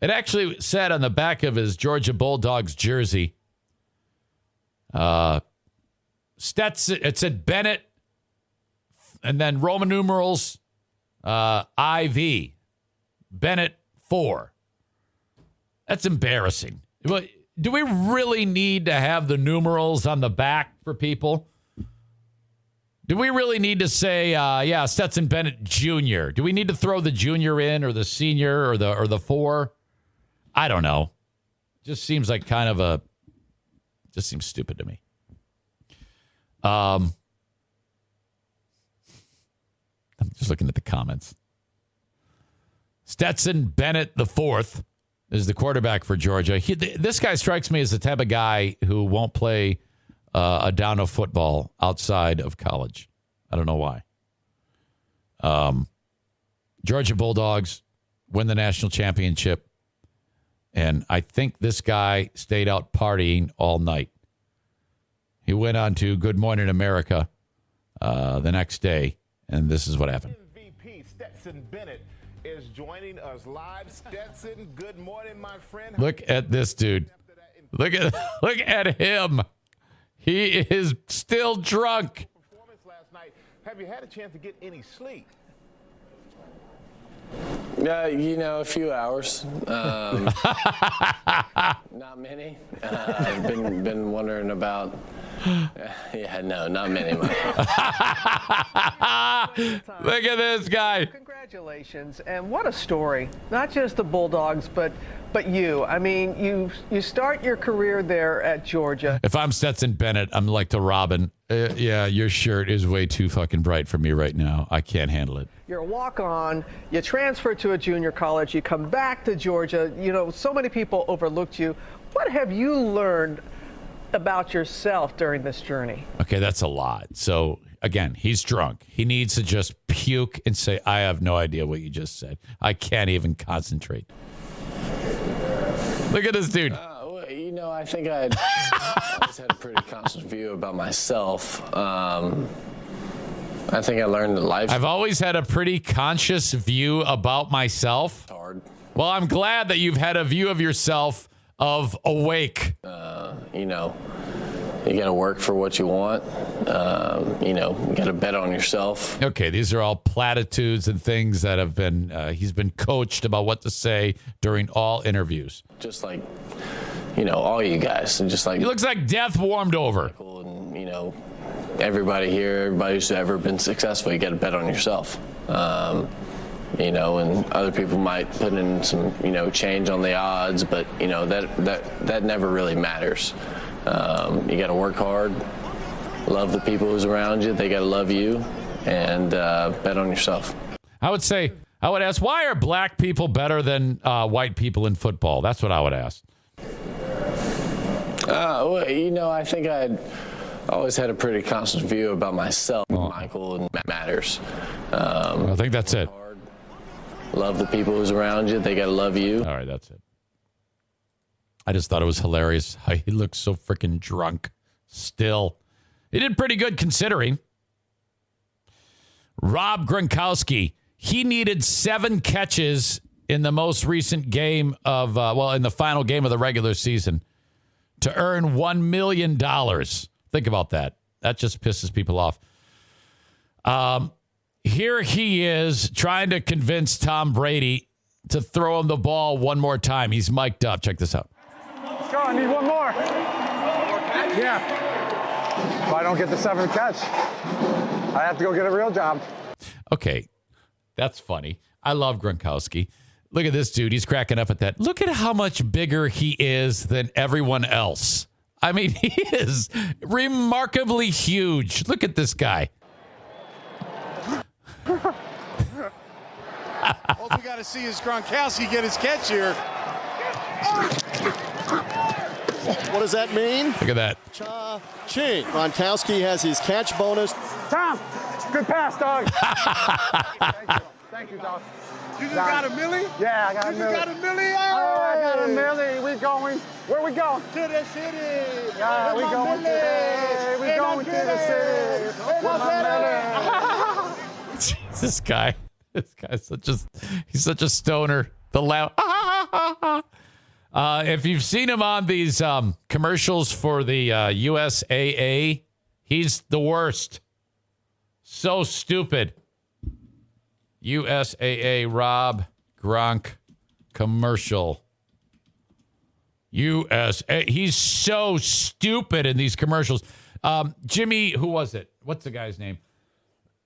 It actually said on the back of his Georgia Bulldogs jersey, Stetson, it said Bennett, and then Roman numerals, IV, Bennett 4. That's embarrassing. Do we really need to have the numerals on the back for people? Do we really need to say, Stetson Bennett Jr.? Do we need to throw the junior in or the senior or the 4? I don't know. Just seems like just seems stupid to me. I'm just looking at the comments. Stetson Bennett IV is the quarterback for Georgia. This guy strikes me as the type of guy who won't play a down of football outside of college. I don't know why. Georgia Bulldogs win the national championship. And I think this guy stayed out partying all night. He went on to Good Morning America the next day, and this is what happened. MVP Stetson Bennett is joining us live. Stetson, good morning, my friend. Look at this dude. Look at him. He is still drunk. Performance last night. Have you had a chance to get any sleep? A few hours. Not many. I've been wondering about. Not many. Look at this guy. Congratulations, and what a story. Not just the Bulldogs, but you. I mean, you start your career there at Georgia. If I'm Stetson Bennett, I'm like to Robin. Your shirt is way too fucking bright for me right now. I can't handle it. You're a walk-on. You transfer to a junior college. You come back to Georgia. So many people overlooked you. What have you learned about yourself during this journey? Okay, that's a lot. So, again, he's drunk. He needs to just puke and say, I have no idea what you just said. I can't even concentrate. Look at this dude. I think I always had a pretty conscious view about myself. I think I learned that life. I've always had a pretty conscious view about myself. Hard. Well, I'm glad that you've had a view of yourself of awake. You got to work for what you want. You got to bet on yourself. Okay, these are all platitudes and things that have been, he's been coached about what to say during all interviews. Just like, all you guys. And just like. He looks like death warmed over. And, everybody here, everybody who's ever been successful, you got to bet on yourself. and other people might put in some, change on the odds, but, that never really matters. You got to work hard, love the people who's around you. They got to love you, and bet on yourself. I would ask, why are black people better than white people in football? That's what I would ask. I think I always had a pretty constant view about myself, Michael, and matters. I think that's it. Love the people who's around you. They got to love you. All right, that's it. I just thought it was hilarious how he looked so freaking drunk still. He did pretty good considering. Rob Gronkowski, he needed 7 catches in the most recent game of, in the final game of the regular season to earn $1 million. Think about that. That just pisses people off. Here he is trying to convince Tom Brady to throw him the ball one more time. He's mic'd up. Check this out. Let's go. I need one more. Yeah. If I don't get the 7th catch, I have to go get a real job. Okay. That's funny. I love Gronkowski. Look at this dude. He's cracking up at that. Look at how much bigger he is than everyone else. I mean, he is remarkably huge. Look at this guy. All we got to see is Gronkowski get his catch here. What does that mean? Look at that. Cha-ching. Gronkowski has his catch bonus. Tom, good pass, dog. Thank you, dog. You just got a milli? Yeah, I got a milli. You got a milli? Oh, I got a milli. We going. Where we going? To the city. Yeah, we going to the city. With my milli. This guy's he's such a stoner. The loud. If you've seen him on these commercials for the USAA, he's the worst. So stupid. USAA Rob Gronk commercial. USA. He's so stupid in these commercials. Jimmy, who was it? What's the guy's name?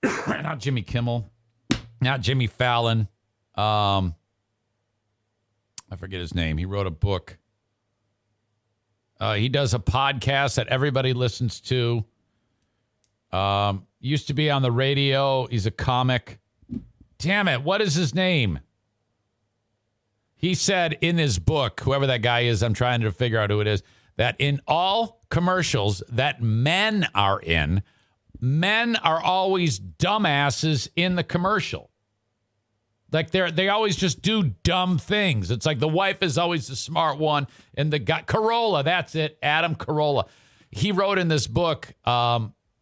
Not Jimmy Kimmel. Not Jimmy Fallon. I forget his name. He wrote a book. He does a podcast that everybody listens to. Used to be on the radio. He's a comic. Damn it. What is his name? He said in his book, whoever that guy is, I'm trying to figure out who it is, that in all commercials that men are in, men are always dumbasses in the commercial. Like they always just do dumb things. It's like the wife is always the smart one, and the guy Carolla, that's it, Adam Carolla. He wrote in this book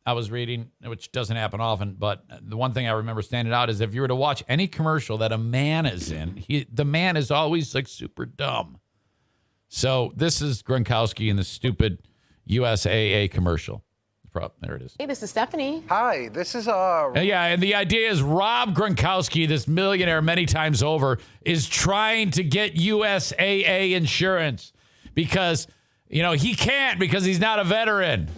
I was reading, which doesn't happen often, but the one thing I remember standing out is if you were to watch any commercial that a man is in, the man is always like super dumb. So this is Gronkowski in the stupid USAA commercial. There it is. Hey, this is Stephanie. Hi, this is Yeah, and the idea is Rob Gronkowski, this millionaire many times over, is trying to get USAA insurance because, he can't because he's not a veteran.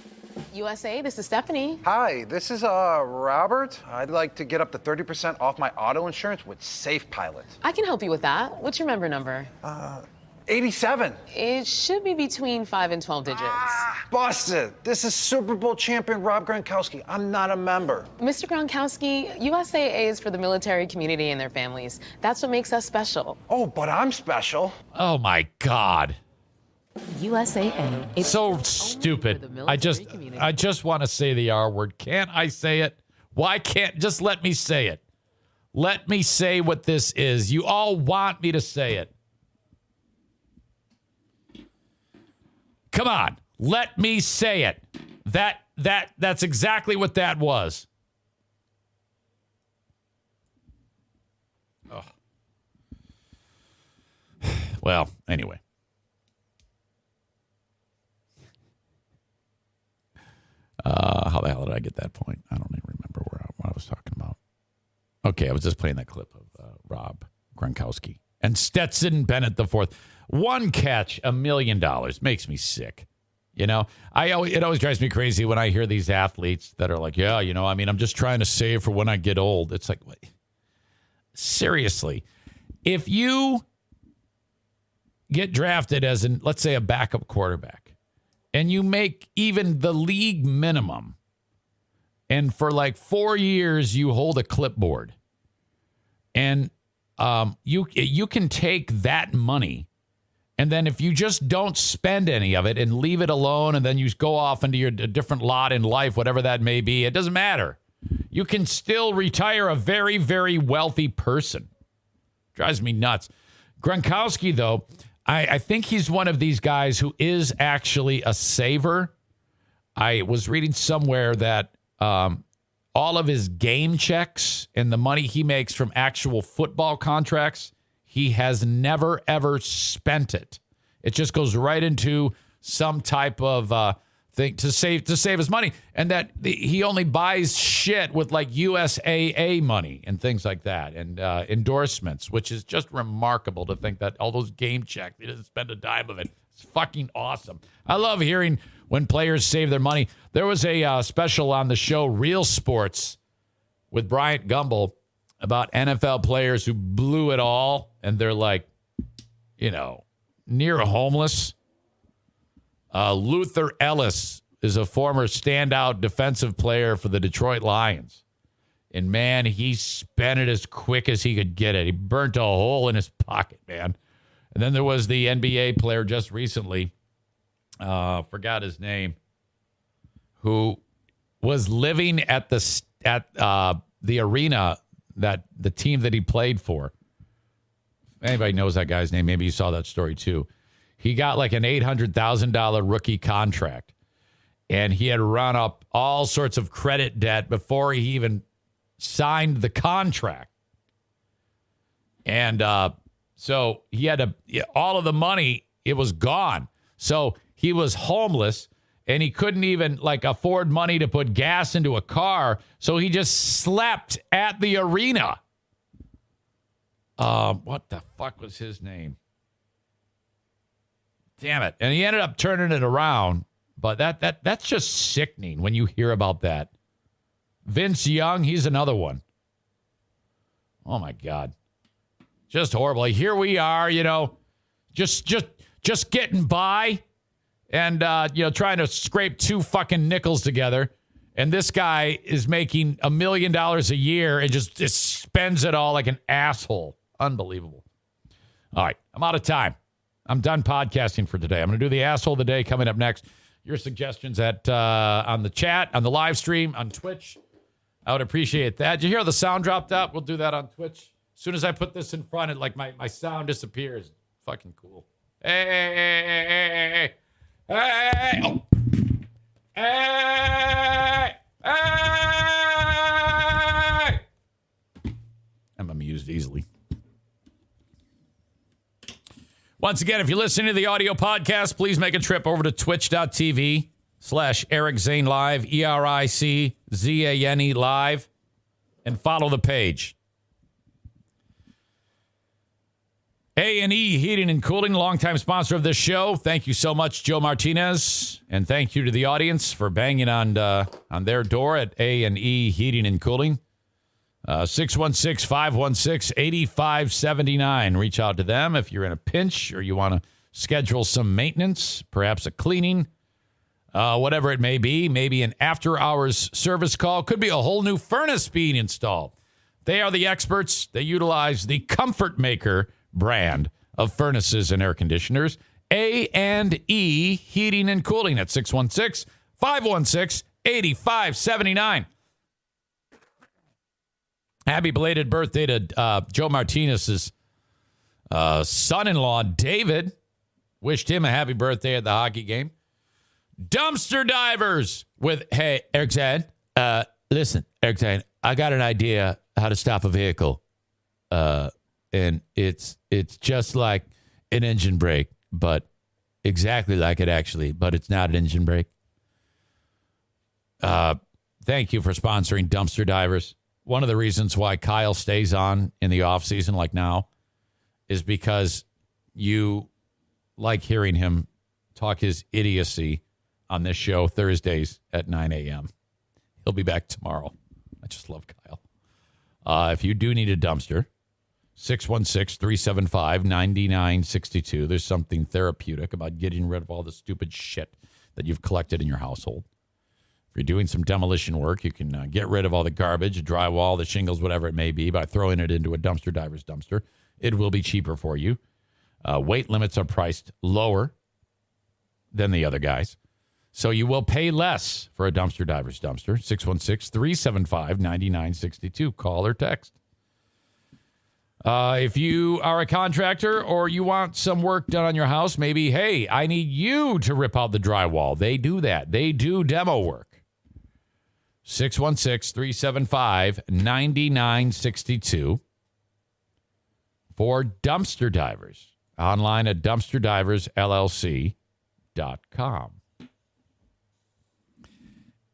USA, this is Stephanie. Hi, this is Robert. I'd like to get up to 30% off my auto insurance with Safe Pilot. I can help you with that. What's your member number? 87. It should be between 5 and 12 digits. Busted. This is Super Bowl champion Rob Gronkowski. I'm not a member. Mr. Gronkowski, USAA is for the military community and their families. That's what makes us special. Oh, but I'm special. Oh, my God. USAA. It's so stupid. I just want to say the R word. Can't I say it? Why can't just let me say it? Let me say what this is. You all want me to say it. Come on. Let me say it. That's exactly what that was. Oh. Well, anyway. How the hell did I get that point? I don't even remember what I was talking about. Okay, I was just playing that clip of Rob Gronkowski and Stetson Bennett IV. One catch, $1 million. Makes me sick. It always drives me crazy when I hear these athletes that are like, I'm just trying to save for when I get old. It's like, what? seriously, if you get drafted as, let's say, a backup quarterback, and you make even the league minimum, and for like 4 years you hold a clipboard, and you can take that money, and then if you just don't spend any of it and leave it alone, and then you go off into a different lot in life, whatever that may be, it doesn't matter. You can still retire a very, very wealthy person. Drives me nuts. Gronkowski, though, I think he's one of these guys who is actually a saver. I was reading somewhere that all of his game checks and the money he makes from actual football contracts, he has never, ever spent it. It just goes right into some type of thing to save his money. And that he only buys shit with like USAA money and things like that, and endorsements, which is just remarkable to think that all those game checks, he doesn't spend a dime of it. It's fucking awesome. I love hearing when players save their money. There was a special on the show Real Sports with Bryant Gumbel about NFL players who blew it all, and they're like, near homeless. Luther Ellis is a former standout defensive player for the Detroit Lions. And, man, he spent it as quick as he could get it. He burnt a hole in his pocket, man. And then there was the NBA player just recently, forgot his name, who was living at the arena, that the team that he played for. If anybody knows that guy's name, maybe you saw that story too. He got like an $800,000 rookie contract, and he had run up all sorts of credit debt before he even signed the contract. And so he had all of the money, it was gone. So he was homeless, and he couldn't even afford money to put gas into a car. So he just slept at the arena. What the fuck was his name? Damn it. And he ended up turning it around. But that's just sickening when you hear about that. Vince Young, he's another one. Oh, my God. Just horrible. Here we are, just getting by and, trying to scrape 2 fucking nickels together. And this guy is making $1 million a year and just spends it all like an asshole. Unbelievable. All right. I'm out of time. I'm done podcasting for today. I'm going to do the asshole of the day coming up next. Your suggestions on the chat, on the live stream, on Twitch. I would appreciate that. Did you hear how the sound dropped out? We'll do that on Twitch. As soon as I put this in front, my sound disappears. Fucking cool. Hey. Oh. Hey. I'm amused easily. Once again, if you're listening to the audio podcast, please make a trip over to twitch.tv/Eric Zane Live, ERICZANE Live, and follow the page. A&E Heating and Cooling, longtime sponsor of this show. Thank you so much, Joe Martinez. And thank you to the audience for banging on their door at A&E Heating and Cooling. 616-516-8579. Reach out to them if you're in a pinch or you want to schedule some maintenance, perhaps a cleaning, whatever it may be. Maybe an after-hours service call. Could be a whole new furnace being installed. They are the experts. They utilize the Comfort Maker brand of furnaces and air conditioners. A&E Heating and Cooling at 616-516-8579. Happy belated birthday to Joe Martinez's son-in-law, David. Wished him a happy birthday at the hockey game. Dumpster divers with, hey, Eric Zane. Listen, Eric Zane, I got an idea how to stop a vehicle. And it's just like an engine brake, but exactly like it actually, but it's not an engine brake. Thank you for sponsoring Dumpster Divers. One of the reasons why Kyle stays on in the off season like now is because you like hearing him talk his idiocy on this show Thursdays at 9 a.m. He'll be back tomorrow. I just love Kyle. If you do need a dumpster, 616-375-9962. There's something therapeutic about getting rid of all the stupid shit that you've collected in your household. If you're doing some demolition work, you can get rid of all the garbage, the drywall, the shingles, whatever it may be, by throwing it into a dumpster diver's dumpster. It will be cheaper for you. Weight limits are priced lower than the other guys. So you will pay less for a dumpster diver's dumpster. 616-375-9962. Call or text. If you are a contractor or you want some work done on your house, maybe, hey, I need you to rip out the drywall. They do that. They do demo work. 616-375-9962 for dumpster divers. Online at dumpsterdiversllc.com.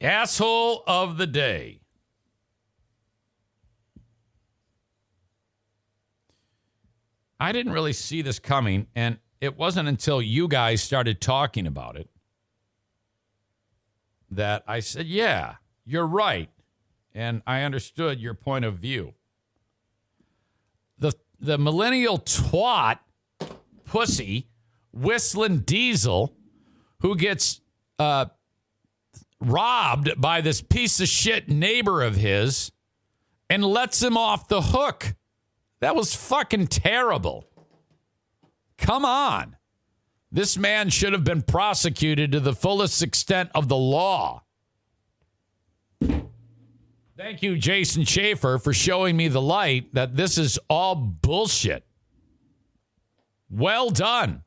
Asshole of the day. I didn't really see this coming, and it wasn't until you guys started talking about it that I said, yeah, you're right, and I understood your point of view. The millennial twat, pussy, whistling diesel, who gets robbed by this piece of shit neighbor of his and lets him off the hook. That was fucking terrible. Come on. This man should have been prosecuted to the fullest extent of the law. Thank you, Jason Schaefer, for showing me the light that this is all bullshit. Well done.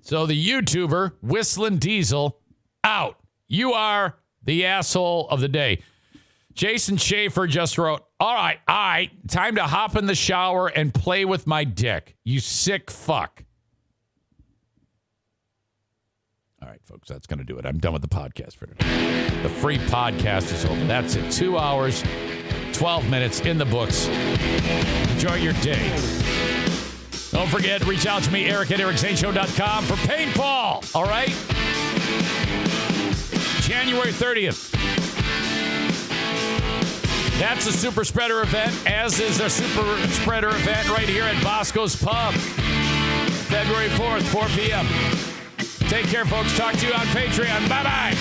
So the YouTuber, Whistling Diesel, out. You are the asshole of the day. Jason Schaefer just wrote, all right, time to hop in the shower and play with my dick, you sick fuck. All right, folks, that's going to do it. I'm done with the podcast for today. The free podcast is over. That's it. 2 hours, 12 minutes in the books. Enjoy your day. Don't forget, reach out to me, Eric at EricZaneShow.com for paintball. All right? January 30th. That's a super spreader event, as is a super spreader event right here at Bosco's Pub. February 4th, 4 p.m. Take care, folks. Talk to you on Patreon. Bye-bye.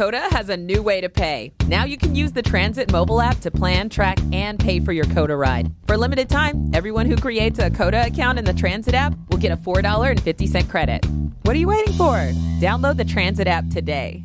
Coda has a new way to pay. Now you can use the Transit mobile app to plan, track, and pay for your Coda ride. For a limited time, everyone who creates a Coda account in the Transit app will get a $4.50 credit. What are you waiting for? Download the Transit app today.